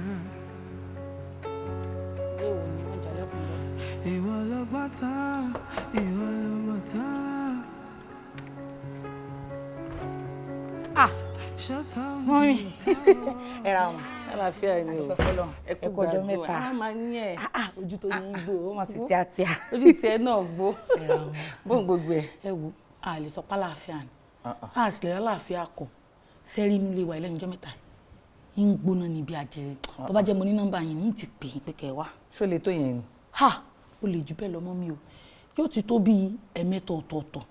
Ìwọ ló gbọ́ tán, ìwọ ló mọ̀ tán. Mọ́mí ẹ ra wọn àlàáfíà ni o ẹ kú ọjọ́ mẹ́ta a máa ní ẹ ojú tó ní gbó ó máa sì tíátíá ojú tiẹ̀ náà gbó bóun gbogbo ẹ. ẹ wo a lè sọ pé àlàáfíà ni a sì lè àlàáfíà kọ sẹ́rí inú ilé wa lẹ́nu ọjọ́ mẹ́ta yìí ń gbóná níbi àjẹrẹ tó bá jẹ́ mo ní nọ́mbà yìí ní ti pè é pé kẹ́ ẹ wá. ṣó lè tó yẹn ni. ó lè jù bẹ́ẹ̀ lọ mọ́ mi o yóò ti tó bíi ẹ̀mẹ́ta ọ̀tọ̀ọ̀tọ̀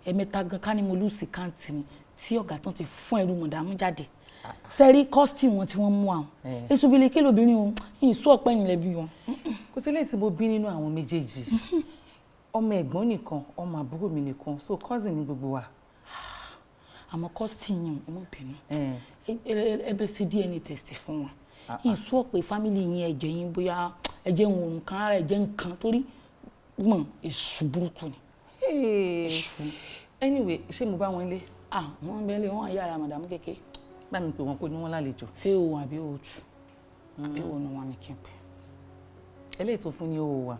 ẹ̀mẹ́ta gan ká ní mo lùsì káǹtì ni tí ọ̀gá tán ti fún ẹrú mọ̀dàmú jáde sẹ́rí kọ́sítì wọn tí wọ́n mú àwọn èso bíi lékè lóbìnrin o ìsú ọ̀pẹ́ yìí lẹ́bi wọn. kò sí léyìí tí mo bí nínú àwọn méjèèjì ọmọ ẹ̀gbọ́n nìkan ọmọ àbúrò mi nìkan so cousin ní gbogbo wa. àmọ́ kọ́sítì yẹn ẹ mọ̀ bínú ẹbẹ̀ sí DNA test fún wọn ìsú ọ̀pẹ́ fámìlì yín ẹ̀jẹ̀ yín bóyá ẹ̀jẹ̀ wọn òun kan ara ẹ̀jẹ̀ nǹkan torí mọ̀ èṣù burúkú ni. anyway ṣé mo bá wọn lé. wọ́n bẹ́ẹ̀ lé wọ́n yára màdàmú kékeré. bá mi pè wọ́n kó ní wọ́n lálejò. ṣé òun àbí òòtù àbí òun ni wọ́n ní kí n pè. eléyìí tó fún ní òwò wa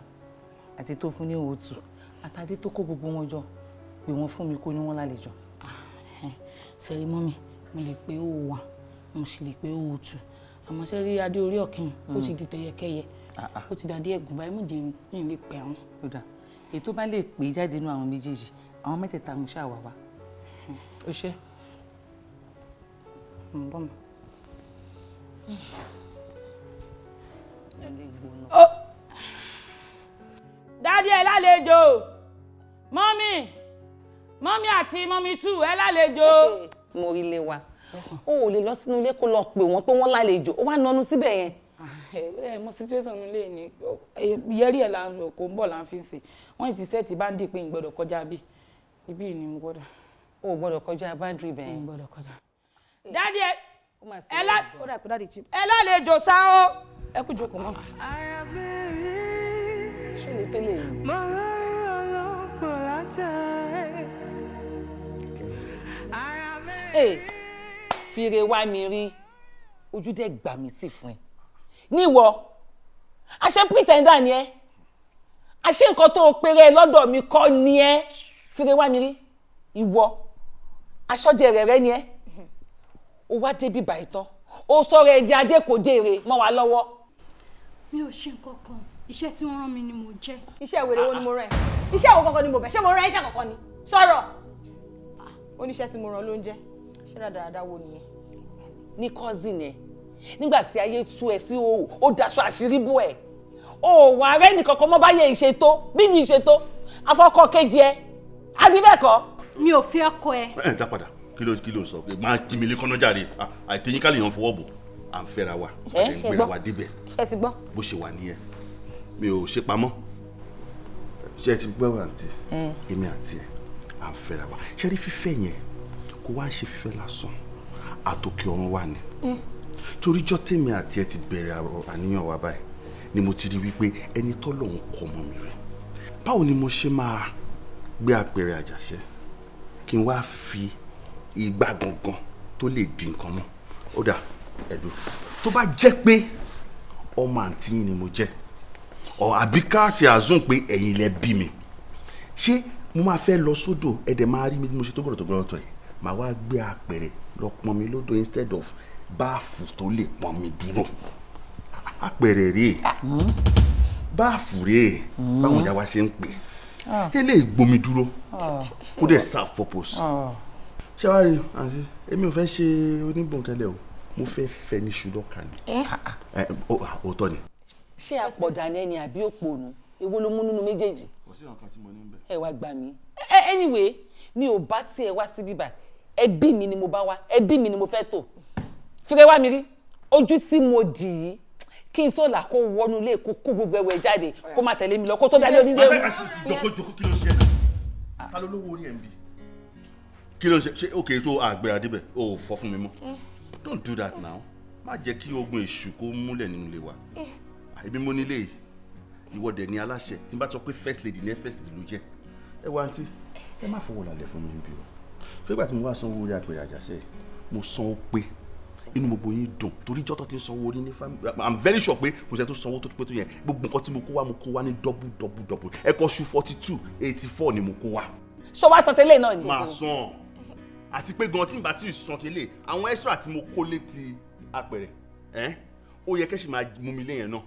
àti tó fún ní òòtù àtàdé tó kó gbogbo wọn jọ pé wọ́n fún mi kó ní wọ́n lálejò. sẹ́rí mọ́mì mo lè pé òwò wa mo sì lè pé òòtù àmọ́ sẹ́rí adé orí ọ̀kìn ó ti di tẹ̀yẹkẹ́yẹ ó ti dàdí ẹ̀gùn báyìí mú jẹ́ ní ilé pé àwọn. kódà èyí tó bá lè pè jáde nínú àwọn méjèèjì àwọn mẹ́tẹ̀ẹ̀ta mo ṣáà wà wá. ó ṣe. dádì ẹ lálejò mọ́mí àti mọ́mí tù ẹ lálejò. mo rí ilé wa o ò lè lọ sínú ilé kó lọ pè wọ́n pé wọ́n lálejò ó wá nọnu síbẹ̀ yẹn. mo situation nílé ni yẹrí ẹ̀ là ń lò kó ń bọ̀ là ń fi ṣe wọ́n ti sẹ́ẹ̀tì bá ń dì pé ń gbọ́dọ̀ kọjá bí ibi ni mo gbọ́dọ̀. o ò gbọ́dọ̀ kọjá bádìrì bẹ́ẹ̀. ń gbọ́dọ̀ kọjá. dádì ẹ lálejò sá o ẹ kú jókòó mọ́. ṣé lè tẹ́lẹ̀ yìí. mo rí ọlọ́pọ̀ látẹ̀. fìrè wá mi rí ojú dẹ́ gbà mí tì fún ẹ níwọ àṣẹ pretender ni ẹ àṣẹ nǹkan tó o péré lọ́dọ̀ mi kọ́ ni ẹ fìrè wá mi rí ìwọ aṣọ́jẹ rẹ̀ ni ẹ o wá débi báyìí tán o sọ̀rọ̀ ẹ̀jẹ̀ adé kò déere mọ́ wa lọ́wọ́. mi ò ṣe nǹkan kan iṣẹ́ tí wọ́n rán mi ni mo jẹ́. iṣẹ́ wèrè wo ni mo rán ẹ iṣẹ́ wo kankan ni mo bẹ̀ ṣé mo rán iṣẹ́ kankan ni sọ̀rọ̀ oníṣẹ́ tí mo rán ló ń jẹ́ ṣé dáadáa wo nìyẹn. ní cousin ẹ nígbà tí ayé tú ẹ sí òòrùn ó daṣọ àṣírí bò ẹ o wà rẹ nìkankan mọ báyẹ ìṣètò bínú ìṣètò afọkọ kejì ẹ àbí bẹ́ẹ̀ kọ́. mi ò fi ọkọ ẹ. ẹ dá padà kí ló sọ pé máa kí mi lé kọ́nà jáde àìtẹ́yìn ká lè yan fọwọ́ bò à ń fẹ́ra wa àṣẹ ń gbéra wa débẹ̀ bó ṣe wà nìyẹn mi ò ṣe pamọ́ ṣe ti gbọ́ wà àǹtí èmi àti ẹ̀ à ń fẹ́ra wa ṣe rí fífẹ́ yẹn kó wá ṣe fífẹ́ lásán àtòkè ọ̀run wà ní toríjọ́ tèmi àti ẹ̀ ti bẹ̀rẹ̀ àníyàn wa báyìí ni mo ti rí wípé ẹni tó lòun kọ mọ́ mi rẹ̀ báwo ni mo ṣe máa gbé apẹ̀rẹ̀ àjàṣẹ́ kí n wá fi igbá gangan tó lè di nǹkan mọ́ ó dà ẹ̀dùn tó bá jẹ́ pé ọmọ àǹtí yín ni mo jẹ́ àbí ká ti àzún pé ẹ̀yin lẹ bí mi ṣé mo máa fẹ́ lọ sódò ẹ̀dẹ̀ máa rí mi bí mo ṣe tó gbọ́dọ̀ tó gbọ́dọ̀ tọ̀ yìí màá wá gbé apẹ̀rẹ̀ lọ pọn mi lódò instead of báàfù tó lè pọn mi dúró apẹ̀rẹ̀ rèé báàfù rèé báwọn ìyá wa ṣe ń pè é lè gbomi dúró kó dẹ̀ serve purpose ṣé wàá rí àǹtí èmi ò fẹ́ ṣe oníbòǹkẹ́lẹ́ o mo fẹ́ fẹ́ ní ṣùlọ́kà ni òótọ́ ni. ṣé àpọ̀dà ni ẹni àbí òpònú èwo ló mú nínú méjèèjì. kò sí nǹkan tí mo ní bẹ́ẹ̀. ẹ wá gbà mí. anyway mi ò bá tiẹ̀ wá síbí bá ẹbí mi ni mo bá wá ẹbí mi ni mo fẹ́ tò fìrẹ́ wá mi rí ojú tí mo dì yìí kí n sọ̀là kó wọnú ilé kó kó gbogbo ẹwẹ̀ jáde kó má tẹ̀lé mi lọ kó tó dálé onílé ewu. jókòó kí ló ṣe náà ká ló lówó orí ẹ̀ ń bì kí ló ṣe òkè tó àgbẹ̀rẹ̀ àdébẹ̀ ò fọ́ fún mi mọ́ don't do that now má jẹ́ kí ogun èṣù kó múlẹ̀ nínú ilé wa èmi mo nílé yìí ìwọ dẹ̀ ní aláṣẹ tí n bá sọ pé first lady ní first lady ló jẹ́ ẹ wá àǹtí ẹ má fọwọ́ lálẹ́ fún mi bí o fẹ́gbà tí mo wá sanwó orí àgbẹ̀rẹ̀ àjàṣe mo sanwó pé inú gbogbo yín dùn torí jọ́tọ̀ tí ń sanwó orí ní family I'm very sure pé kò sẹ́ni tó sanwó tó pé tó yẹn gbogbo nǹkan tí mo kó wá ní double ẹ̀kọ́ ṣu 4284 ni mo kó wá. ṣọ wá sọ tẹ́lẹ̀ náà ni. máa san àti pé gan tí n bá tí ì san tẹ́lẹ̀ àwọn extra tí mo kó létí apẹ̀rẹ̀ ó yẹ kẹ́sì máa mú mi léyìn náà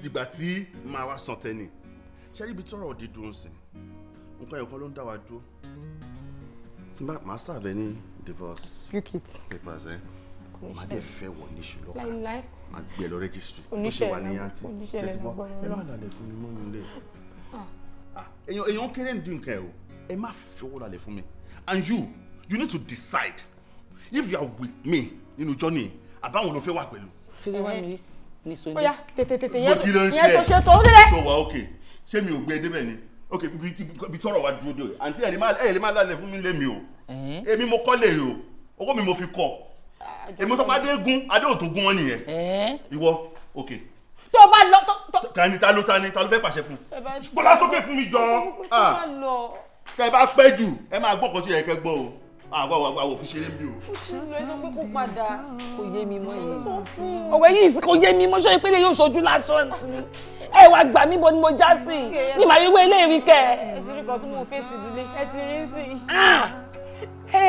dìgbà tí máa wá san tẹ́ni ṣé ibi tọ́rọ̀ òde dùn sí nǹkan ẹ̀yọ̀kan ló ń dá wa dúró tí máa sàbẹ̀ ní divorce papers máa dẹ̀ fẹ́ wọ̀ ní ṣùlọ́kà máa gbé lọ registry ó ṣe wà ní àǹtí ṣe ti bọ́ ẹ má lálẹ́ fún mi mọ́ nílé èèyàn kéré ń dín nǹkan ẹ̀ o ẹ má fi owó lálẹ́ fún mi and you need to decide if you are with me nínú journey àbáwọn ló fẹ́ wà pẹ̀lú. fífi wá mi ní sọ ní. oya tètè yẹn tó ṣe tó délẹ̀. tó wà ok ṣé mi ò gbé débẹ̀ ni ok bí tọrọ wa dúró dé àǹtí ẹ̀ lè má lálẹ́ fún mi lé mi o èmi mo kọ́ lè o owó mi mo fi kọ́ èmi sọ pé adé ò tó gún wọn nìyẹn ìwọ ok. tó o bá lọ tó. tani ta ló fẹ́ pàṣẹ fún bọ́lá sókè fún mi jọ kẹ bá pẹ́ jù ẹ máa gbọ́ kan tí ẹ kẹ gbọ́ o àwọn òfin ṣeré ń bí o. ẹ sọ pé kó padà. kò yé mi mọ́ yìí ọ̀wẹ́ yìí kò yé mi mọ́ sọ pé yóò ṣojú lásán ẹ wá gbà mí bo ni mo já sí ní màá rí wé eléyìí kẹ. ẹ ti rí kan tí mo fèsì nílé ẹ ti rí sí i.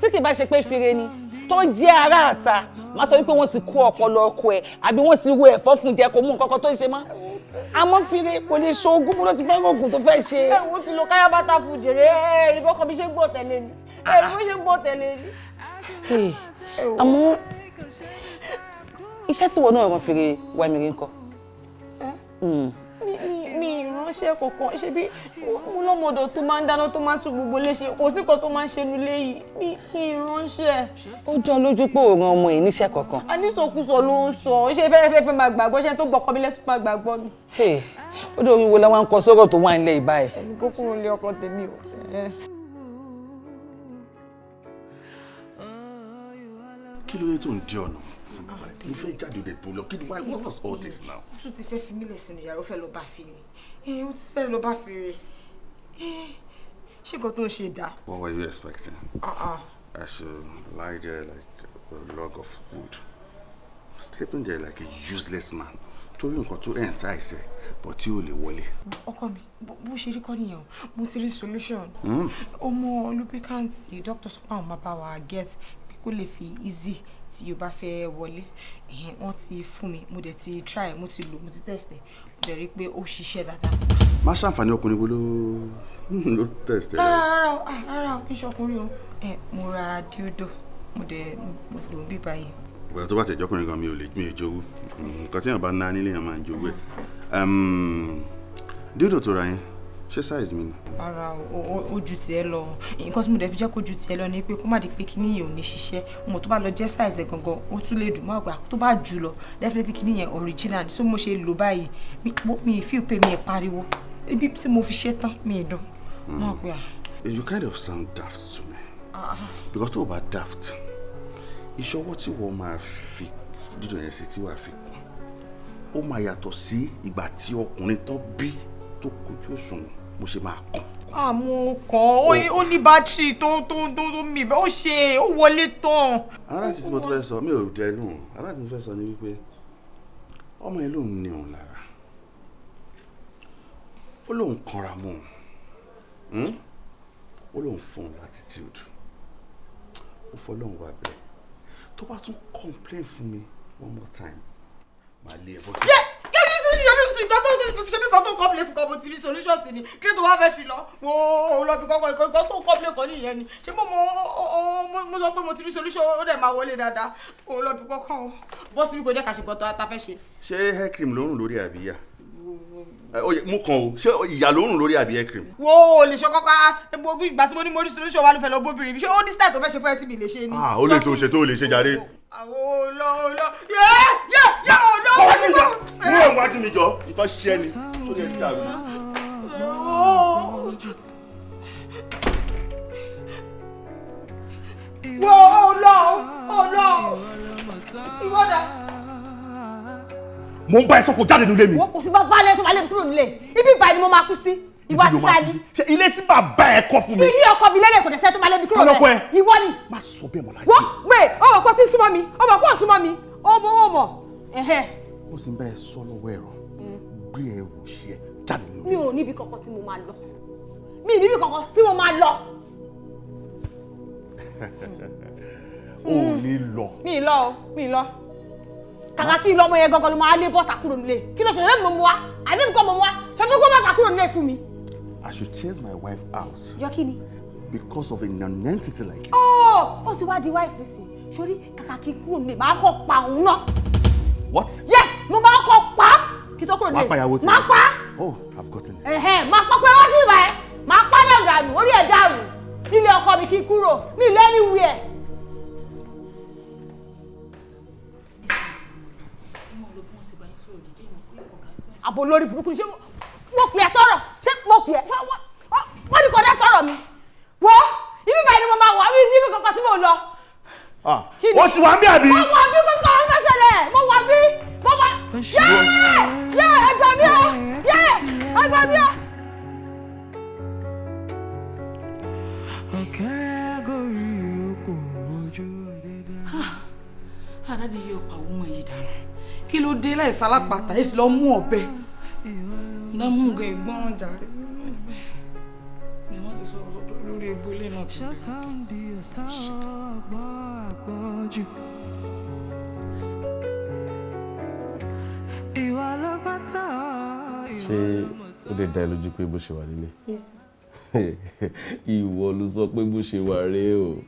tí kì bá ṣe pé fire ni tó jẹ́ ará àta má sọ wípé wọ́n ti kó ọpọlọ ọkọ ẹ̀ àbí wọ́n ti wo ẹ̀fọ́ fún jẹ kó mú nǹkan kan tó ń ṣe mọ́ àmọ́ fire kò lè ṣe ogún bó ló ti fẹ́ rògùn tó fẹ́ ṣe. ẹ wo ti lo káyọ̀ bàtà fún jèrè ẹ ìbọn kan bí ṣe gbọ́ tẹ̀lé ni ẹ bí ṣe gbọ́ tẹ̀lé ni. àmọ́ iṣẹ́ tí wọn náà wọ́n fèrè wá mi rí nǹkan. mi ìránṣẹ́ kankan ṣe bí mo lọ́mọdọ̀ tó máa ń dáná tó máa ń tún gbogbo léṣe kò sí kan tó máa ń ṣe nílé yìí mi ìránṣẹ́. ó jọ lójú pé òun ọmọ ẹ̀ níṣẹ́ kankan. a ní sọkúsọ ló ń sọ ṣé fẹ́ẹ́ máa gbàgbọ́ ṣé tó gbọ́kọ́ mi lẹ́tún máa gbàgbọ́ ni. ó dé orí wo la wá ń kọ sọ́rọ̀ tó wà nílẹ̀ ìbá ẹ̀. ẹni kó kúrò lé ọkọ tèmi o. kí ló dé tó ń di ọ̀nà mo fẹ́ jáde òde tó lọ kí ni why what was all this now. ó tún ti fẹ́ fi mílẹ̀ sínú yàrá ó fẹ́ lọ bá fi ni ó ti fẹ́ lọ bá fi rè ṣé nǹkan tó ń ṣe dá. What were you expecting? I should lie there like a log of wood sleeping there like a useless man torí nǹkan tó entice ẹ but tí ò lè wọlé. ọkọ mi bó ṣe rí kọ́ nìyẹn o mo ti rí solution ọmọ lubricant doctor sọ pé àwọn máa bá wa get bí kò lè fi easy tí o bá fẹ́ wọlé wọ́n ti fún mi mo dẹ̀ ti try mo ti lò mo ti test mo dẹ̀ rí pé ó ṣiṣẹ́ dáadáa. má ṣàǹfààní ọkùnrin wo ló test ẹ. rárá kí n ṣọkùnrin o mo ra dildo mo dẹ̀ lò ó bí báyìí. ìgbà tó bá tẹ̀ jọkùnrin gan mi ò jowú nǹkan tí èèyàn bá ná nílé yẹn máa ń jowú ẹ̀. dildo tó ra yẹn ṣé size mi ni. ara ojú tiẹ̀ lọ nǹkan tí mo dẹ̀ fi jẹ́ kó ju tiẹ̀ lọ ni pé kó má di pé kíní yẹn ò ní ṣiṣẹ́ mo tó bá lọ jẹ́ size ẹ̀ gangan ó tún lè dùn mọ́ àgbà tó bá jù lọ definitely kíní yẹn original so mo ṣe lò báyìí mi feel pé mi ẹ̀ pariwo ibi tí mo fi ṣe tán mi ẹ̀ dùn mọ́ pé you kind of sound daft to me because tó o bá daft ìṣọwọ́ tí wọ́n máa fi dídùn yẹn sí tí wàá fi kún ó máa yàtọ̀ sí ìgbà tí ọkùnrin tán bí tó kojú òṣùwọ̀n mo ṣe máa kàn. àmọ́ kan ó ní bátìrì tó mì bẹ́ẹ̀ ó ṣe ó wọlé tán. aláàtì tí mo fẹ́ sọ mi ò jẹ́ inú aláàtì tí mo fẹ́ sọ ni wípé ọmọ yẹn lòun ní òun lára ó lòun kanra mọ́ òun ó lòun fún un latitude ó fọlọ́run wá bẹ́ẹ̀ tó bá tún complain fún mi one more time màá lé ẹ bọ́ sí. ṣe bí kan tó kọ́pìlẹ̀ fún kan mo ti rí solution sí ni kí ló tó wá fẹ́ fi lọ wo lọ bí kọ́kọ́ ìkan tó kọ́pìlẹ̀ kan nìyẹn ni ṣé mo sọ pé mo ti rí solution ó dẹ̀ máa wọlé dáadáa o lọ bí kọ́kọ́ o bọ́ síbi kò jẹ́ ká ṣe gbọ́tọ̀ ta fẹ́ ṣe. ṣé hair cream ló ń rùn lórí àbíyá mú kan o ṣé ìyá ló ń rùn lórí àbí hair cream. wo o lè ṣe kọ́kọ́ gbogbo ìgbà tí mo ní mo rí solution wà ló fẹ́ lọ bóbìnrin ṣé ó ní style tó fẹ́ ṣe fún ẹ tí mi lè ṣe ni. ó lè tó ṣe tó lè ṣe jàre. àwọn olóòlò yẹ olóòlò. mú ẹ̀ wájú mi jọ ìtọ́ ṣiṣẹ́ ni tó lè rí àrùn. wo olóòlò ìwọ́dà. mo ń bá ẹ sọ́kò jáde nílé mi. wọ́n kò sí bá balẹ̀ tó balẹ̀ kúrò nílé ibi ìbàdí mo máa kú sí ìwà títa ni. ṣe ilé tí bàbá ẹ kọ́ fún mi. ilé ọkọ mi lẹ́lẹ̀ kò dẹ̀ sẹ́ tó balẹ̀ mi kúrò ọlọ́pọ̀ ẹ. ìwọ ni. má sọ bẹ́ẹ̀ mọ́ láyé. wọ́n gbé ọmọ kó tí ń súnmọ́ mi ọmọ kó súnmọ́ mi ọmọ. ó sì ń bá ẹ sọ lọ́wọ́ ẹ̀rọ gbé ẹ wò ṣe ẹ jáde nílé. mi ò níbi kankan tí mo máa lọ mi níbi kankan tí mo máa lọ. o ò ní lọ. mi lọ kàkà kí lọmọ yẹn gangan ló máa lé bọ́tà kúrò nílé kí ló ṣe lẹ́nu mo mú wa àbí nǹkan mo mú wa sọ fún kó bọ́tà kúrò nílé fún mi. I should chase my wife out. Jọ kí ni? Because of a non-entity like you. Ó ti wá di wife sí sórí kàkà kí kúrò nílé máa kọ́ pa òun náà. What? Yes mo máa kọ́ pa kí tó kúrò nílé. Wàá pa ìyàwó tí. Máa pa. Oh, I've gotten it. Máa pa pé wọ́n sì bá ẹ máa pa náà dànù orí ẹ̀ dàrú nílé ọkọ mi kí kúrò ní ilé anywhere. Àbò lórí burúkú ṣé mo pè é sọ̀rọ̀ ṣé mo pè é wọ́n ní kò dá sọ̀rọ̀ mi wọ́ ibi báyìí ni mo máa wà mí níbi kankan sí mo lọ. ó sì wá ń bí àbí. mo wà bí kò sí kò sí ṣẹlẹ̀ mo wà bí mo wà yẹ ẹgbẹ́ mi o yẹ ẹgbẹ́ mi o. ọ̀kẹ́rẹ́ gorí oko ojú dédé. Àdáde yóò pa owó mọ̀ yìí dànù kí ló dé láìsí alápàtà èsì lọ mú ọ̀bẹ lámú nǹkan ìgbọ́n jàre ni wọ́n ti sọ̀rọ̀ lórí ebólé náà tó dé. ṣé ó lè dá ẹ lójú pé bó ṣe wà nílé? Yes. Ìwọ ló sọ pé bó ṣe wà rèé o.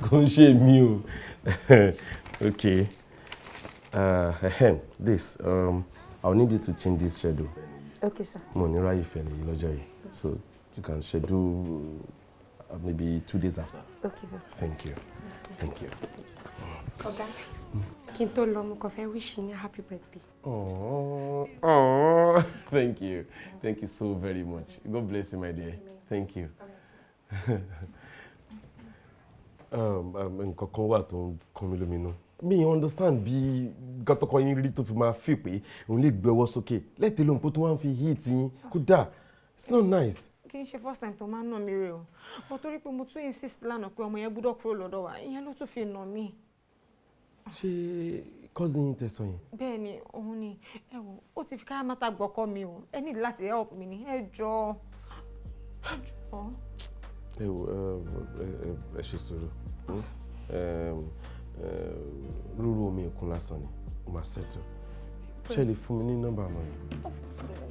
Kò ń ṣe mí o. Okay. This, I'll need you to change this schedule. Okay, sir. Mo ní ráyè fẹ́ nìyí lọ́jọ́ yìí. So you can schedule maybe 2 days after. Okay, sir. Thank you. Thank you. Ọ̀gá, kí n tó lọ mo kàn fẹ́ wish you a happy birthday. Oh, thank you. Thank you so very much. God bless you, my dear. Thank you. Nǹkan kan wà tó ń kàn mí lóminú. Mi understand bí gàtọ́kọ yín rí tó fi máa fi pé òun lè gbé ọwọ́ sókè lẹ́tẹ̀ẹ́ lóhùn pé tó wá ń fi hit yín kódà. It's not nice. Kì í ṣe first time tó máa ń nà mí rè o. Mo torí pé mo tún insist lánàá pé ọmọ yẹn gbọ́dọ̀ kúrò lọ́dọ̀ wa. Ìyẹn ló tún fi nà mí. Ṣé cousin yín tẹ̀sán yẹn? Bẹ́ẹ̀ ni, òun ni. Ẹ wò, ó ti fi ká má ta gbọ́kọ́ mi o. Ẹ ní láti help mi ni. Ẹ jọ̀ọ́. Ẹ wò, ẹ ṣe sọ̀rọ̀. Rúrú omi òkun lásán ni. Ó máa settle. Ṣé lè fún mi ní nọ́mbà ọmọ yẹn?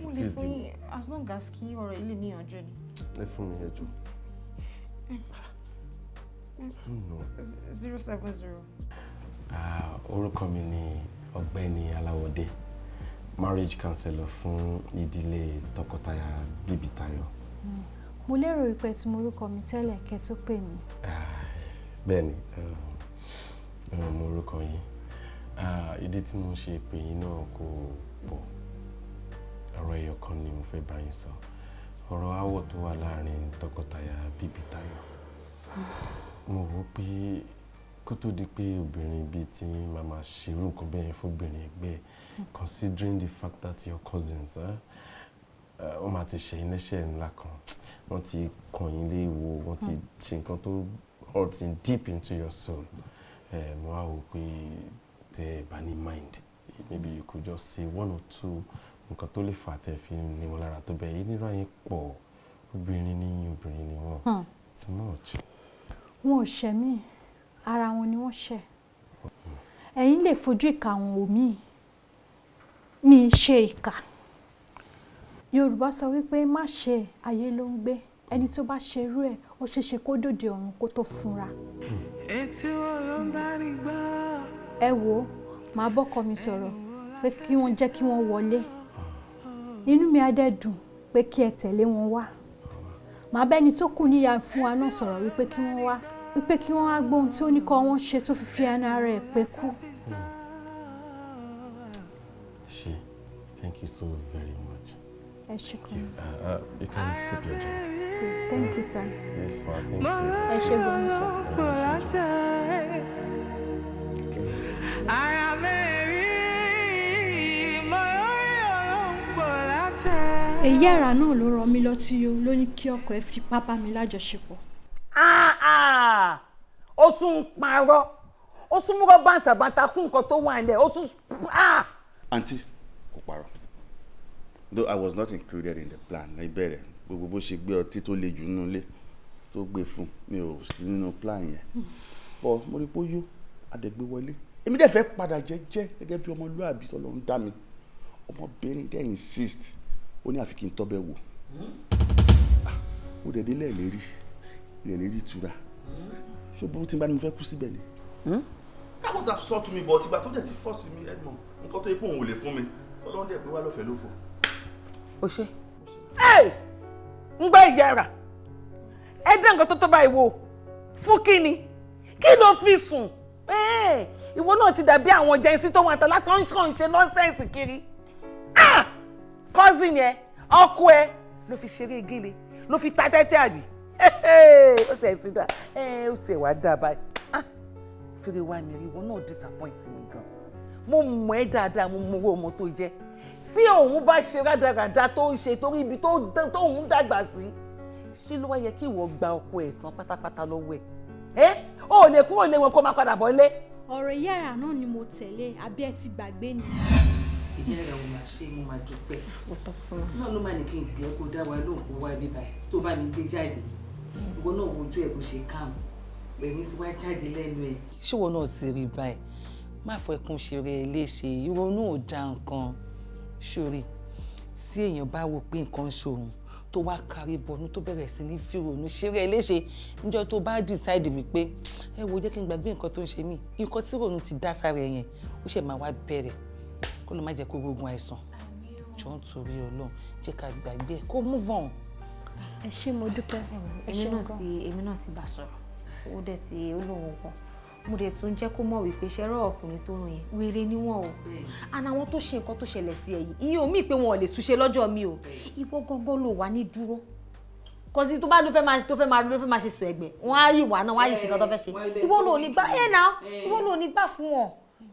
Mo lè fún yín as long as kí ọ̀rọ̀ ilé níyànjú ni. Ẹ fún mi ẹjọ́. 070. Orúkọ mi ni Ọ̀gbẹ́ni Aláwọ̀dé, marriage counselor fún ìdílé tọkọtaya Bíbítayọ̀. Mo lérò wípé tí mo orúkọ mi tẹ́lẹ̀ kẹ́ tó pè mí. Bẹ́ẹ̀ni, mo orúkọ yín. Ìdí tí mo ṣe pè yín náà kò pọ̀. Ọ̀rọ̀ ẹyọ kan ni mo fẹ́ bá yín sọ. Ọ̀rọ̀ aáwọ̀ tó wà láàrin tọkọtaya Bíbítayọ̀. Mo wò pé kó tó di pé obìnrin bíi tí màmá ṣerú nǹkan bẹ́ẹ̀ fún obìnrin ẹgbẹ́, considering the fact that your cousins wọ́n máa ti ṣe yín lẹ́ṣẹ̀ ńlá kan, wọ́n ti kàn yín léèwọ̀, wọ́n ti ṣe nǹkan tó hurting deep into your soul. Mo wá wò pé tẹ́ ẹ bá ní mind, maybe you could just say 1 or 2 nǹkan tó lè fà tẹ́ fi ní wọn lára tó bẹ́ẹ̀. Ìnira yín pọ̀, obìnrin ni wọ́n. It's much. Wọn ò ṣẹ̀ mí, ara wọn ni wọ́n ṣẹ̀. Ẹ̀yin lè fojú ìkà wọn wò mí. Mi ń ṣe ìkà. Yorùbá sọ wípé má ṣe ayé ló ń gbé. Ẹni tó bá ṣe irú ẹ̀, ó ṣeéṣe kó dòde ọ̀run kó tó fúnra. Ẹ wo, màá bọ́kọ mi sọ̀rọ̀ pé kí wọ́n jẹ́ kí wọ́n wọlé. Inú mi á dẹ̀ dùn pé kí ẹ tẹ̀lé wọn wá. Màá bẹ́ni tó kù níyà fún wa náà sọ̀rọ̀ wípé kí wọ́n wá. Wípé kí wọ́n wá gbóhun tí ó ní kọ́ wọ́n ṣe tó fi fi ara ẹ̀ pé kú. She, thank you so very much. Ẹ ṣé kan. You can sip your drink. Thank you, sir. Yes, ma, thank you. Ẹ ṣé gan-an, sir. Èyí àrà náà ló rọ mí lọ́tí o, ló ní kí ọkọ ẹ fipá bá mi lájọṣepọ̀. Ó tún parọ́, ó tún múrọ́ bàǹtàbàǹtà fún nǹkan tó wà nílẹ̀, ó tún. Aunty, kò parọ́. Though I was not included in the plan ní ìbẹ̀rẹ̀, gbogbo bó ṣe gbé ọtí tó le jù nínú ilé tó gbé fún mi ò sí nínú plan yẹn. But mo rí pé ó yó, adẹ̀gbé wọlé. Èmi dẹ̀ fẹ́ padà jẹ́jẹ́ gẹ́gẹ́ bí ọmọlúàbí t'Ọlọ́run dá mi. Ọmọbìnrin dẹ̀ insist, ó ní àfi kí n tọ́bẹ̀ wò. Mo dẹ̀ dé lẹ́ẹ̀lérí tura. Ṣé burú tí n bá ní mo fẹ́ kú síbẹ̀ ni? That was absurd to me, but ìgbà tó dẹ̀ ti force mi ẹ̀mọ́ nǹkan tó yẹ pé òun ò lè fún mi Ọlọ́run dẹ̀ pé wá lọ́fẹ̀ẹ́ lófo. Ó ṣe. Ń gbọ́ ìyára ẹ dá nǹkan tó báyìí wò fún kíni kí ló fi sùn ìwọ náà ti dàbí àwọn jẹ́nsí tó wà tán látọ̀ ń ṣe nọ́sẹ̀nsì kiri. Cousin yẹn ọkọ ẹ ló fi ṣeré gíle ló fi ta tẹ́tẹ́ àbí ó ti ẹ̀ ti dà ó ti ẹ̀ wá dà báyìí. Fèrè wá mi rí ìwọ náà disappoint mi gan. Mo mọ̀ ẹ́ dáadáa, mo mọ owó ọmọ tó jẹ́. Tí òun bá ṣe rádaràda tó ń ṣe torí ibi tó òun dàgbà sí, ṣé ló wá yẹ kí ìwọ gba ọkọ ẹ̀ tán pátápátá lọ́wọ́ ẹ̀? Ó lè kúrò lé wọn kó má padà bọ̀ lé. Ọ̀rọ̀ ìyá àrà náà ni mo tẹ̀lé, àbí ẹ ti gbàgbé ni. Ìyá ẹ̀rọ máa ṣe mo máa dúpẹ́. Náà ló máa ní kí n gbé ẹ kó dá wa lóhùn kó wá ibi báyìí tó bá mi gbé jáde. Ìwọ náà wojú ẹ̀ bó ṣe káàmù. Ẹ̀rín ti wá jáde lẹ́nu ẹ̀. Ṣé ìwọ náà ti rí báyìí? Má fọ ẹkún ṣeré léṣe, ìrònú ò da nǹkan. ṣòrí tí èèyàn bá wò pé nǹkan ń ṣòun tó wá kárí bọnú tó bẹ̀rẹ̀ sí ní fìrònú ṣeré léṣe níjọ́ tó bá decide wípé ẹ wo jẹ́ kí n gbàgbé nǹkan tó ń ṣe mí nǹkan tí rònú ti dá sára ẹ̀yẹn ó ṣe máa wá bẹ̀rẹ̀ kó ló má jẹ́ kó rogun àìsàn jọ ń torí Ọlọ́run jẹ́ ká gbàgbé ẹ̀ kó move on. ẹ ṣé mo dúpẹ́. èmi náà ti bá sọ̀rọ̀ ó dẹ̀ ti olóhùn kan mo dẹ̀ tún jẹ́ kó mọ̀ wípé ṣẹ́rọ̀ ọkùnrin tó rùn yẹn wèrè ni wọ́n o àná àwọn tó ṣe nǹkan tó ṣẹlẹ̀ sí ẹ yìí ìyẹn ò mí pé wọn ò lè túnṣe lọ́jọ́ mi o ìwọ gángan ló wà ní dúró kọsí tó bá ló fẹ́ máa ṣe sùn ẹgbẹ́ wọn á yí wà náà wọn á yí ṣe nǹkan tó fẹ́ ṣe ìwọ ló ní gbà ìwọ ló ní gbà fún wọn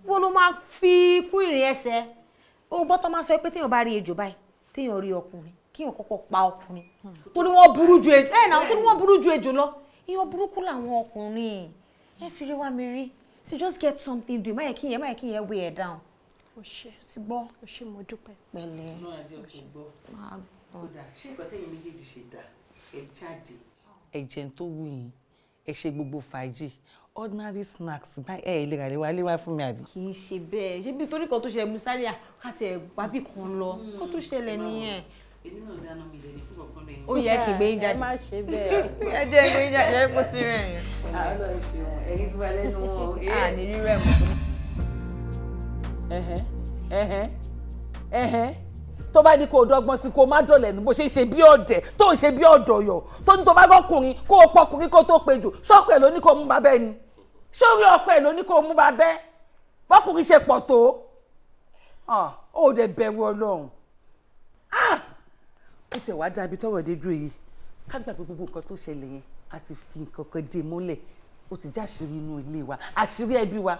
ìwọ ló máa fi kún ìrìn ẹsẹ̀ o gbọ́ tó máa sọ pé téèyàn bá rí ejò báyìí téèyàn rí ọkùnrin kíyàn kọ́kọ́ pa ọkùnrin torí wọ́n burú ju ejò torí wọ́n burú ju ejò lọ ìyẹn burúkú làwọn ọkùnrin ẹ fi rí wá mi rí so just get something do má yẹ kí yẹn weigh it down. o ṣe ti gbọ́. o ṣe mo dúpẹ́. pẹ̀lẹ́. kódà ṣé ìgbà tẹ́yìn méjèèjì ṣe dà ẹ jáde. ẹ jẹun tó wù yín ẹ ṣe gbogbo fàájì ordinary snacks báyìí ẹ lè rà léwá fún mi àbí. kì í ṣe bẹ́ẹ̀ ṣé bí torí kan tó ṣe musaria káti ẹ̀ gbábì kan lọ kó tó ṣẹlẹ̀ nìyẹn. èmi náà dáná mi lẹ́ni fún ọ̀kan lẹ́yìn. ó yẹ kí gbé yín jáde. ẹ má ṣe bẹ́ẹ̀. ẹ jẹ́ gbé yín jáde ẹ kó ti rẹ̀ yẹn. àlọ́ ìṣeun ẹ̀yìn tí wà lẹ́nu wọn. a ní rírẹ̀ mọ́. tó bá ní kó o dọ́gbọ́n sí kó o má dọ̀lẹ̀ ní bó ṣe ṣe bí ọ̀dẹ̀ tó ń ṣe bí ọ̀dọ̀yọ̀ tó ní tó bá rọ́kùnrin kó o pọkùnrin kó tó pejò ṣọ́ọ̀kù ẹ̀ ló ní kó o mú bàbá ẹni sórí ọkọ ẹ̀ ló ní kó o mú bàbá bọ́kùnrin ṣe pọ̀ tó ó dẹ̀ bẹ̀rù Ọlọ́run ó ti wá dàbí tọrọ dé dúró yìí ká gbàgbé gbogbo nǹkan tó ṣẹlẹ̀ yẹn a ti fi nǹkan kan dé mọ́lẹ̀ ó ti jáṣírí inú ilé wa àṣírí ẹbí wa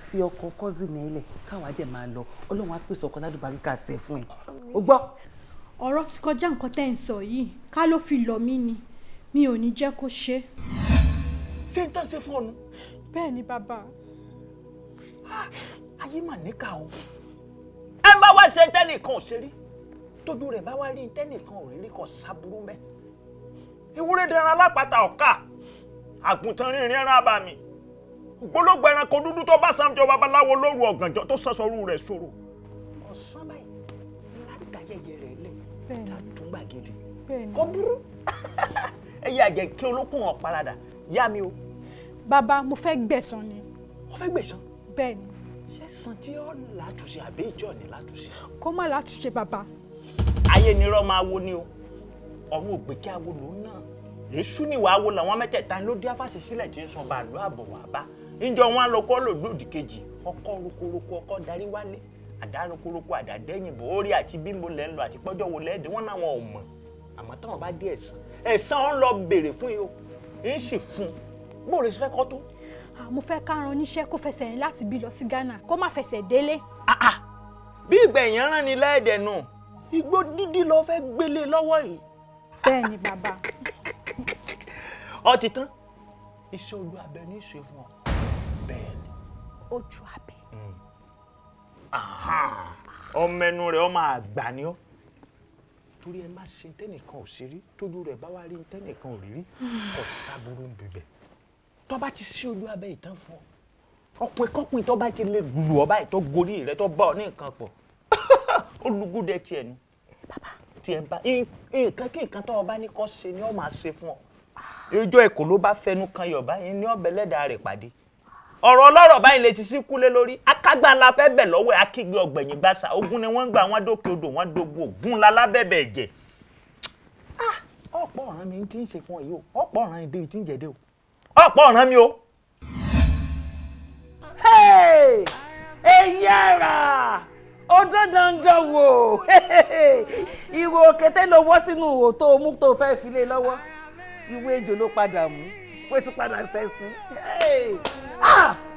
fi ọkọ kọ́sìnì ẹ̀ lẹ̀ káwa jẹ́ máa lọ Ọlọ́run á pèsè ọkọ ládùbáríkà tiẹ̀ fún ẹ o gbọ́. ọ̀rọ̀ ti kọjá nǹkan tẹ́ ń sọ yìí ká ló fi lọ̀ mí ni mi ò ní jẹ́ kó ṣe. ṣé n tán ṣe fún ọnu. bẹ́ẹ̀ ni bàbá. ayé mà níkà o ẹ bá wá ṣe tẹ́nìkan ò ṣe rí tójú rẹ̀ bá wá rí tẹ́nìkan ò rí kò sábúrú mẹ́. ewúrẹ́ dẹran alápàtà ọ̀ka àgùntàn rìnrìn ẹran abàmì ògbólógbò ẹranko dúdú tó bá sàmjọ babaláwo lóru ọ̀gànjọ́ tó sọ́sọ́rú rẹ̀ ṣòro. ọ̀sán báyìí láríkà yẹyẹ rẹ̀ lẹ̀ tàdún gbàgede kò burú ẹyẹ àjẹ́ kí olókùn ọ̀ paradà yá mi o. bàbá mo fẹ́ gbẹ̀san ni. wọ́n fẹ́ gbẹ̀san. bẹ́ẹ̀ ni. ṣé san tí ó látúnṣe àbí ìjọ ní látúnṣe. kó má látúnṣe bàbá. ayé nírọ́ máa wo ni o ọ̀run ògbékí awo lòun náà èṣù níwàá wo làwọn mẹ́tẹ̀ẹ̀ta ló dé afáṣe sílẹ̀ tí ń sọ bàálù àbọ̀ wà bá ìjọ wọn lọ kọ́ lòdì kejì ọkọ rokoroko ọkọ darí wálé àdá rokoroko àdá dẹ́yìn bò orí àti bímbo lẹ́ ń lọ àti pọ́jọ́ wo lẹ́ẹ̀dẹ̀ wọ́n náwọn ò mọ̀ àmọ́ táwọn bá dé ẹ̀san ń lọ béèrè fún yìí o ń sì fún bóòrè sí fẹ́ kọ́ tó. mo fẹ́ kárán oníṣẹ́ kó fẹsẹ̀ rìn láti bí lọ sí Ghana kó má fẹsẹ̀ délé. bí ìgbẹ̀yìn rán ni lẹ́ẹ̀dẹ̀ nù igbó dídí lọ fẹ́ gbélé lọ́wọ́ yìí. bẹ́ẹ̀ ni bàbá. ó ti tán iṣẹ́ ojú abẹ ní ìṣe fún ọ bẹ́ẹ̀ ni. ojú abẹ. ọmọ ẹnu rẹ̀ ọmọ àgbà ni ọ́ torí ẹ má ṣe tẹ́nìkan ò sí rí tójú rẹ̀ bá wá rí tẹ́nìkan ò rí rí kò sábúrú ń bibẹ̀ tó bá ti sí ojú abẹ́ ìtàn fún ọ ọkùnrin kọ́kùnrin tó bá ti lè lù ọ báyìí tó gorí rẹ tó bá ọ ní nǹkan pọ̀ olùgúdẹ tiẹ̀ ni tiẹ̀ bá nǹkan kí nǹkan tó o bá ní kó ṣe ni ó máa ṣe fún ọ ìjọ èkó ló bá fẹnu kan yọ̀ báyìí ní ọbẹ̀ lẹ́dàá rẹ̀ pàdé ọ̀rọ̀ ọlọ́rọ̀ báyìí lè ti sí kúlé lórí akágbá ńlá fẹ́ bẹ̀ lọ́wọ́ ẹ̀ akígbe ọ̀gbẹ̀yìn gbàsà ogun ni wọ́n ń gbà wọ́n dókè odò wọ́n dogun ògún ńlá lábẹ́bẹ̀ ẹ̀jẹ̀ ọ̀pọ̀ ọ̀ràn mi ti ń ṣe fún ọ yìí o ọ̀pọ̀ ọ̀ràn ibi tí ń jẹ dé o ọ̀pọ̀ ọ̀ràn mi o. èyí ara ó dandan wò ìwò kété ló wọ́ sínú ìwò tó mú tó fẹ́ filé lọ́wọ́ ìwé ejò ló padà mú pé ti padà sẹ́sìn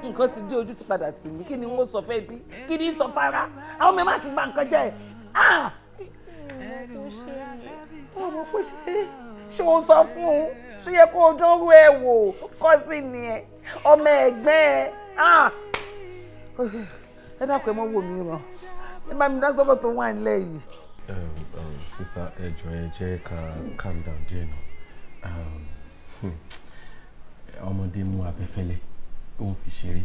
nǹkan ti dé ojú ti padà sí mi kí ni wọ́n sọ fẹ́ bí kí ni sọ fara àwọn mi má ti gba nǹkan jẹ́ ọmọ pé ṣé o sọ fún un ṣé yẹ kó o dánwó ẹ wò kọ́ sí ni ẹ ọmọ ẹ̀gbẹ́ ẹ dákun ẹ mọ wò mí ràn ẹ bá mi dá sọ́bọ̀ tó wà nílẹ̀ yìí. Sister ẹ jọ̀ọ́ ẹ jẹ́ ká calm down díẹ̀ náà ọmọdé mú abẹ́fẹ́lẹ́ ó ń fi ṣeré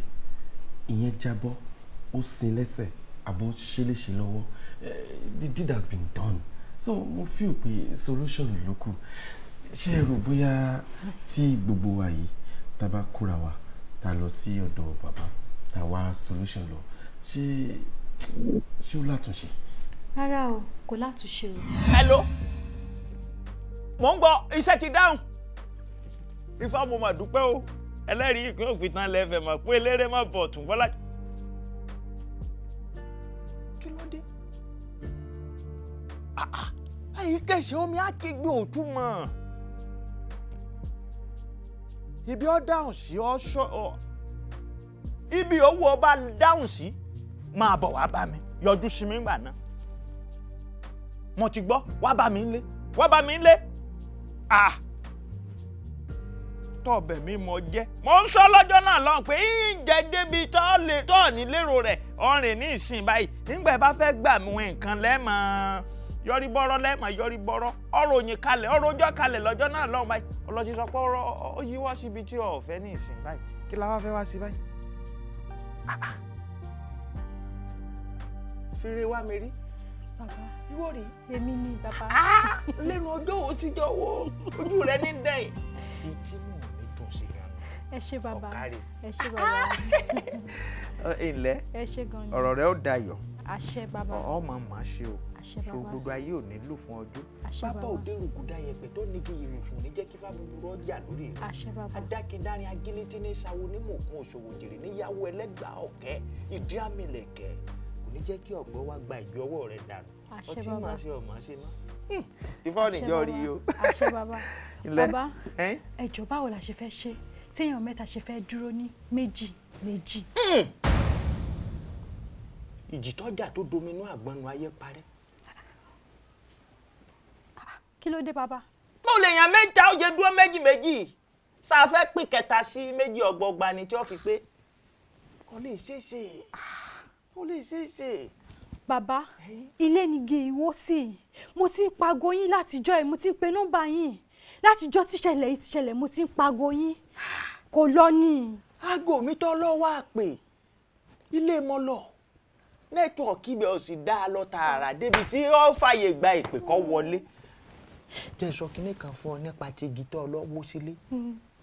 ìyẹn jábọ́ ó sin lẹ́sẹ̀ àbọ̀ ṣe léṣe lọ́wọ́. The deed has been done. So mo feel pé solution ló kù. Ṣé ẹ rò bóyá tí gbogbo wa yìí tá bá kóra wa tá lọ sí ọ̀dọ̀ bàbá tá wá solution lọ ṣé ó látúnṣe? Rárá o, kò látúnṣe o. Hello. Mo ń gbọ́ iṣẹ́ ti dáhùn. Ifá mo mà dúpẹ́ o. Ẹlẹ́rìí ìpín òfin tán lẹ́fẹ̀ẹ́ mọ̀ pé eléré má bọ̀ tún bọ́lá. Kí ló dé? Àyíkẹ́ṣẹ́ omi á kígbe òtún mọ̀. Ibi ó dáhùn sí ibi owó ọba dáhùn sí máa bọ̀ wá bá mi yọjú sí mi ńgbà náà. Mo ti gbọ́ wá bá mi ńlé tọ́ọ̀bẹ̀ mi mọ jẹ́ mo ń sọ lọ́jọ́ náà lọ́hùn pé ìjẹ́ débi tọ́ọ̀ ní lérò rẹ̀ ọ̀rìn ní ìsìn báyìí nígbà ẹ bá fẹ́ gbà mí nǹkan lẹ́mọ̀ yọrí bọ́rọ́ ọ̀rọ̀ òyìn kalẹ̀ ọ̀rọ̀ ọjọ́ kalẹ̀ lọ́jọ́ náà lọ́hùn báyìí ọlọ́jì sọ pé ó yíwọ́ síbi tí ò fẹ́ ní ìsìn báyìí kí la wá fẹ́ wá sí báyìí. fèrè wá mi rí. Bàbá. Ìwọ rí. Èmi ni bàbá. Lẹ́nu ọjọ́ wo síjọ́ wo ojú rẹ ní dẹ́yìn. Ìtínú mi dùn sí gan. Ẹ ṣé bàbá. Ọ̀kárí. Ẹ ṣé bàbá. Ilẹ̀. Ẹ ṣé gan ni. Ọ̀rọ̀ rẹ ó dayọ̀. Àṣẹ bàbá. Ọmọ màá ṣe o. Àṣẹ bàbá. So gbogbo ayé ò ní lò fún ọjọ́. Àṣẹ bàbá. Bàbá òde rògbòdà yẹpẹ̀ tó ní kí irùfún ní jẹ́ kí fá búburú ọjà lórí rẹ̀. Àṣẹ bàbá. Adákindárin agilítí ní sawo ní mòkun òṣòwò jèrè níyàwó ẹlẹ́gbàá ọ̀kẹ́ ìdí àmìlẹ̀kẹ́ kò ní jẹ́ kí ọ̀gbọ́n wá gba ìgbé ọwọ́ rẹ̀ dànù. Àṣẹ Ọtí bàbá. máa ṣe ọmọ ṣe mọ́. Ifá nìjọ́ rí o. Àṣẹ bàbá. Ilẹ̀. Bàbá, ẹ jọ̀ọ́ báwo la ṣe fẹ́ ṣe téèyàn mẹ́ta ṣe fẹ́ dúró ní méjì. Ìjì tọ́jà tó dominú àgbọnnu ayé parẹ́. Kí ló dé bàbá? Mo lè yàn mẹ́ta ó jẹ dúró méjì. Sáà fẹ́ pín kẹta sí méjì ọgbọgba ni tí ó fi pé. Kò lè ṣeéṣe. Bàbá, ilé ni ge ìwó sí. Mo ti ń pago yín látijọ́ ẹ̀, mo ti ń pe nọ́mbà yín. Látijọ́ tíṣẹ̀lẹ̀ yìí ti ṣẹlẹ̀, mo ti ń pago yín. Kò lọ ni. Aago mi tọ́ lọ́wọ́ àpè. Ilé mọ́ lọ. Nẹ́tíwọ̀kì ibẹ̀ ò sì dá a lọ tààrà débi tí ó fàyè gba ìpè kọ́ wọlé. Jẹ́ sọ kinní kan fún ọ nípa ti igi tó ọlọ́wọ́ sílé.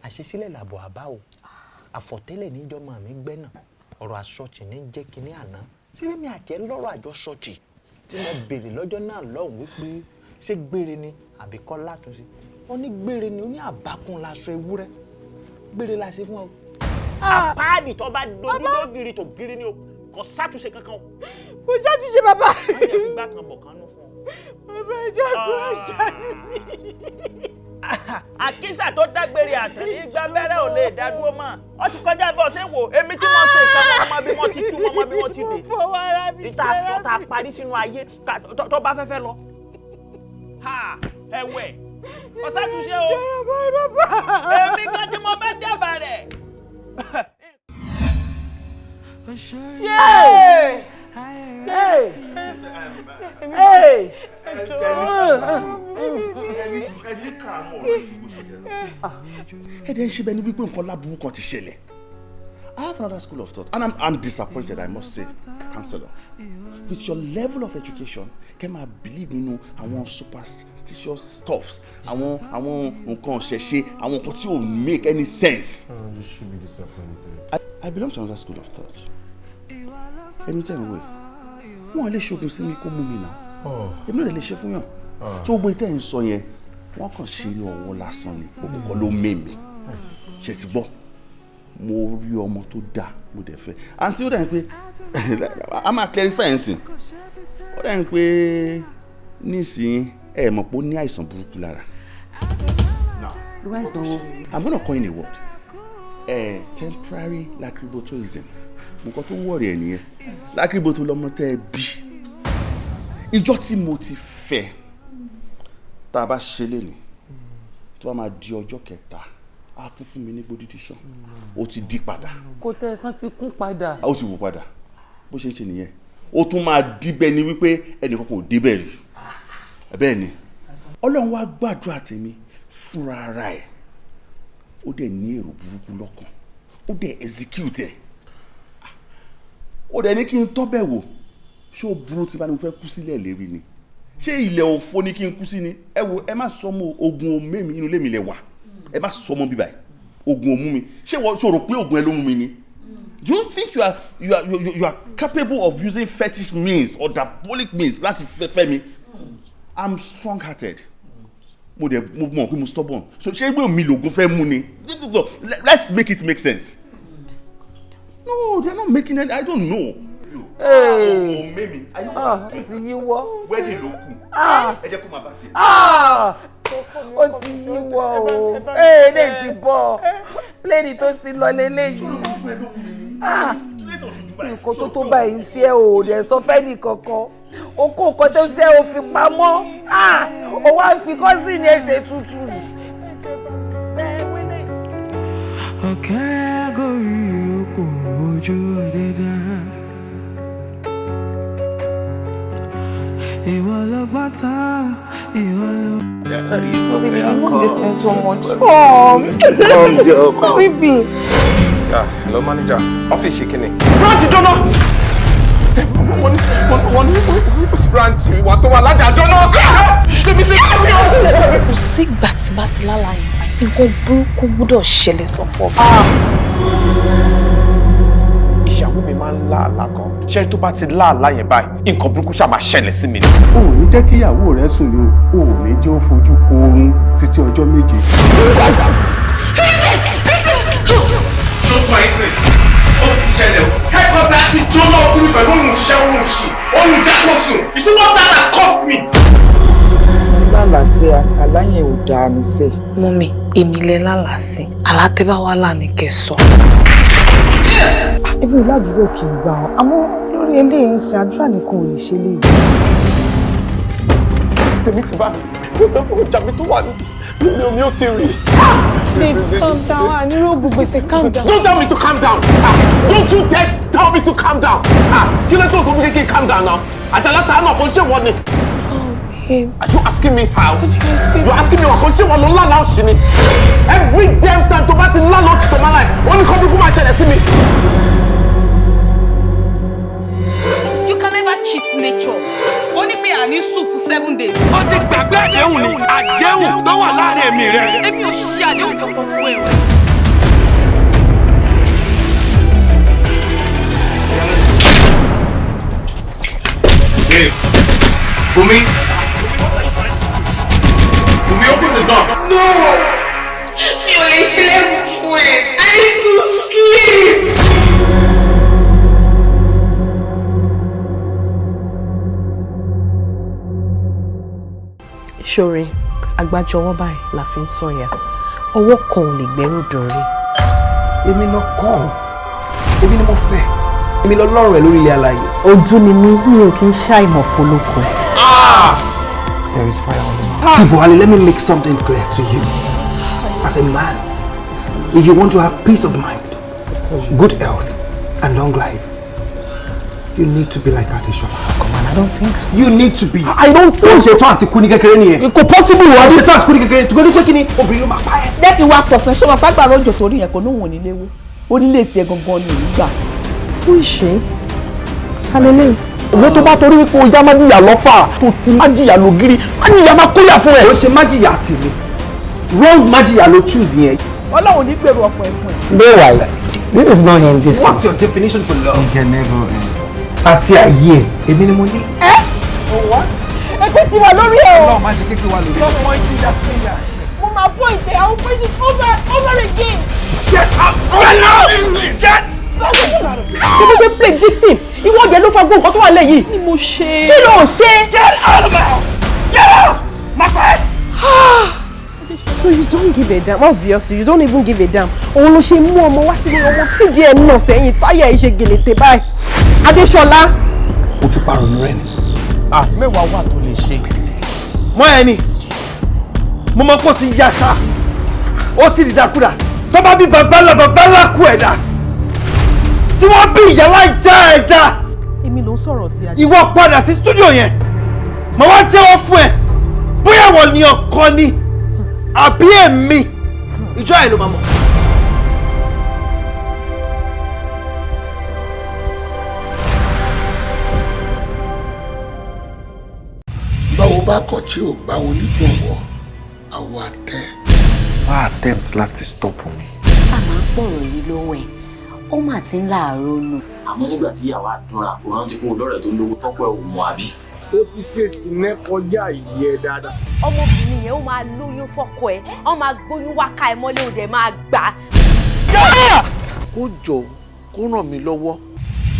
Àṣesílẹ̀ làbọ̀ àbá o. Àfọ̀tẹ́lẹ̀ níjọ́mọ̀ mi gbẹ́nà. Ọ̀rọ̀ àsọtì ní jẹ́ kinní àná. Síbí mi àjẹ́ lọ́rọ̀ àjọsọtì tí mo béèrè lọ́jọ́ náà lọ́hùn wípé ṣé gbére ni àbí kọ́ látúnṣe. Ó ní gbére ni ó ní àbákùn laṣọ ewúrẹ́. Gbére la ṣe fún ọ. Àpáàdì tó bá dojú lógiri tó gírí ni o. Kò sátúnṣe kankan o. Kò sátúnṣe bàbá. Wọ́n jẹ́ fi gbá kan bọ̀ kan nú fún ọ. Bàbá ẹjọ́ kú ẹjọ́ mi. Àkísà tó dágbére àtẹ̀lé gba bẹ́rẹ̀ ò lè dá dúró mọ́. Ó ti kọjá bọ́ ṣé wò èmi tí wọ́n ṣe ìkànnì ọmọ bí wọ́n ti tú ọmọ bí wọ́n ti dé. Ìta aṣọ ta parí sínú ayé tó bá fẹ́fẹ́ lọ. Ẹ̀wẹ̀ kò sátúnṣe o. Èmi kan tí mo bá dábàá rẹ̀. Ẹ̀dẹ̀ ń ṣe bẹ́ẹ̀ ni wípé nǹkan láburú kan ti ṣẹlẹ̀. I have another school of thought and I'm disappointed, I must say, counselor. With your level of education, kẹ́ máa believe nínú àwọn superstitious stuffs, àwọn nǹkan ṣẹ̀ṣẹ̀, àwọn nǹkan tí ò make any sense. You should be disappointed. I belong to another school of thought. Èmi tẹ̀ ń wò wọ́n lè ṣoògùn sí mi kó mú mi náà. Èmi náà lè ṣe fún yàn. Tí gbogbo ìtẹ́ ń sọ yẹn, wọ́n kàn ṣe ní ọwọ́ lásán ni, gbogbo kan ló mèmí. Ṣé ti gbọ́? Mo rí ọmọ tó dáa, mo dẹ̀ fẹ́. Àǹtí ó dẹ̀ ń pé, a máa clarify ẹ̀sìn. Ó dẹ̀ ń pé nísìnyí ẹ mọ̀ pé ó ní àìsàn burúkú lára. I'm gonna coin a word. Temporary lacribotoism. Nǹkan tó ń wọ̀rì ẹ̀ nìyẹn. Lacriboto lọmọ tẹ́ ẹ bí. Ìjọ́ tí mo ti fẹ́ tá a bá ṣe lénìí tó bá máa di ọjọ́ kẹta á tún fún mi ní gbódìdí ṣan ó ti di padà. Kò tẹ ẹ̀sán ti kún padà. Ó ti wù padà bó ṣe ń ṣe nìyẹn ó tún máa díbẹ̀ ni wípé ẹnìkan kò débẹ̀ rí bẹ́ẹ̀ ni Ọlọ́run wá gbàdúrà tèmi fúnra ara ẹ̀ ó dẹ̀ ní èrò burúkú lọ́kàn ó dẹ̀ execute ẹ̀ ó dẹ̀ ní kí n tọ́bẹ̀ wò ṣé ó burú tí bá ní mo fẹ́ kú sílẹ̀ lérí ni ṣé ilẹ̀ òfo ni kí n kú sí ni ẹ wo ẹ má sọ mọ́ oògùn òmé mi inú ilé mi lẹ wà ẹ má sọ mọ́ bíbá oògùn òmú mi ṣé wọ́n ṣòro pé oògùn ẹ ló mú mi ni. Do you think you are capable of using fetish means or diabolic means láti fẹ́ mi? I'm strong-hearted. Mo mọ̀ pé mo stubborn. So ṣé ìgbé mi lògùn fẹ́ mú ni? Let's make it make sense. No, they're not making it. I don't know. Hey. Mimi, I know. Ó ti yíwọ́. Wedding ló kù. Ẹ jẹ́ kó máa bá tiẹ̀. Ó ti yíwọ́ o. Lè ti bọ̀. Lẹ́ni tó ti lọ lélẹ́yìí. Nǹkan tó báyìí ṣe ò dẹ̀ sọ fẹ́ nìkankan. O kó nǹkan tó ṣe ò fi pamọ́. O wá fi kọ́sì ní ẹ̀ṣẹ̀ tútù. Ọ̀kẹ́rẹ́ agorí oko ojú dídá. Ìwọ ló gbọ́ta, ìwọ ló. Move this thing too much. Stop with me. Yeah, hello manager. Office kini. Branch Jono. Branch wa tó wà lájà Jono. Kò sí ìgbà tí bá ti lálàá yẹn, nǹkan burúkú gbọ́dọ̀ ṣẹlẹ̀ sọ́pọ̀. Ìyàwó mi máa ń lá àlá kan. Ṣé tó bá ti lá àlá yẹn báyìí, nǹkan burúkú ṣá máa ṣẹlẹ̀ sí mi ni. O ò ní jẹ́ kí ìyàwó rẹ sùn ní o ò ní jẹ́ ó fojú ko oorun títí ọjọ́ méje. Ṣótú àìsàn, ó ti ṣẹlẹ̀ o. Headquarter ti jóná ọtí mi pẹ̀lú òun ṣẹ́ òun ṣì. Òun jákòsùn. You see what that has cost me? Lálàsẹ̀ aláyẹn ò dáa ní sẹ́. Mọ́mì, èmi lẹ lálàsẹ̀. Alátẹ́bá wà lánìí kẹsàn. Ebi ìlàdúró kì í gbà ọ́, àmọ́ lórí eléyìí ń sin àdúrà nìkan ò lè ṣe léyìí. Tèmi ti bá mi. Ìjàmbí tó wà nínú omi ó ti rì. Babe, calm down. I need to gbèsè, calm down. Don't tell me to calm down. Don't you dare tell me to calm down. Kí ló tó sọ fún kékeré calm down now? Àjàláta náà kò ń ṣe wọ́n ni. Are you asking me how? You're asking me what ṣé wọ́n ló lálàá òṣì ni? Every damn time tó bá ti lálàá òṣì tó máa láì, ó ní kọ́ burúkú máa ṣẹlẹ̀ sí mi. You can never cheat nature. Ó ní pé àní sùn fún 7 days. Ó ti gbàgbé àdéhùn ni, àdéhùn tó wà láàrin èmi rẹ. Èmi ò ṣe àdéhùn kankan fún ẹ. Babe, Bumi, open the door. No! Mi ò lè ṣílẹ̀kùn fún ẹ. I need to sleep. Ṣòre, àgbájọwọ́ báyìí la fi ń sọ̀yà. Ọwọ́ kan ò lè gbẹ́rù dòrí. Èmi lọ kọ́ ọ, èmi ni mo fẹ́, èmi lọ lọ́rùn ẹ̀ lórí ilé alààyè. Ojú ni mi ò kí ń ṣàìmọ̀ fọlọ́kọ. There is fire on the mountain. See, Buhari, let me make something clear to you. As a man, if you want to have peace of mind, good health, and long life, you need to be like Akinola. Come on, I don't think so. You need to be. I don't think so. Ṣe tán àti kú ní kékeré nìyẹn. Kò possible wá. Ṣe tán àti kú ní kékeré tó gbé kí ni obìnrin ló máa pa ẹ́. Jẹ́ kí n wá sọ fún ẹ, ṣé wọn pàgbà rọ́jò torí yẹn kò ní òun ò ní léwu. Onílé tiẹ̀ gangan ni òun gbà. Who is she? Talele. Owó tó bá torí wípé o já májìyà lọ́fà tó ti májìyà lògiri, májìyà máa kóyà fún ẹ. Ó ṣe májìyà tèmi. Wrong májìyà ló choose yẹn. Ọlọ́run ní gbèrò ọ̀pọ̀ ẹ̀ fún ẹ. Meanwhile, this is not in this. What's your definition for love? It can never end. Àti ayé ẹ̀, èmi ni mo ní. Ẹgbẹ́ ti wà lórí ẹ̀ o. Ọlọ́run máa ṣe kékeré wà lórí. Stop pointing that finger. Mo máa point it, I will point it over again. Get up! Get! Bí mo ṣe play victim, ìwọ ọ̀dẹ̀ ló fa gbogbo nǹkan tó wà lẹ́yìn. Ni mo ṣe. Kí ló ṣe? Get out of my house! Get out! Má pa ẹ́! So you don't give a damn, obviously you don't even give a damn. Òun ló ṣe mú ọmọ wá sílé ọmọ tí díẹ̀ náà sẹ́yìn táyà ẹ̀ ṣe gèlètè báyìí. Adéṣọlá. Mo fi parọ́ mi rẹ̀ ni. Mẹ́wàá wà tó lè ṣe. Mọ́ ẹni, mo mọ̀ pé ó ti yá ṣá, ó ti dìdàkudà, tó bá bí babalá kú ẹ̀dá, tí wọ́n bí ìyàlá já ẹ̀dá. Èmi ló ń sọ̀rọ̀ sí ajé. Ìwọ padà sí stúdíò yẹn, mo wá jẹ́wọ́ fún ẹ, bóyá wọ́n ní ọkọ ni, àbí èmi, ìjọ ẹ̀ ló máa mọ̀. bá kọ̀ tí ò gbá onígbọ̀wọ́ àwọ̀ àtẹ. Wá attempt láti stop mi. A máa ń pọ̀rọ̀ yìí lọ́wọ́ ẹ̀ ó mà ti ń láàárọ̀ nù. Àmọ́ nígbà tí ìyàwó àdúrà kò rántí kó lọ́rẹ̀ tó lówó tọ́pọ̀ ẹ̀ ò mọ àbí. Ó ti ṣèṣì ná kọjá ìyẹ́ dáadáa. Ọmọbìnrin yẹn ó máa lóyún fọ́kọ ẹ̀ ó máa gbóyún wákà ẹ̀ mọ́lẹ̀ òde máa gbà. Kó jọ kó ràn mí lọ́wọ́.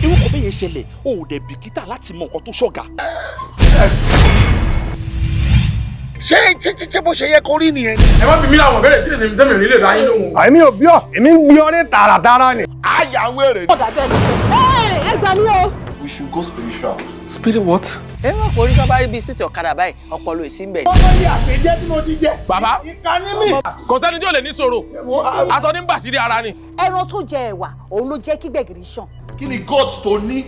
Irú kò bẹ́ẹ̀ yẹn ṣẹlẹ̀ o ò dẹ̀ bìkítà láti mọ nǹkan tó ṣọ̀gá. Ṣé bó ṣe yẹ kó rí nìyẹn? Ẹ má bí mi láwọn bẹ̀rẹ̀ tí èmi tẹ́mi ò ní lè dá yín lóhùn. Àmì ò bí ọ̀, èmi ń gbé ọ ní tààràtàrà ni. Àyà wèrè. Ọ̀gá bẹ́ẹ̀ ni. Ẹ gbà mí o. We should go spiritual. Spirit what? Ẹ wọ́n kò rí sọ́ba rí bíi síìtì ọ̀kadà báyìí ọpọlọ èsì ń bẹ̀. Ọmọ yìí àpèjẹ tí mo ti jẹ. Bàbá Ìka ní mi. kò sẹ́ni tí ò lè ní sọ̀rọ̀. Aṣọ ní bàṣírí ara ni. Ẹran tó jẹ ẹ̀wà òun ló jẹ́ kí gbẹ̀gìrì ṣàn. Kí ni gods tó ní?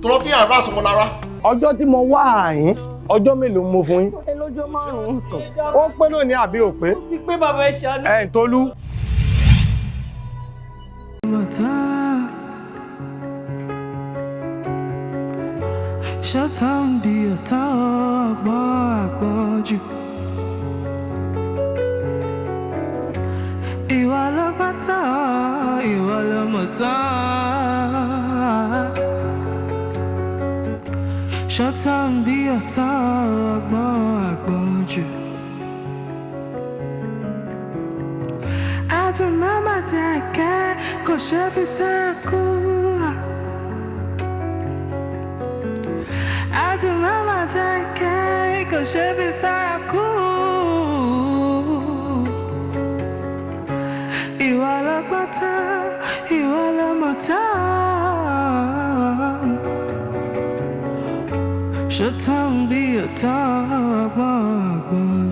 Tó fi hàn rásùn mọ́ lára. Ọjọ́ tí mo wá àyín, ọjọ́ mélòó mo fún yín? Ẹ lọ́jọ́ márùn-ún. Ó pé lónìí àbí ò pé? Ó ti pé bàbá ẹ ṣàánú. Ẹ̀ ń Tolú. Ṣọ́tàn bí ọ̀tá ọgbọ́n àgbọ̀njù. Ìwà lọ́gbọ́n tán, ìwà lọ́mọ tán. Ṣọ́tàn bí ọ̀tá ọgbọ́n àgbọ̀njù. Àtúmọ̀mọ̀ tẹ̀kẹ́ kò ṣe fi sẹ́kù. Àtúmọ̀mọ̀ tẹ̀kẹ́ kò ṣe fi sẹ́kù. Ìwà lọ́gbọ́n tán, ìwà lọ́mọ tán. Ṣọ́tàn bí ọ̀tá ọgbọ́n àgbọ̀n.